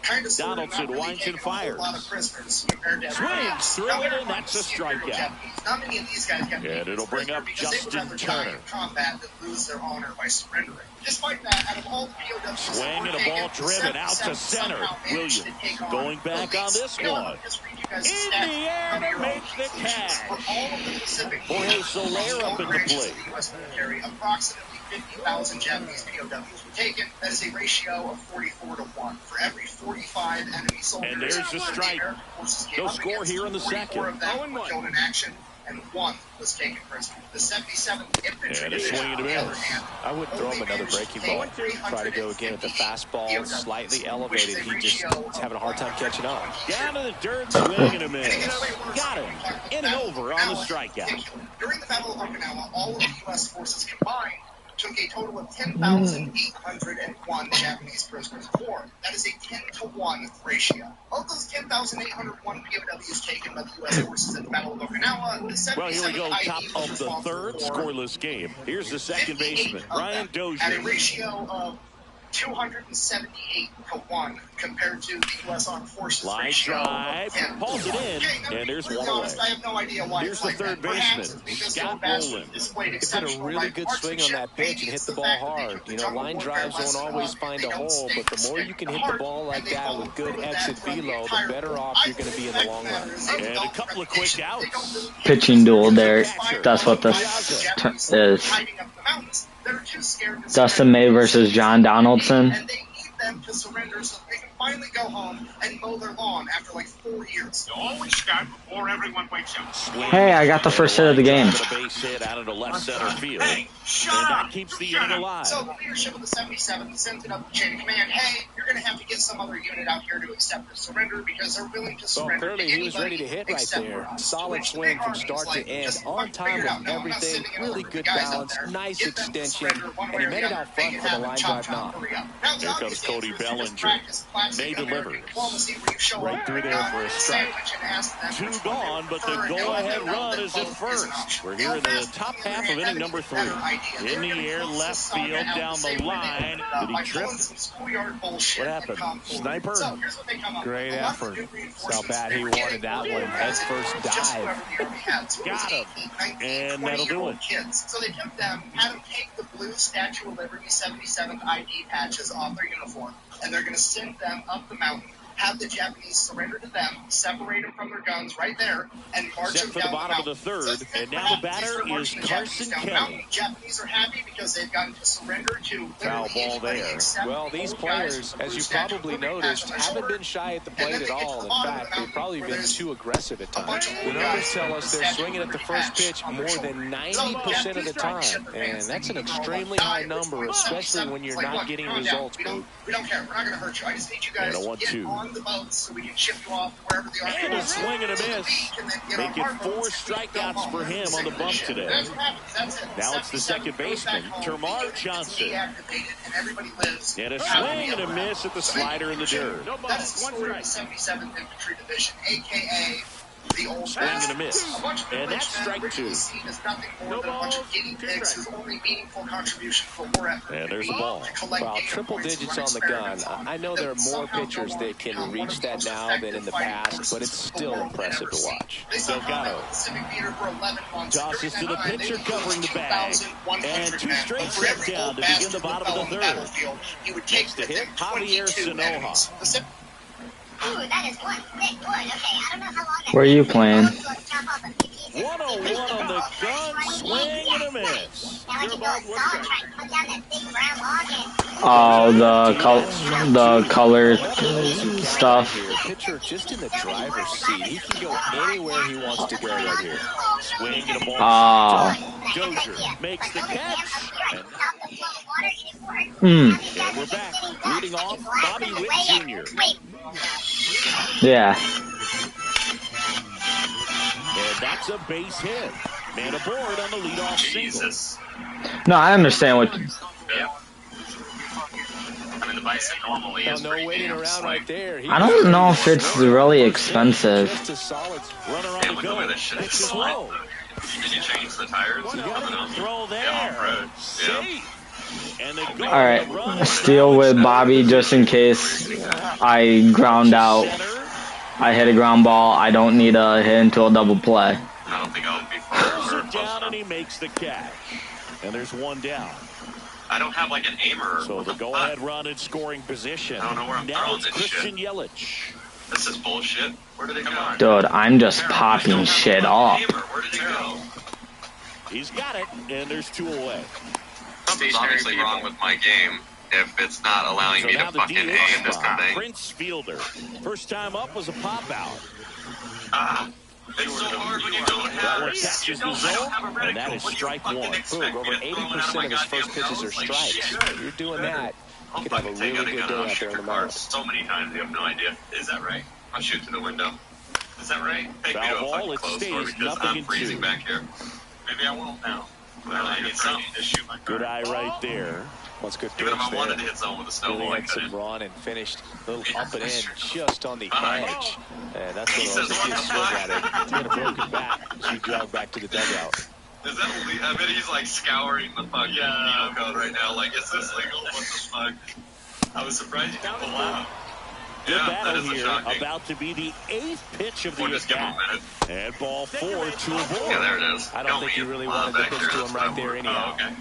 kind of sort of
Donaldson
not really
winds and
taking a whole
fires.
lot of prisoners compared to everybody
Swings
else.
through
Now,
it,
never
and
mind
that's a
the Imperial
strikeout.
Japanese. Not many of these guys got
And it'll bring up
because they would
Justin
rather die
Turner.
in combat than lose their honor by surrendering. Despite that, out of all the POWs
Swing
that were
and a
taken,
ball driven
the
out to
77th
center.
somehow managed to
Williams
take on
going back
the
on
least.
this
You know,
one.
let me just read you guys
In
the
the
stats
air
from
to
your
make
own
the
conclusions.
catch.
For all of the Pacific
Jorge Soler up in the plate.
US military, approximately 50,000 Japanese POWs were taken. That is a ratio of 44-1. For every 45 enemy soldiers,
And there's the strike.
Air forces came
No
up
score
against,
here in the
44
second.
of them were killed in action, and 1 was taken prisoner. The 77th Infantry
And a
Division,
swing and a
on the other
miss.
hand,
I would throw him another breaking ball. Try to go again at the fastball, slightly elevated. He just is having a hard time catching up.
Down to the dirt, swing and a miss. Got him. Inning over on the strikeout.
During the Battle of Okinawa, all of the U.S. forces combined took a total of 10,801 Japanese prisoners of war. That is a 10-to-1 ratio. Of those 10,801 POWs taken by the U.S. forces at the Battle of Okinawa, the 77th
Well, here we go,
ID
top
was
of the
responsible
third,
for
scoreless game. Here's the second
58
baseman,
of
Ryan
them,
Dozier.
at a ratio of 278-1 compared to the U.S. Armed Forces
Line
ratio.
drive, pulls it in, and there's one away.
I have no idea why.
Here's the third baseman, Scott Rowland.
He put a really good swing on that pitch and hit the ball hard. You know, line drives don't always find a hole, but the more you can hit the ball like that with good exit velo, the better off you're going to be in the long run.
And a couple of quick outs.
Pitching duel there. That's what this is. Dustin May versus John Donaldson.
And they need them to surrender so they can finally go home and mow their lawn after like 4 years.
You always start before everyone wakes up.
Hey, I got the first hit of the game.
A base hit out of the left center field. And that keeps the inning alive.
So the leadership of the 77th sends it up the chain of command. Hey, you're going to have to get some other unit out here to accept the surrender because they're willing to surrender.
Well, clearly he was ready to hit right there. Solid swing from start to end. On time with everything. Really good balance. Nice extension. And he made it out front for the line drive knock.
Here comes Cody Bellinger. May delivers. Right through there for a strike. 2 gone, but the go-ahead run is at first. We're here in the top half of inning number 3. In the air, left field, down the line. Did he trip? What happened? Sniper?
Great effort. That's how bad he wanted that one. Head first dive.
Got him. And that'll do it.
So they took them, had them take the blue Statue of Liberty 77th ID patches off their uniform, and they're going to send them up the mountain, have the Japanese surrender to them, separate them from their guns right there, and march
Set
them
for
down
the bottom of the third, and now the batter is Carson Kelly.
Japanese are happy because they've gotten to surrender to
Foul ball there.
Well, these players, as you probably noticed, haven't been shy at the plate at all. In fact, they've probably been too aggressive at times. The numbers tell us they're swinging at the first pitch more than 90% of the time, and that's an extremely high number, especially when you're not getting results, Boot.
We don't care. We're not going to hurt you. I just need you guys to get on the boats so we can ship you off wherever the
And a swing and a miss. Make it 4 strikeouts for him on the bump today. Now it's the second baseman, Termarr Johnson. And a swing and a miss at the slider in the dirt.
That is the story of the 77th Infantry Division, a.k.a. the old
Swing and a miss. And that's strike 2.
Seen as nothing more than a bunch of guinea pigs whose only meaningful contribution for war effort.
And there's the ball.
Well, triple digits on the gun. I know there are more pitchers that can reach that now than in the past, but it's still impressive to watch.
Delgado tosses to the pitcher covering the bag. And 2 straight set down to begin the bottom of the third. Next to hit, Javier Sinoja.
Ooh, that is one thick wood. Okay, I don't know how long
Where are you playing?
101 on the gun, swing and a miss.
Now I can go a saw and try and cut down that big brown log and...
Oh, the color stuff.
The pitcher just in the driver's seat. He can go anywhere he wants to go right here.
Swing and a ball.
Oh.
Dozier makes the catch.
Hmm.
And we're back. Leading off, Bobby Witt Jr.
Yeah.
And that's a base hit. Man aboard on the leadoff single.
Jesus.
No, I understand what.
Yeah. I mean, the Bison normally is
No
pretty
waiting
damn
around
slick.
right there.
I don't know if it's really expensive.
Just a solid
Runner on
Hey,
the
look
go.
at this shit.
Pitches
Slow.
low.
Did you change the tires?
Throw there.
Yeah, off-road. Yeah.
Safe. And they go.
All right, steal with Bobby just in case I ground out. I hit a ground ball. I don't need a hit into a double play.
I don't think I'll be
Throws
far.
it down and he makes the catch. And there's one down.
I don't have like an aimer.
So the go-ahead run in scoring position.
I don't know where I'm
Now
throwing
it's
this
Christian
shit.
Yelich.
This is bullshit. Where did it go?
Dude, I'm just popping shit off.
Where did it go?
He's got it, and there's 2 away.
Something's obviously wrong with my game if it's not allowing
So
me
now
to
the
fucking
DH
aim this
spot,
thing.
Prince Fielder. First time up was a pop-out.
It's so hard when you don't
That
have
one catches the zone, and that is strike 1.
Boom, over 80% of his first pitches are strikes. If you're doing that, you could have a really good day out there in the mountains.
So many times you have no idea. Is that right? I'll shoot through the window. Is that right? Take me to
Foul
a
ball,
fucking
it
closed
stays
door because
nothing
I'm
in
freezing
2.
back here. Maybe I won't now. Well, I need something to shoot my car.
Good eye right there.
What's good
Even if
pitch
I wanted to
there.
hit someone with a
Really
snowball, I
had some
couldn't.
run and finished a little up and in just on the edge. And that's
He
what
says,
it was. A good swing at it. He had a broken back as you jog back to the dugout.
Is that legal? I bet he's like scouring the fucking penal code right now. Like, is this legal? What the fuck? I was surprised you didn't pull out.
Good
Yeah, that
battle
is a
here,
shocking.
about to be the 8th pitch of the
We'll just give him
at-bat.
a minute.
And ball 4 to a ball.
Yeah, there it is.
I don't think you really wanted to pitch to him right there anyhow.
Oh, okay.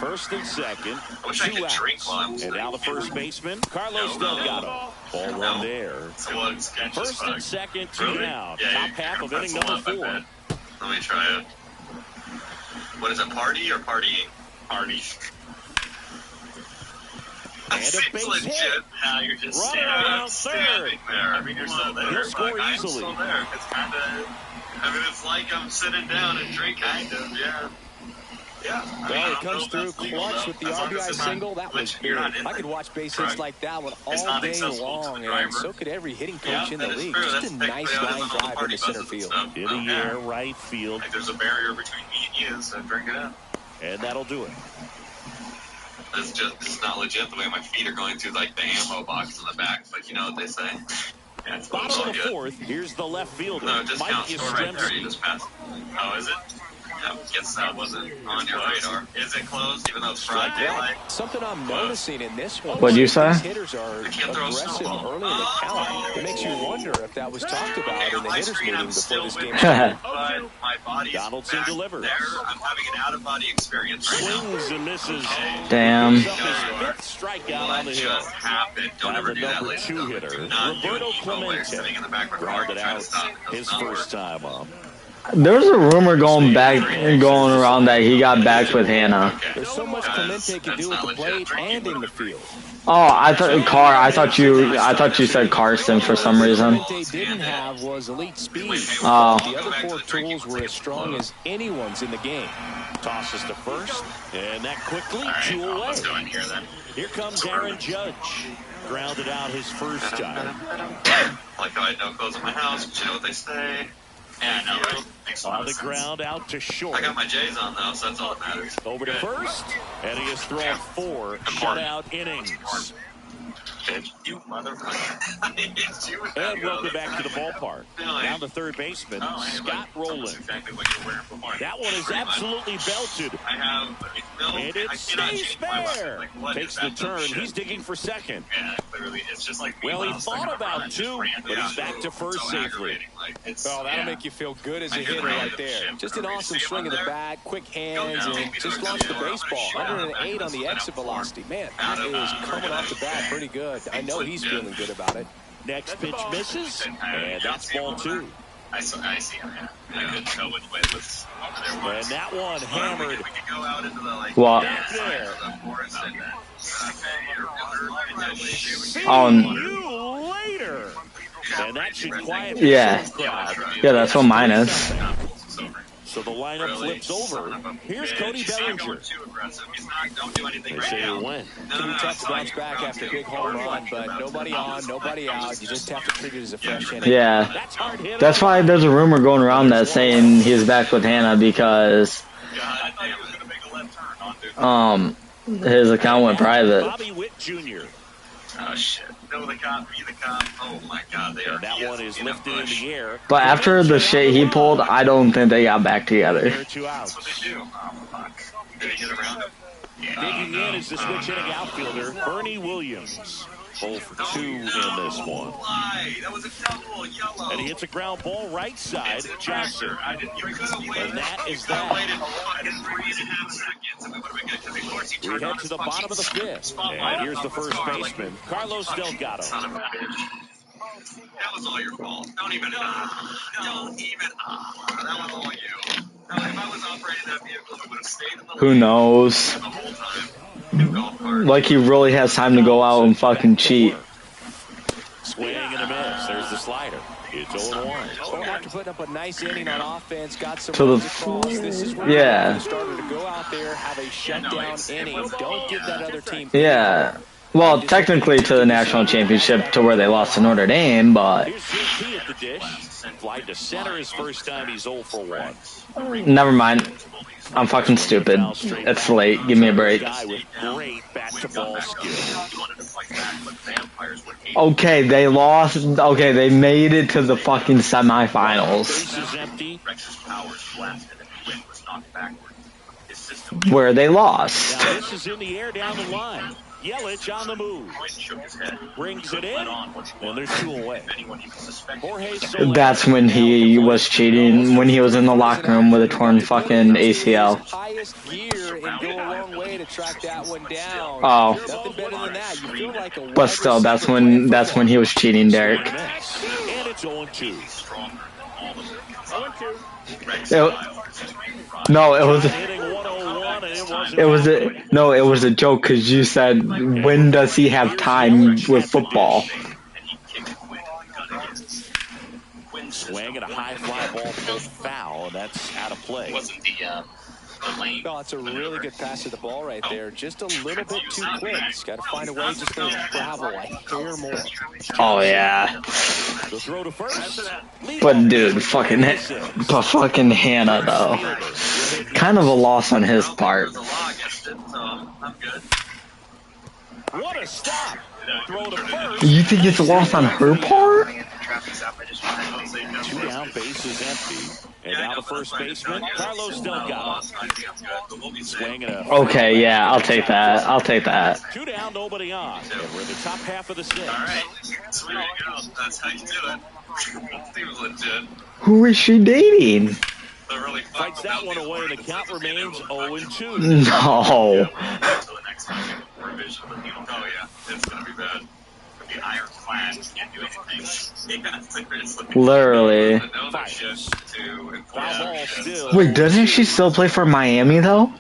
First and second,
I wish I
2
could
outs.
drink while I'm
And
sitting
now the
here.
first baseman, Carlos
No.
Delgado. Ball
No.
1 there.
So what? Sketch
First and second, 2
Really?
down.
Yeah,
Top half of inning number 4.
Let me try it. What is it, party or partying? Party.
And a
Seems
base
legit
hit.
how you're just
Runner around
standing there. I mean, you're still there.
He'll score
but I'm
easily.
still there. It's kind of, I mean, it's like I'm sitting down and drinking. Kind of, yeah. Yeah. I mean,
Well,
I
he
don't
comes
know if
through
that's legal,
clutch
though,
with the
as long as
RBI
it's not
single. That was
you're
big.
not in
I could
it.
watch base hits
Correct.
like that one
It's
all
not
day
accessible to
long,
the
and
driver.
so could every hitting coach
Yeah,
in
that
the
is
league.
true.
Just
That's
a
technically
nice
how it is
line
on all the
drive
party
into center
buses and
field.
stuff.
In the
Yeah.
air, right field.
Like there's a barrier between me and you, so drink it up.
And that'll do it.
It's not legit the way my feet are going through like the ammo box in the back, but you know what they say. Yeah, it's
Bottom
all
of the
good.
4th, here's the left fielder,
No, it just
Mike
counts. Score right there. You
Yastrzemski.
just passed. Oh, is it? Yeah, guess that wasn't on your radar. Is it closed even though it's broad daylight?
Something I'm noticing in this one.
What'd you say?
These hitters are
They can't throw a
aggressive
snowball.
early in the count. It makes you wonder if that was talked about
Okay,
in
on
the
my
hitters
screen,
meeting
I'm
before
still
this
with
game
you,
started.
but my body's
Donaldson
back
delivers.
there. I'm having an out-of-body experience right now.
Swings and misses.
Damn.
Picks up his 5th strikeout on
What
the hill.
just happened? Don't
Now
ever
the
do that,
number
ladies
2
and gentlemen.
hitter,
Do not do
Roberto
an emo where you're
Clemente.
sitting in the back of the car
Grounded
trying to
out
stop. It does
his
not work.
first time up.
There's a rumor going around that he got back with Hannah.
Okay.
There's so much Clemente can do at the plate and in the field.
Oh, I thought you said Carson for some reason.
Clemente didn't have was elite speed.
Oh.
The other 4 tools were as strong as anyone's in the game.
Tosses to first, and that quickly
All right,
2
well,
away.
let's go in here then.
Here comes Aaron Judge. Grounded out his first time.
Like how I had no clothes at my house, but you know what they say. Yeah, I know, right? Makes a lot
On
of
the
sense.
ground out to short.
I got my J's on though, so that's all that matters.
Over to
Good.
first, and he has thrown 4 shutout innings.
You motherfucker. I hit you with that
And
go.
welcome back to the ballpark. Down the third baseman,
Oh, hey,
Scott
look,
Rowland.
that's exactly what you're wearing before.
That one is
Pretty much.
absolutely belted.
I have no,
And
I
it
cannot
stays
change my weapon.
fair.
Like, what
Takes
is
the
that dumb
turn.
shit?
He's digging for second.
Yeah, clearly, it's just like me
Well,
when
he
I was stuck
thought
in a
about
run, just
two,
ran
but he's
down.
back to first
So
safely.
aggravating. Like, it's,
Well, that'll
yeah.
make you feel good as a
I
hitter
can
right
random
there.
shit
Just
for
an
no
awesome
reason.
swing of the
There.
bat, quick hands,
down.
and just launched the
Go down.
baseball.
I'm gonna
108 on
shoot
the
out
exit
of the
velocity. Man,
Out
that
of,
is coming off the bat pretty good. I know he's feeling good about it.
Next pitch misses, and that's ball 2.
I see him, yeah. I couldn't tell which way it was over there.
And that one hammered.
We could go out into the, like,
What?
side of the forest and
Oh,
You later. And that should quiet the
Yeah.
crowd.
Yeah, that's what mine is.
So the lineup flips over. Here's Cody Bellinger.
Don't do anything
They
right
say
now.
he'll win.
Can be tough to bounce back after a big home run, but nobody on, nobody out. You just have to treat it as a fresh inning.
Yeah.
That's hard hit.
That's why there's a rumor going around that saying he's back with Hannah because
God damn, it was gonna make a left turn onto
his account went private.
Bobby Witt Jr.
Oh shit. No, the cop, be the cop. Oh my god, they are.
And that one is lifted in the air.
But after the shit he pulled, I don't think they got back together.
There are 2
That's
outs.
what they do. Oh fuck. Did he get around him?
Digging in is the switch hitting outfielder, Bernie Williams. 0 for 2 in this one.
Lie. That was a double yellow.
And he hits a ground ball right side, Johnson.
I didn't. You could have waited.
And that is
You could have
that.
waited fucking 3.5 seconds, and we would have been good. Because of course he
We
turned
head
on
to
his
the
fucking
bottom of the 5th.
spotlight
And here's
on
the
his
first
car,
baseman, Carlos Delgado.
Son of a bitch. That was all your fault. Don't even. Don't even. That was all you. Now, if I was operating that vehicle, it would have stayed in the
Who
lane
knows?
the whole time. New golf cart.
Like he really has time to go out and fucking cheat.
Swing and a miss. There's the slider. It's 0-1.
Well, after putting up a nice inning on offense, got some
To the-
runs across. This is where
Yeah.
the starter to go out there, have a shutdown inning. Don't give that other team.
Yeah. Well, technically to the national championship to where they lost to Notre Dame, but
Here's JT at the dish. Fly to center his first time. He's 0 for 1.
never mind. I'm fucking stupid. It's late. Give me a break.
Guy with great bat-to-ball skill.
He wanted to fight back, but vampires would hate
Okay, they lost. Okay, they made it to the fucking semifinals
Base is empty.
Rex's powers blasted and the wind was knocked backward. His system
where they lost.
Now this is in the air down the line. Yelich on the move. Brings it in, and there's 2 away. Jorge Soler.
That's when he was cheating, when he was in the locker room with a torn fucking ACL.
Highest gear and go a long way to track that one down.
Oh.
Nothing better than that. You feel like a
But still, that's when he was cheating, Derek.
And it's 0-2.
No, it was
Hitting 101, and it wasn't.
it was a joke because you said, when does he have time with football?
Swing and a high fly ball pulled foul, and that's out of play.
Wasn't the lane?
No, it's a really good pass to the ball right there. Just a little bit too quick. He's got to find a way just to travel a hair more.
Oh yeah.
The throw to first.
But dude, fucking Hannah though, kind of a loss on his part.
What a stop! Throw to first.
You think it's a loss on her part?
2 down, bases empty. And now the first baseman, Carlos Delgado. Swing and a
Okay, yeah, I'll take that. I'll take that.
2 down, nobody on. And we're in the top half of the 6th.
All right, so there you go. That's how you do it. Seems legit.
Who is she dating?
Really
Fights that one away, and the count remains 0-2.
No.
Until the next revision of the deal. Oh yeah, it's gonna be bad. It'll be ironclad. Can't do anything. Yeah, seriously.
Literally.
Foul ball still.
Wait, doesn't she still play for Miami though?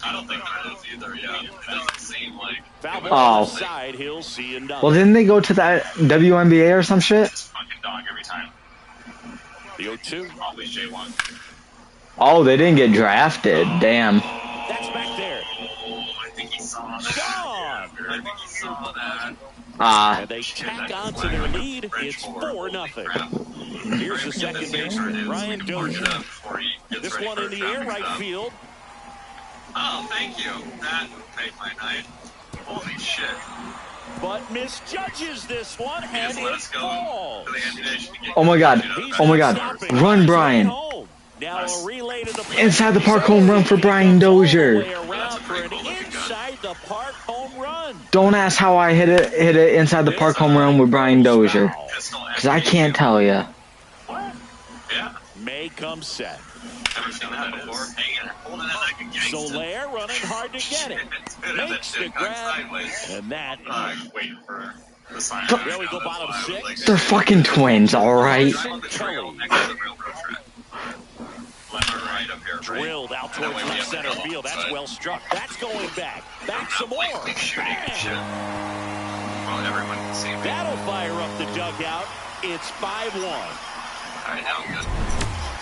I don't think there is either. Yeah, it doesn't seem like.
Foul ball
Oh.
side, he'll see and done.
Well, didn't they go to that WNBA or some shit?
Fucking dog every time.
The 0-2.
Always J1.
Oh, they didn't get drafted. Damn.
That's back there.
Oh, I think he saw that.
Gone.
I think he saw that.
And they tack on to their lead. It's 4-0. Here's the second baseman, Brian Dozier. This one in the air, right field.
Oh, thank you. That made my night. Holy shit.
But misjudges this one, and
Let
it
us go
falls.
to the ammunition to get
Oh my god. Oh my god. Run, Brian.
Now a relay to the
Inside the park home run for Brian Dozier.
For an inside the park home run.
Don't ask how I hit it inside the park home run with Brian Dozier. Because I can't tell you.
Yeah.
May come set.
Never seen that before. Hanging, holding it like a gangster.
Soler running hard to get it. Makes the grab. And that
waiting for the sign.
There we go, bottom 6.
They're fucking twins, alright?
Drilled out towards left center field. That's well struck. That's going back. Back some more. Bang.
Well, everyone can see me.
That'll fire up the dugout. It's 5-1.
All right, now good.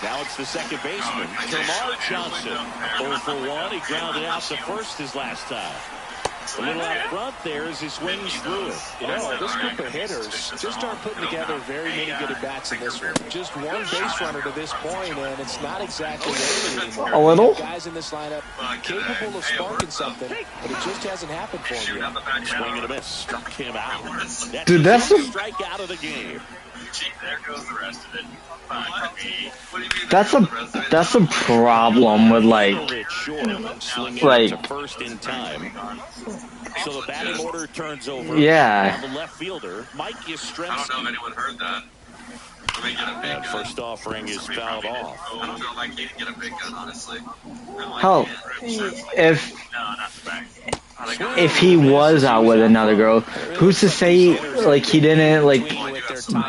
Now it's the second baseman, Termarr Johnson. 0 for 1. He grounded out to first his last time. A little out front there as he swings through it.
You know, this group of hitters just aren't putting together very many good at-bats in this one. Just one base runner to this point, and it's not exactly early anymore.
A little?
Guys in this lineup capable of sparking something, but it just hasn't happened for him yet.
Swing and a miss. Struck him out.
Dude, that's
a
a-
strike out of the game.
There goes the rest of it. Fine for me. What do you mean
That's a problem with like
Like to first in time. So the batting order turns over.
Yeah.
Now the left fielder, Mike
I don't know if
Yastrzemski.
anyone heard that. Let me get a big
That
gun.
first offering is fouled off.
I don't feel like he can get a big gun, honestly.
hell, if
No, not the back.
if he was out with another girl, who's to say like he didn't like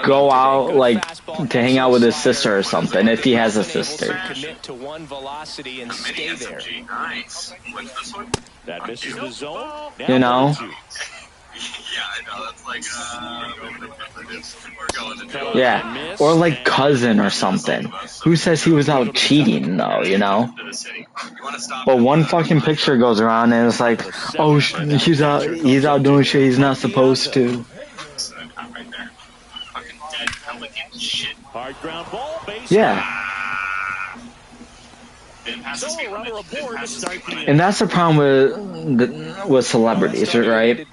go out like to hang out with his sister or something if he has a sister?
Commit to one velocity and stay there.
Nice. What's this one?
That misses the zone. Now
You know?
1-2.
Yeah, I know. That's like, we're going to do.
Yeah, or like cousin or something. Who says he was out cheating though? You know.
To the city. You want to stop?
But one fucking picture goes around and it's like, oh, he's out doing shit he's not supposed to.
Not right there. Fucking dead pelican shit.
Hard ground ball. Base.
Yeah.
So a runner aboard to start the
And that's the problem with celebrities, right?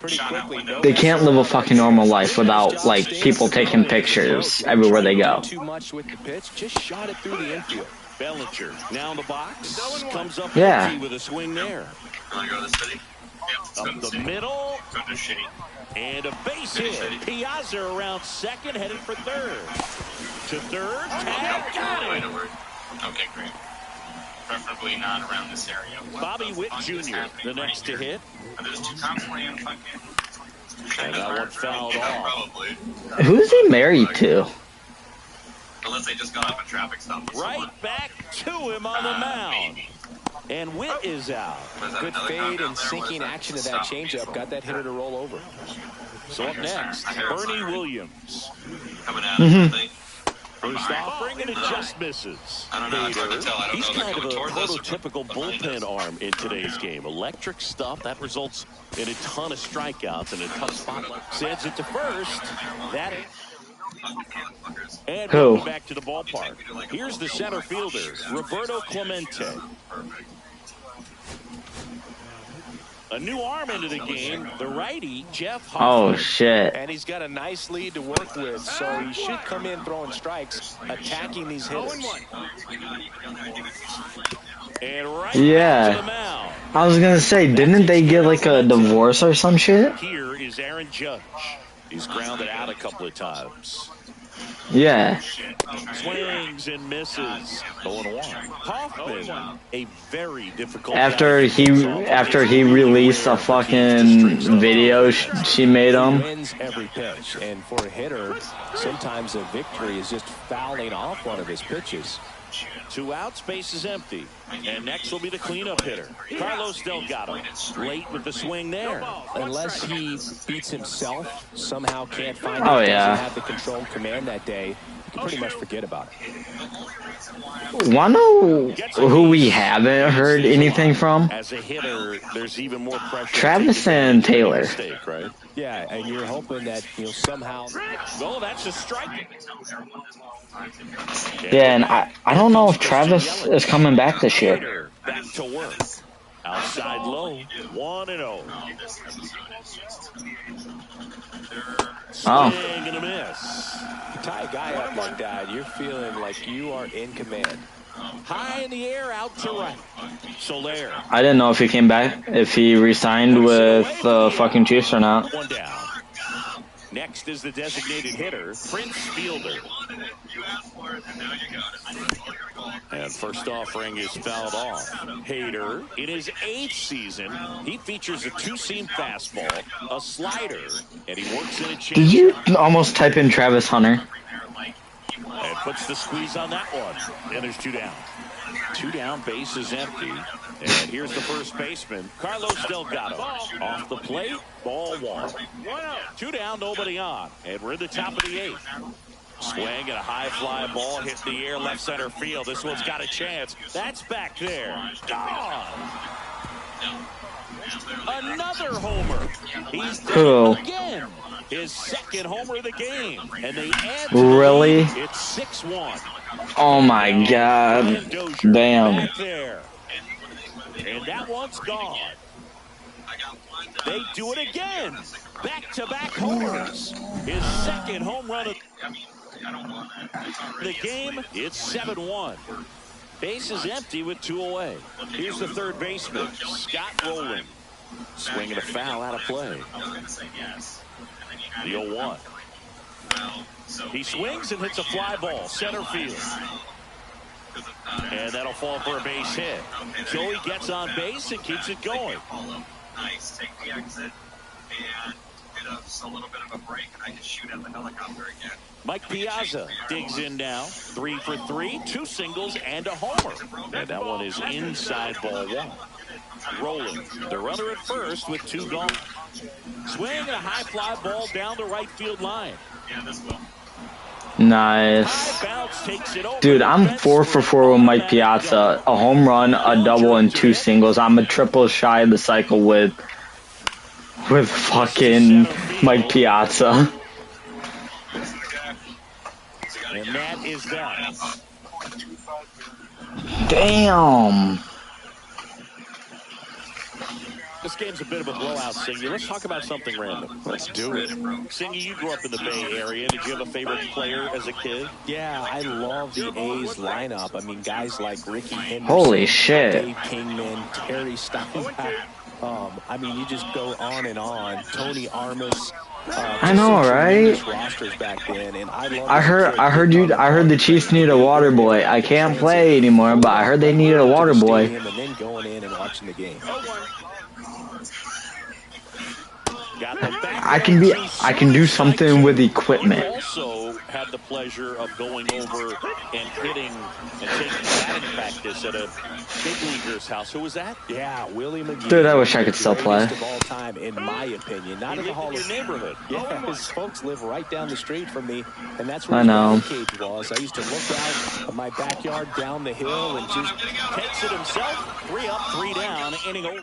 They can't live a fucking normal life without like people taking pictures everywhere they go.
Too much with the pitch, just shot it through the infield.
Bellinger now in the box. Comes up
Yeah.
empty with a swing there.
You want to go to the city?
Up the middle. And a base hit. Piazza around second, headed for third. To third. Tag. Got it.
Okay, great. Preferably not around this area.
Bobby Witt Jr., the next to hit.
There's two cops playing fucking.
And that one fouled off.
Probably.
Who's he married to?
Unless they just got off a traffic stop.
Right back to him on the mound. And Witt is out.
Good fade and sinking action to that changeup. Got that hitter to roll over.
So up next, Bernie Williams.
Coming out of the
First offering, and it just misses.
I don't know. It's hard to tell. I don't
He's
know.
kind of a
They're going towards us or
prototypical bullpen arm in today's game. Electric stuff that results in a ton of strikeouts and a tough spot. Sends it to first. That and
Who?
welcome back to the ballpark. Here's the center fielder, Roberto Clemente. A new arm into the game, the righty, Jeff
Oh,
Hoffman.
shit.
And he's got a nice lead to work with, so he should come in throwing strikes, attacking these hitters.
And right
Yeah.
back to the mound.
I was gonna say, didn't they get like a divorce or some shit?
Here is Aaron Judge. He's grounded out a couple of times.
Yeah.
Swings and misses. 0-1. Hoffman, a very difficult
After
guy.
he released a fucking video she made
He
him.
wins every pitch, and for a hitter, sometimes a victory is just fouling off one of his pitches.
2 outs, base is empty. And next will be the cleanup hitter, Carlos Delgado. Late with the swing there.
Unless he beats himself, somehow can't find
Oh,
it,
yeah.
doesn't have the control and command that day, you can pretty much forget about it.
Wanna know who we haven't heard anything from?
As a hitter, there's even more pressure.
Travis and Taylor.
Mistake, right?
Yeah, and you're hoping that somehow.
Oh, that's a strike.
Yeah, and I don't know if Travis is coming back this year.
Back to work. Outside low. 1-0.
Oh.
Swing and a miss.
You tie a guy up like that, you're feeling like you are in command.
High in the air, out to right. Soler.
I didn't know if he came back, if he re-signed with the fucking Chiefs or not.
1 down. Next is the designated hitter, Prince Fielder. And first offering is fouled off. Hader, in his 8th season, he features a 2-seam fastball, a slider, and he works in a change.
Did you almost type in Travis Hunter?
And puts the squeeze on that one. And there's 2 down. 2 down, base is empty. And here's the first baseman, Carlos Delgado. Off the plate, ball 1. 2 down, nobody on. And we're in the top of the 8th. Swing and a high fly ball hit the air left center field. This one's got a chance. That's back there. Gone. Another homer. He's
Who?
done it again. His 2nd homer of the game. And they add
Really?
It's 6-1.
Oh my god. Damn.
Back there. And that one's gone. They do it again. Back-to-back homers. His 2nd home run of the game. It's 7-1. Base is empty with 2 away. Here's the third baseman, Scott Rowland. Swinging a foul out of play. The 0-1. He swings and hits a fly ball, center field. And that'll fall for a base hit. Joey gets on base and keeps it going.
Nice. Take the exit and get us a little bit of a break, and I can shoot at the helicopter again.
Mike Piazza digs in now. 3 for 3, 2 singles and a homer. And that one is inside ball 1. Rolling. The runner at first with 2 gone. Swing and a high fly ball down the right field line.
Yeah, this will.
Nice.
High bounce takes it over.
Dude, I'm 4 for 4 with Mike Piazza. A home run, a double, and 2 singles. I'm a triple shy of the cycle with fucking Mike Piazza.
And that is that.
Damn.
This game's a bit of a blowout, Singy. Let's talk about something random.
Let's do it.
Singy, you grew up in the Bay Area. Did you have a favorite player as a kid?
Yeah, I love the A's lineup. I mean, guys like Ricky Henderson,
Holy shit.
Dave Kingman, Terry Steinbach. I mean, you just go on and on. Tony Armas.
I know, right?
Rosters back then, and
I heard the Chiefs need a water boy. I can't play anymore, but I heard they needed a water boy.
And then going in and watching the game.
I can do something with equipment.
Also had the pleasure of going over and hitting and taking batting practice at a big leaguer's house. Who was that?
Yeah, Willie McGee.
Dude, I wish I could still play.
Of all time, in my opinion. Not in the Hall of
your neighborhood.
Yeah, his folks live right down the street from me, and that's where
I know.
the cage was. I used to look out of my backyard down the hill and just
Takes it himself. 3 up, 3 down. Inning over.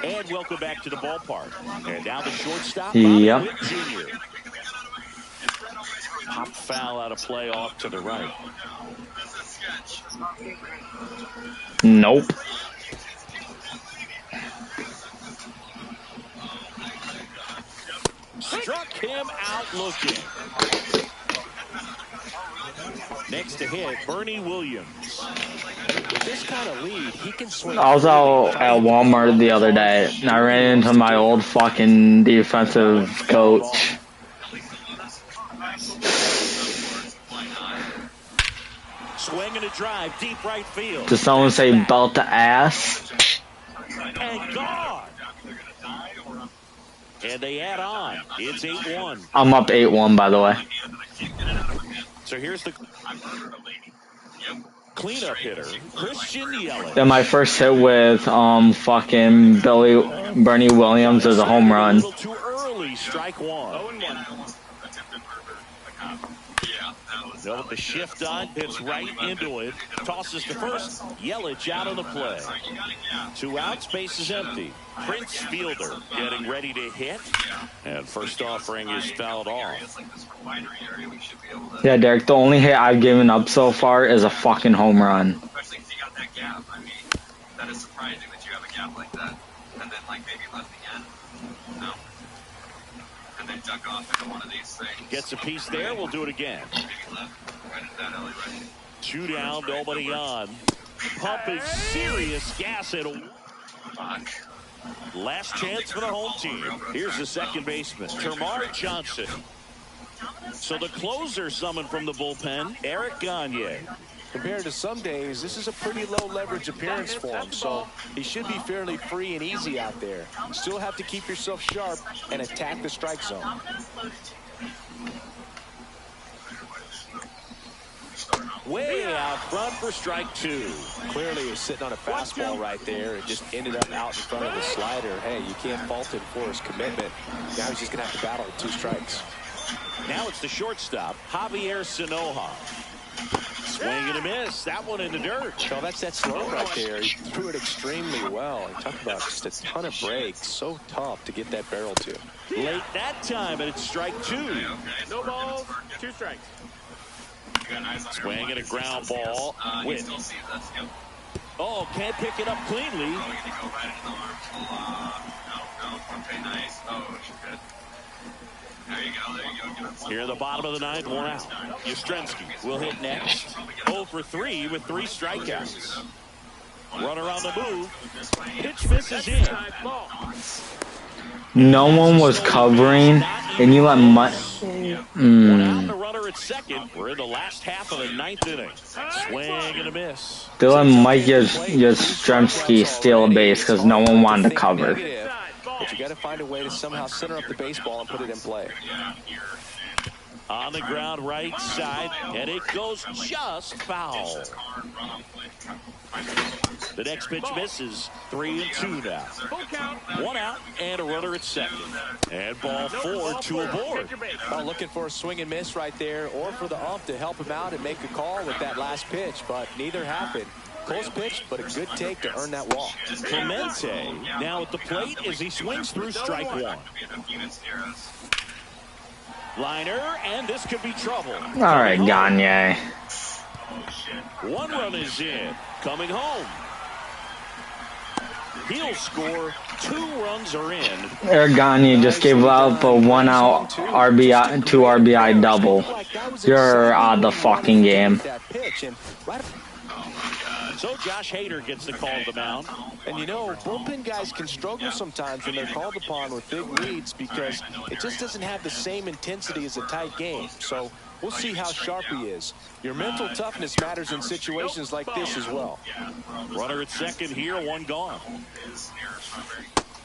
And welcome back to the ballpark. And now the shortstop,
Yep.
Witt Jr. Pop foul out of play off to the right.
Nope.
Struck him out looking. Next to hit, Bernie Williams.
with this kind of lead, he can swing.
I was out at Walmart the other day, and I ran into my old fucking defensive coach.
Swinging a drive, deep right field.
Did someone say belt the ass?
And gone. And they add on. It's 8-1.
I'm up 8-1, by the way.
So here's the cleanup hitter, Christian Yelich.
Then my first hit with fucking Bernie Williams is a home run.
A little too early, strike one. No, with the shift on, hits right into it. Tosses to first. Yelich out of the play. 2 outs, base is empty. Prince Fielder getting ready to hit. And first offering is fouled off.
Yeah, Derek, the only hit I've given up so far is a fucking home run.
Especially if you got that gap. I mean, that is surprising that you have a gap like that. And then, like, maybe left again. No. And then duck off into one of these things.
Gets a piece there. We'll do it again. 2 down, nobody on. Pumping serious gas at a last chance for the home team. Here's the second baseman, Termarr Johnson. So the closer summoned from the bullpen, Eric Gagne.
Compared to some days, this is a pretty low leverage appearance for him, so he should be fairly free and easy out there. Still have to keep yourself sharp and attack the strike zone.
Way out front for strike 2.
Clearly he was sitting on a fastball right there. It just ended up out in front of the slider. Hey, you can't fault him for his commitment. Now he's just going to have to battle with 2 strikes.
Now it's the shortstop, Javier Sanoja. Swing and a miss. That one in the dirt.
So that's that slow right there. He threw it extremely well. He talked about just a ton of breaks. So tough to get that barrel to.
Late that time, and it's strike 2.
No balls, 2 strikes.
Swing and a ground ball. Witt. Oh, can't pick it up cleanly. Here in the bottom of the 9th, 1 out. Yastrzemski will hit next. 0 for 3 with 3 strikeouts. Runner on the move. Pitch misses in.
No one was covering, and you let
One out, the runner at second. We're in the last half of the 9th inning. Swing and a miss.
they let Mike Yastrzemski steal a base because no one wanted to cover.
But you got to find a way to somehow center up the baseball and put it in play.
On the ground right side, and it goes just foul. The next pitch misses. 3-2 now. 1 out and a runner at second. And ball 4, 2 aboard.
Well, looking for a swing and miss right there, or for the ump to help him out and make a call with that last pitch, but neither happened. Close pitch, but a good take to earn that walk.
Clemente now at the plate as he swings through strike 1. Liner, and this could be trouble.
All right, Gagne.
1 run is in. Coming home. He'll score. 2 runs are in.
Eric Gagne just gave up a 1 out RBI, 2 RBI double. You're out of the fucking game.
So Josh Hader gets the call to the mound.
And you know, bullpen guys can struggle sometimes when they're called upon with big leads because it just doesn't have the same intensity as a tight game. So we'll see how sharp he is. Your mental toughness matters in situations like this as well.
Runner at second here, one gone.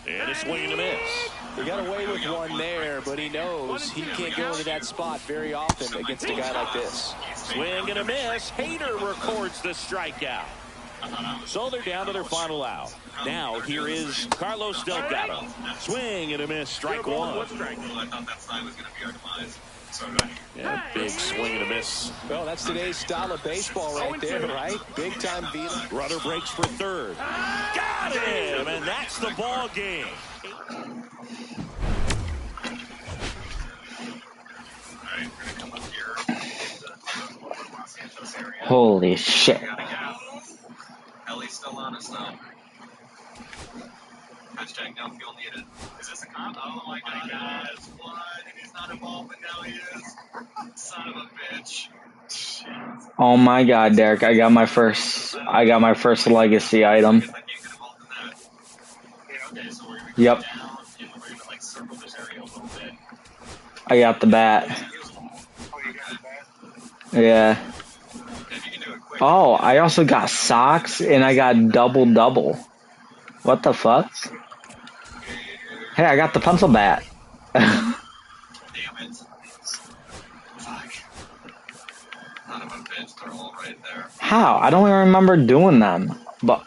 And a swing and a miss.
He got away with one there, but he knows he can't go into that spot very often against a guy like this.
Swing and a miss. Hader records the strikeout. So they're down to their final out. Now here is Carlos Delgado. Swing and a miss. Strike one.
I thought that sign was going to be our demise.
Yeah, big swing and a miss.
Well, that's today's style of baseball right there, right? Big time Vila.
Runner breaks for third. Got him, and that's the ball game.
Holy shit.
Ellie's still on us, though. Hashtag no fuel needed. Is this a cop? Oh my god. What? He's not involved, but now he is. Son of a bitch.
Oh my god, Derek, I got my first legacy item. Yep. I got the bat. Yeah. Oh, I also got socks and I got double. What the fuck? Hey, I got the pencil bat.
Damn it. Fuck. Son of a bitch, they're all right there.
How? I don't even remember doing them. But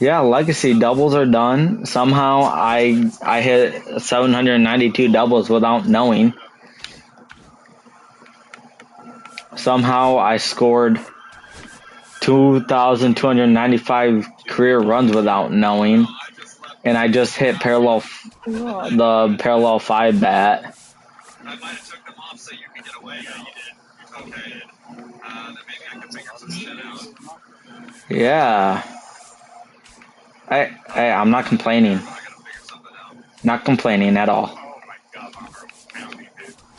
yeah, legacy doubles are done. Somehow I hit 792 doubles without knowing. Somehow I scored 2,295 career runs without knowing, and I just hit the parallel 5 bat.
I might have took them off so you could get away. Yeah, you did. Okay. Then maybe I could figure some shit out.
Yeah. I'm not complaining. Not complaining at all.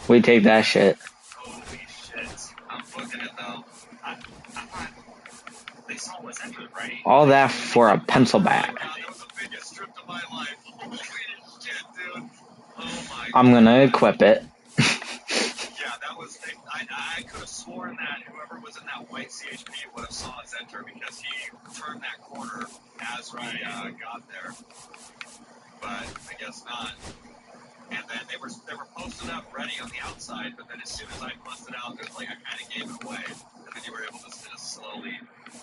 We take that shit.
Holy shit. I'm booking it though. I thought they saw what's entered, right?
All that for a pencil bat.
That was the biggest trip of my life. Holy shit, dude. Oh my.
I'm gonna equip it.
Yeah, that was. I could have sworn that whoever was in that white CHP would have saw us enter because he turned that corner as we got there. But I guess not. And then they were posted up ready on the outside, but then as soon as I busted out, it was like I kind of gave it away, and then you were able to just slowly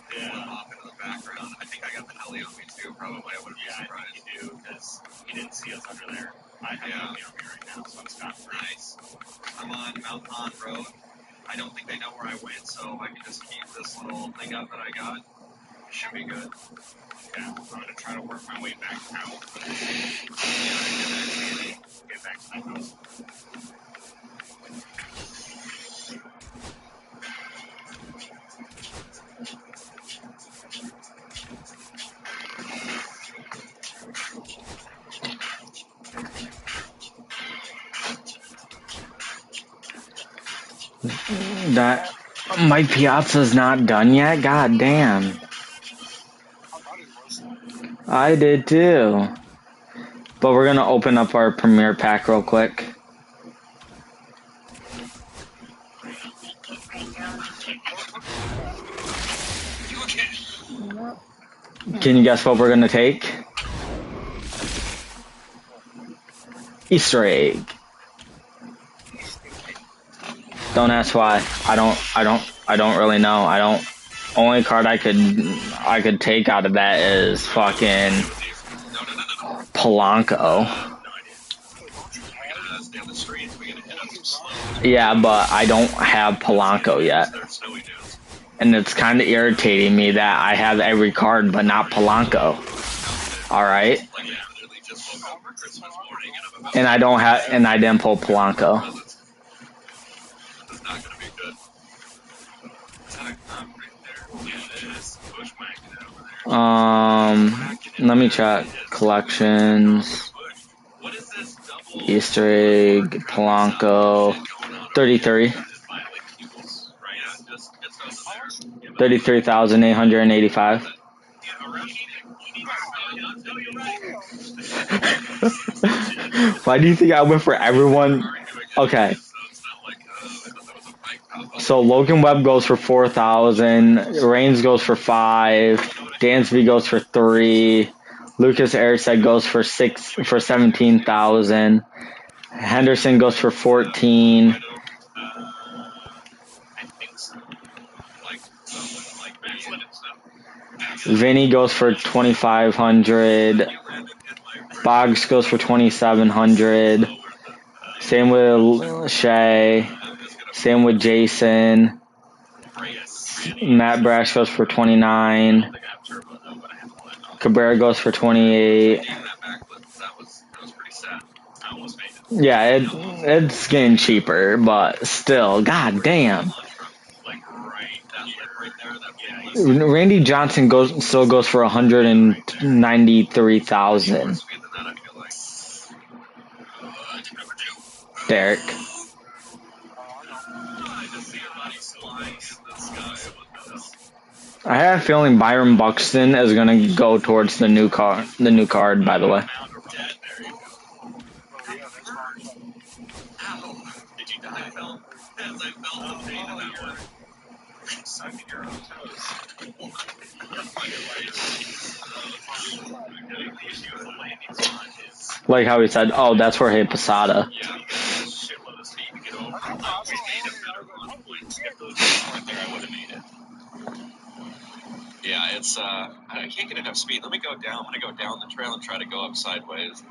flip off into the background. I think I got the heli on me too. Probably I would have been surprised. I think you do because he didn't see us under there. I have the heli on me right now, so I'm scot-free. Nice. I'm on Mount Pond Road. I don't think they know where I went, so I can just keep this little thing up that I got. Should be good. Yeah, I'm going to try to work my way back out. Get back to that house.
That my Piazza's not done yet? God damn. I did too. But we're gonna open up our premiere pack real quick. Can you guess what we're gonna take? Easter egg. Don't ask why. I don't really know. Only card I could take out of that is fucking Polanco. Yeah, but I don't have Polanco yet. And it's kind of irritating me that I have every card but not Polanco. Alright? And I didn't pull Polanco. Let me check collections. Easter egg, Polanco, 33. $33,885. Why do you think I went for everyone? Okay. So Logan Webb goes for 4,000. Reigns goes for 5. Dansby goes for 3. Lucas Ericssonne goes for 17,000. Henderson goes for 14. Vinny goes for 2,500. Boggs goes for 2,700. Same with Shea. Same with Jason. Matt Brash goes for 29. Cabrera goes for 28. Yeah, it's getting cheaper, but still, god damn. Randy Johnson still goes for 193,000. Derek. I have a feeling Byron Buxton is gonna go towards the new card. The new card, by the way. Like how he said, "Oh, that's Jorge Posada."
Yeah, it's I can't get enough speed. Let me go down. I'm gonna go down the trail and try to go up sideways.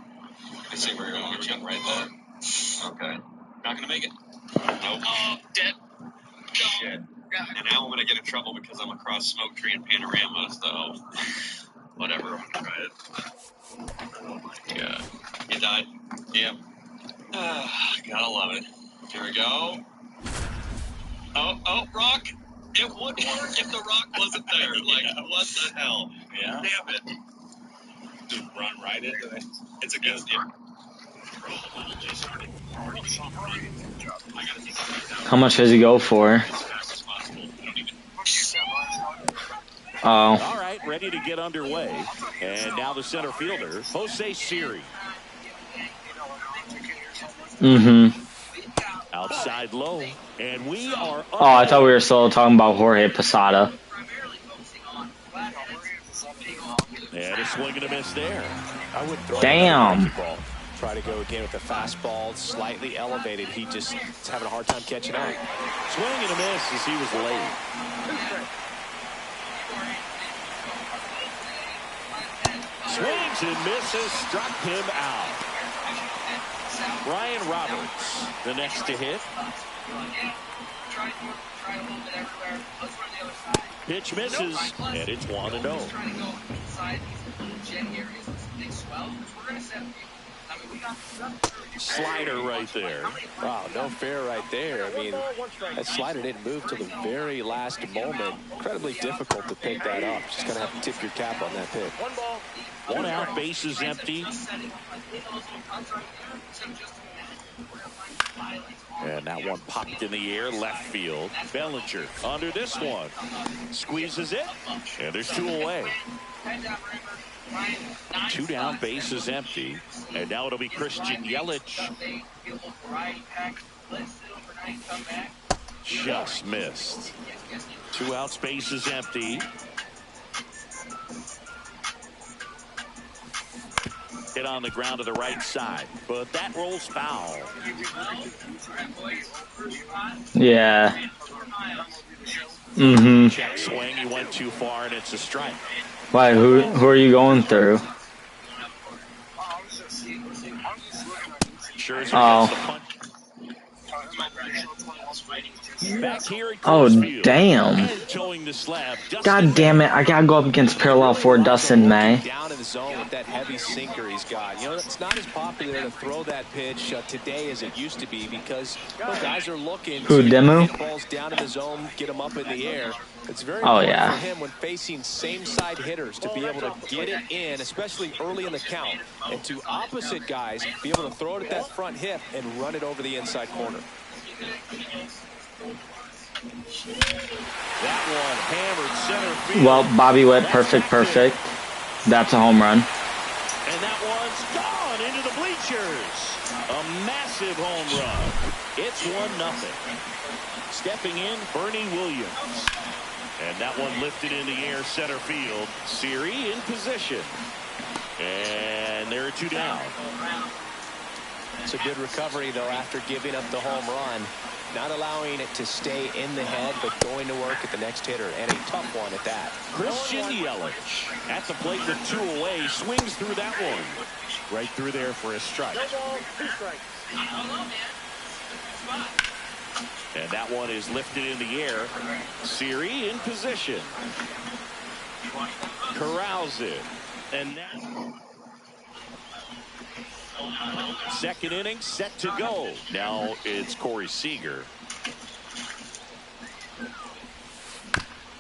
I see where you're launching right there. Okay. Not gonna make it. Nope. Oh, dead. Shit. And now I'm gonna get in trouble because I'm across Smoke Tree and Panorama, so whatever, I'm gonna try it. Oh my god. You died? Yep. Gotta love it. Here we go. Oh, rock! It would work if the rock wasn't there. Like, what the hell? Yeah. Damn it. Just run right into it. It's a good deal.
How much does he go for? Oh.
All right, ready to get underway. And now the center fielder, Jose Siri.
Mm-hmm.
Outside low. And we are...
Oh, I thought we were still talking about Jorge Posada.
And a swing and a miss there.
I would throw
Damn.
ball. Try to go again with the fastball, slightly elevated. He just is having a hard time catching up.
Swing and a miss as he was late. Swings and misses, struck him out. Ryan Roberts, the next to hit. Pitch misses, and it's 1-0. Slider right there.
Wow, no fair right there. I mean, that slider didn't move till the very last moment. Incredibly difficult to pick that up. Just going to have to tip your cap on that pitch.
1 out, base is empty. And that one popped in the air, left field. Bellinger under this one. Squeezes it, and there's 2 away. 2 down, base is empty. And now it'll be Christian Yelich. Just missed. 2 outs, base is empty. Hit on the ground to the right side, but that rolls foul.
Yeah. Mm-hmm.
Check swing, he went too far, and it's a strike.
Why, who are you going through?
Sure.
Oh.
Back here at
Oh,
Coors Field.
damn.
And towing the slab,
God damn it. I gotta go up against parallel for Dustin May.
Down in the zone with that heavy sinker he's got. You know, it's not as popular to throw that pitch today as it used to be because guys are looking
Who,
to
Demo?
get balls down in the zone, get them up in the air. It's very
Oh,
important
yeah.
for him when facing same-side hitters to be able to get it in, especially early in the count, and to opposite guys be able to throw it at that front hip and run it over the inside corner.
That one hammered center field.
Well, Bobby Witt, perfect. That's a home run.
And that one's gone into the bleachers. A massive home run. It's 1-0. Stepping in, Bernie Williams. And that one lifted in the air, center field. Siri in position. And there are 2 down.
It's a good recovery, though, after giving up the home run. Not allowing it to stay in the head, but going to work at the next hitter, and a tough one at that.
Christian Yelich at the plate with 2 away, swings through that one. Right through there for a strike.
No ball, 2 strikes.
And that one is lifted in the air. Siri in position. Corrals it. And now, second inning set to go. Now it's Corey Seager.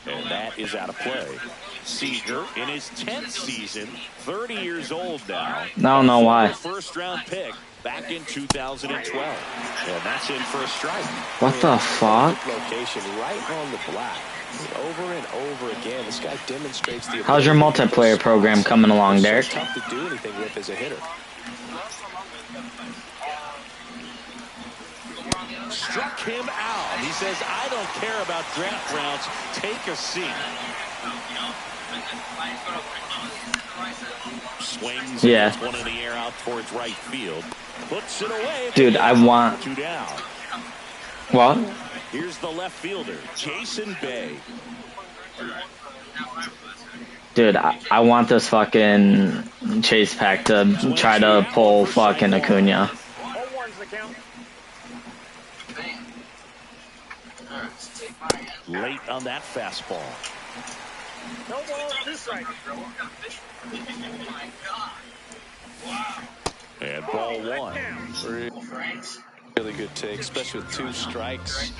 And that is out of play. Seager in his 10th season, 30 years old now.
I don't know why.
First round pick back in 2012. And that's in for a strike.
What the fuck?
Location right on the black. Over and over again, this guy demonstrates the.
How's your multiplayer program coming along, Derek?
It's tough to do anything with as a hitter.
Struck him out. He says, I don't care about draft rounds. Take a seat. Swings.
Yeah.
One in the air out towards right field. Puts it away.
Dude, I want.
2 down.
What?
Here's the left fielder, Jason Bay.
Dude, I want this fucking chase pack to try to pull fucking Acuna.
Home one's the count.
Late on that fastball.
No ball, 2 strikes.
And ball 1.
Really good take, especially with 2 strikes.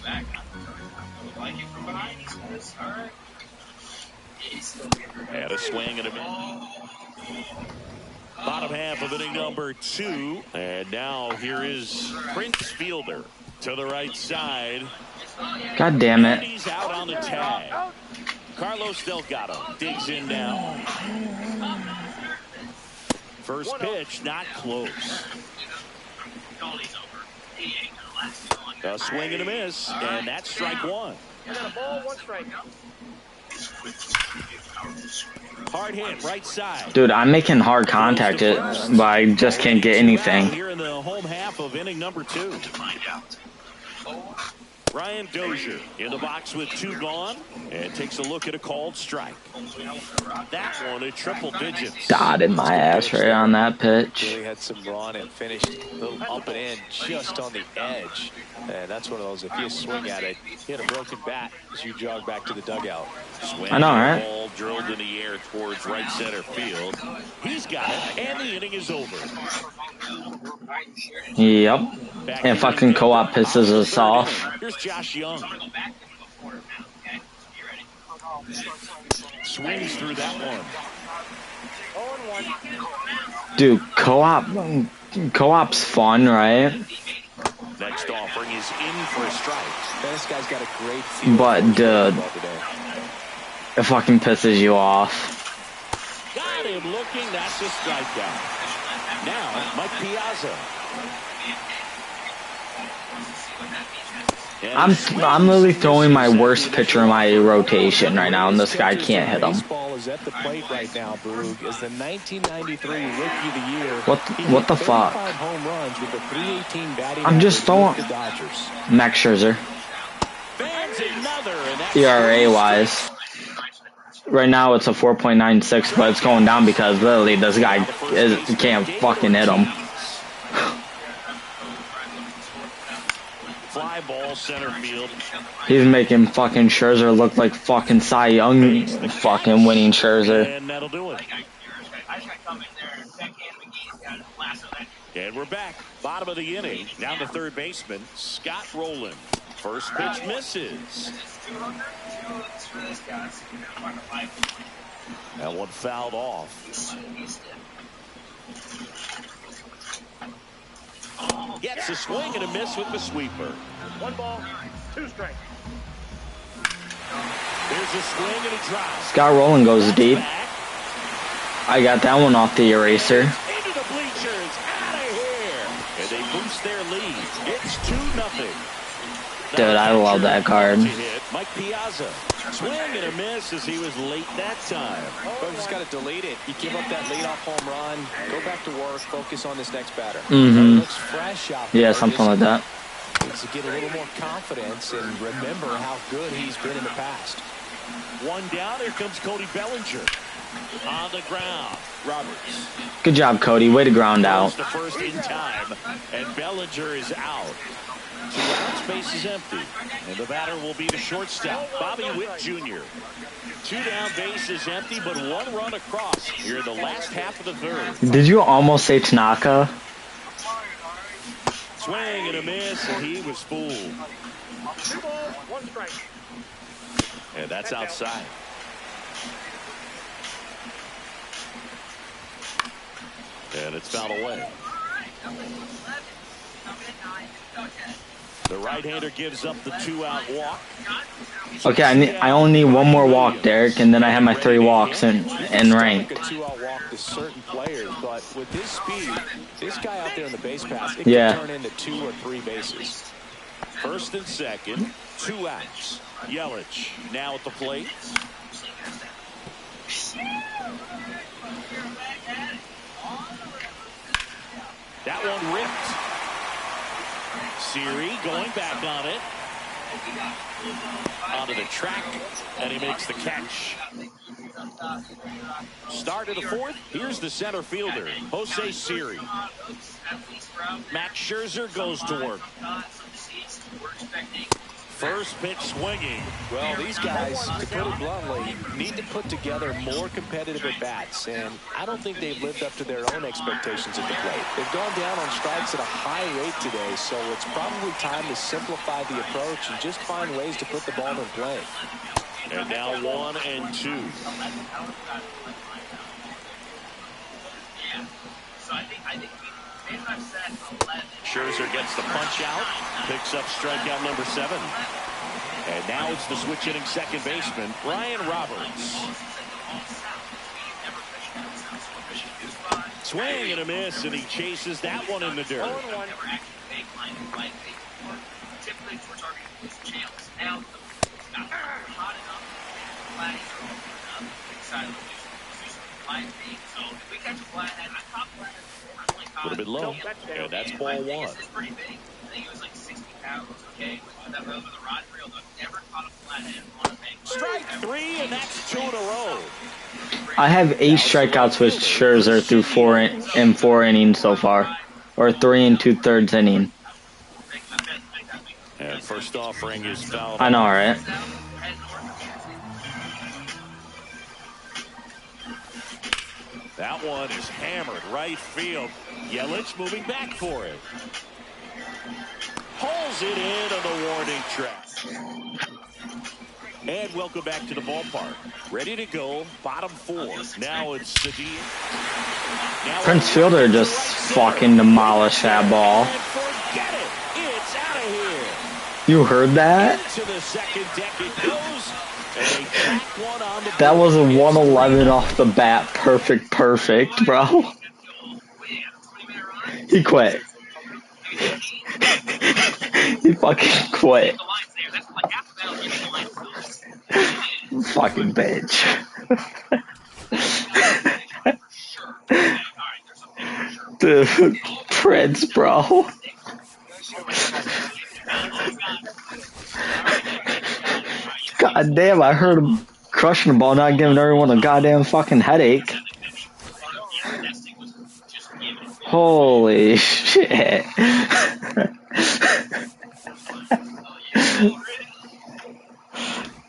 And a swing and a miss. Bottom half of inning number 2. And now here is Prince Fielder to the right side.
God damn it.
He's out on the tag. Carlos Delgado digs in now. First pitch, not close. A swing and a miss, and that's strike 1.
I got a ball, 1 strike.
Hard hit, right side.
Dude, I'm making hard contact, but I just can't get anything.
Here in the home half of inning number 2. Ryan Dozier in the box with 2 gone and takes a look at a called strike. That one a triple digits.
Dotted my ass right on that pitch.
Really had some run and finished a little up and in just on the edge. And that's one of those, if you swing at it, hit a broken bat as you jog back to the dugout.
I know, right?
Ball drilled in the air towards right center field. He's got it, and the inning is over.
Yep. And fucking co-op pisses us off.
Here's Josh Young. Swings through that one.
0-1.
Dude, co-op's fun, right?
Next offering is in for a strike.
This guy's got a great feel.
But dude, it fucking pisses you off.
Got him looking. That's a strikeout. Now, Mike Piazza.
I'm literally throwing my worst pitcher in my rotation right now, and this guy can't hit him.
Baseball is at the plate right now, Boog, is the 1993 Rookie of the Year.
What the fuck?
Home runs with a 318 batting
I'm just throwing.
the Dodgers.
Max Scherzer. ERA wise, right now it's a 4.96, but it's going down because literally this guy can't fucking hit him.
Fly ball center field.
He's making fucking Scherzer look like fucking Cy Young fucking winning Scherzer.
And that'll do it. And we're back. Bottom of the inning. Down to third baseman, Scott Rowland. First pitch misses. That one fouled off. Gets a swing and a miss with the sweeper.
1 ball, 2 strikes.
Here's a swing and a drive.
Scott Rowland goes deep.
Back.
I got that one off the eraser.
Into the bleachers. Out of here. And they boost their lead. It's 2-0.
Dude, I love that card.
Mike Piazza. Swing and a miss as he was late that time.
But just got to delete it. You give up that leadoff home run. Go back to work. Focus on this next batter.
Mm-hmm.
It looks fresh out there.
Yeah, something like that.
Needs to get a little more confidence and remember how good he's been in the past.
One down. Here comes Cody Bellinger. On the ground. Roberts.
Good job, Cody. Way to ground out.
The first in time. And Bellinger is out. 2 outs, base is empty. And the batter will be the shortstop, Bobby Witt Jr. 2 down, base is empty, but 1 run across here in the last half of the third.
Did you almost say Tanaka?
Swing and a miss, and he was fooled.
2 balls, 1 strike.
And that's outside. And it's fouled away. The right-hander gives up the 2-out walk.
Okay, I only need 1 more walk, Derek, and then I have my 3 walks in ranked.
A 2-out walk to certain players, but with his speed, this guy out there in the base pass, it
Yeah.
can turn into 2 or 3 bases.
First and second, 2 outs. Yelich now at the plate. That one ripped. Siri going back on it. Onto the track, and he makes the catch. Start of the fourth. Here's the center fielder, Jose Siri. Max Scherzer goes to work. First pitch swinging.
Well, these guys, to put it bluntly, need to put together more competitive at-bats, and I don't think they've lived up to their own expectations at the plate. They've gone down on strikes at a high rate today, so it's probably time to simplify the approach and just find ways to put the ball in play.
And now 1 and 2. Scherzer gets the punch out, picks up strikeout number 7. And now it's the switch hitting second baseman, Ryan Roberts. Swing and a miss, and he chases that one in the dirt.
0-1.
A little bit low, and that's ball 1. Strike 3, and that's 2 in a row.
I have 8 strikeouts with Scherzer through 4 innings so far, or 3 2/3 inning.
And first offering is fouled.
I know, right?
That one is hammered right field. Yelich moving back for it. Pulls it in on the warning track. And welcome back to the ballpark. Ready to go. Bottom 4. Now it's Cedillo.
Prince Fielder just fucking demolished that ball.
And forget it. It's out of here.
You heard that?
Into the second deck it goes. And they crack one on the
That was a
board.
111 off the bat. Perfect, bro. He quit. He fucking quit. Fucking bitch. Dude, Prince, bro. God damn, I heard him crushing the ball, not giving everyone a goddamn fucking headache. Holy shit.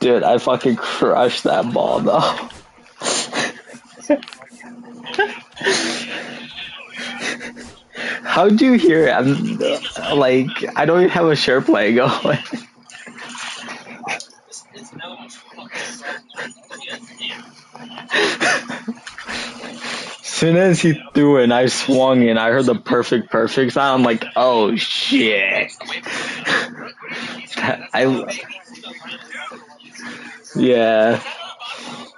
Dude, I fucking crushed that ball, though. How'd you hear it? I don't even have a share play going. As soon as he threw it and I swung and I heard the perfect sound, I'm like, oh shit. Yeah.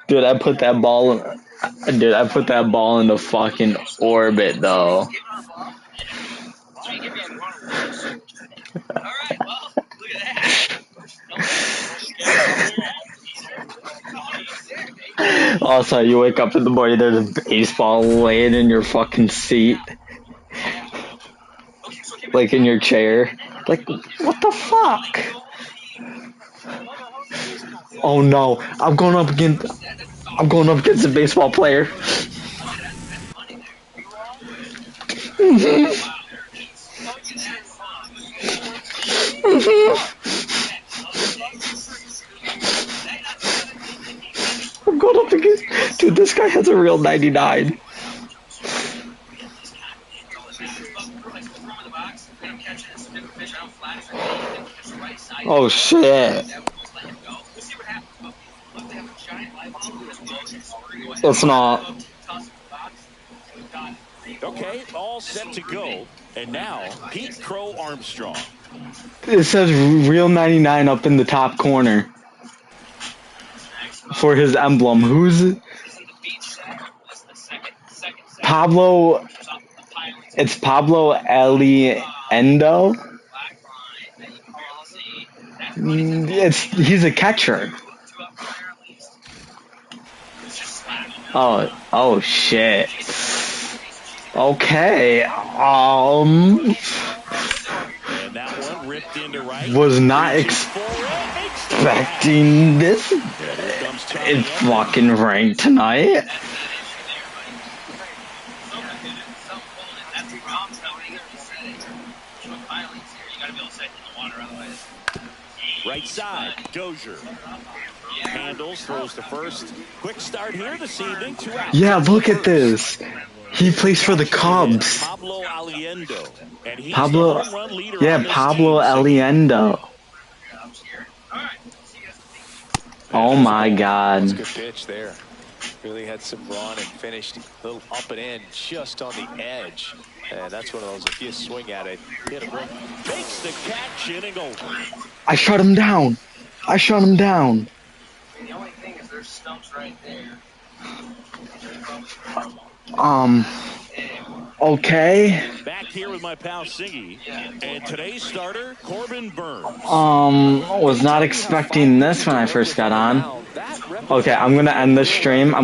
Dude, I put that ball in the fucking orbit though.
Alright, well, look at that.
Also, you wake up in the morning, there's a baseball laying in your fucking seat. Like in your chair. Like, what the fuck? Oh no, I'm going up against a baseball player. I'm going up against, dude, this guy has a real 99. Oh shit. It's not.
Okay, all set to go. And now, Pete Crow Armstrong.
It says real 99 up in the top corner for his emblem. Who's Pablo? It's Pablo Eliendo. He's a catcher. Oh shit. Okay.
And that one ripped into right.
Was not expecting this in fucking ranked tonight.
Right side, Dozier. Handles, throws to first. Quick start here this evening. 2 outs.
Yeah, look at this. He plays for the Cubs.
Pablo Eliendo. And he's
Pablo,
the home run leader
yeah,
on this
Pablo
team.
Eliendo. Oh my God.
That's a good pitch there. Really had some run and finished a little up and in just on the edge. And that's one of those, if you swing at it, hit a break.
Takes the catch, inning over.
I shut him down.
The only thing is there's stumps right there.
Okay.
Back here with my pal Singy. And today's starter, Corbin Burns.
Was not expecting this when I first got on. Okay, I'm gonna end this stream.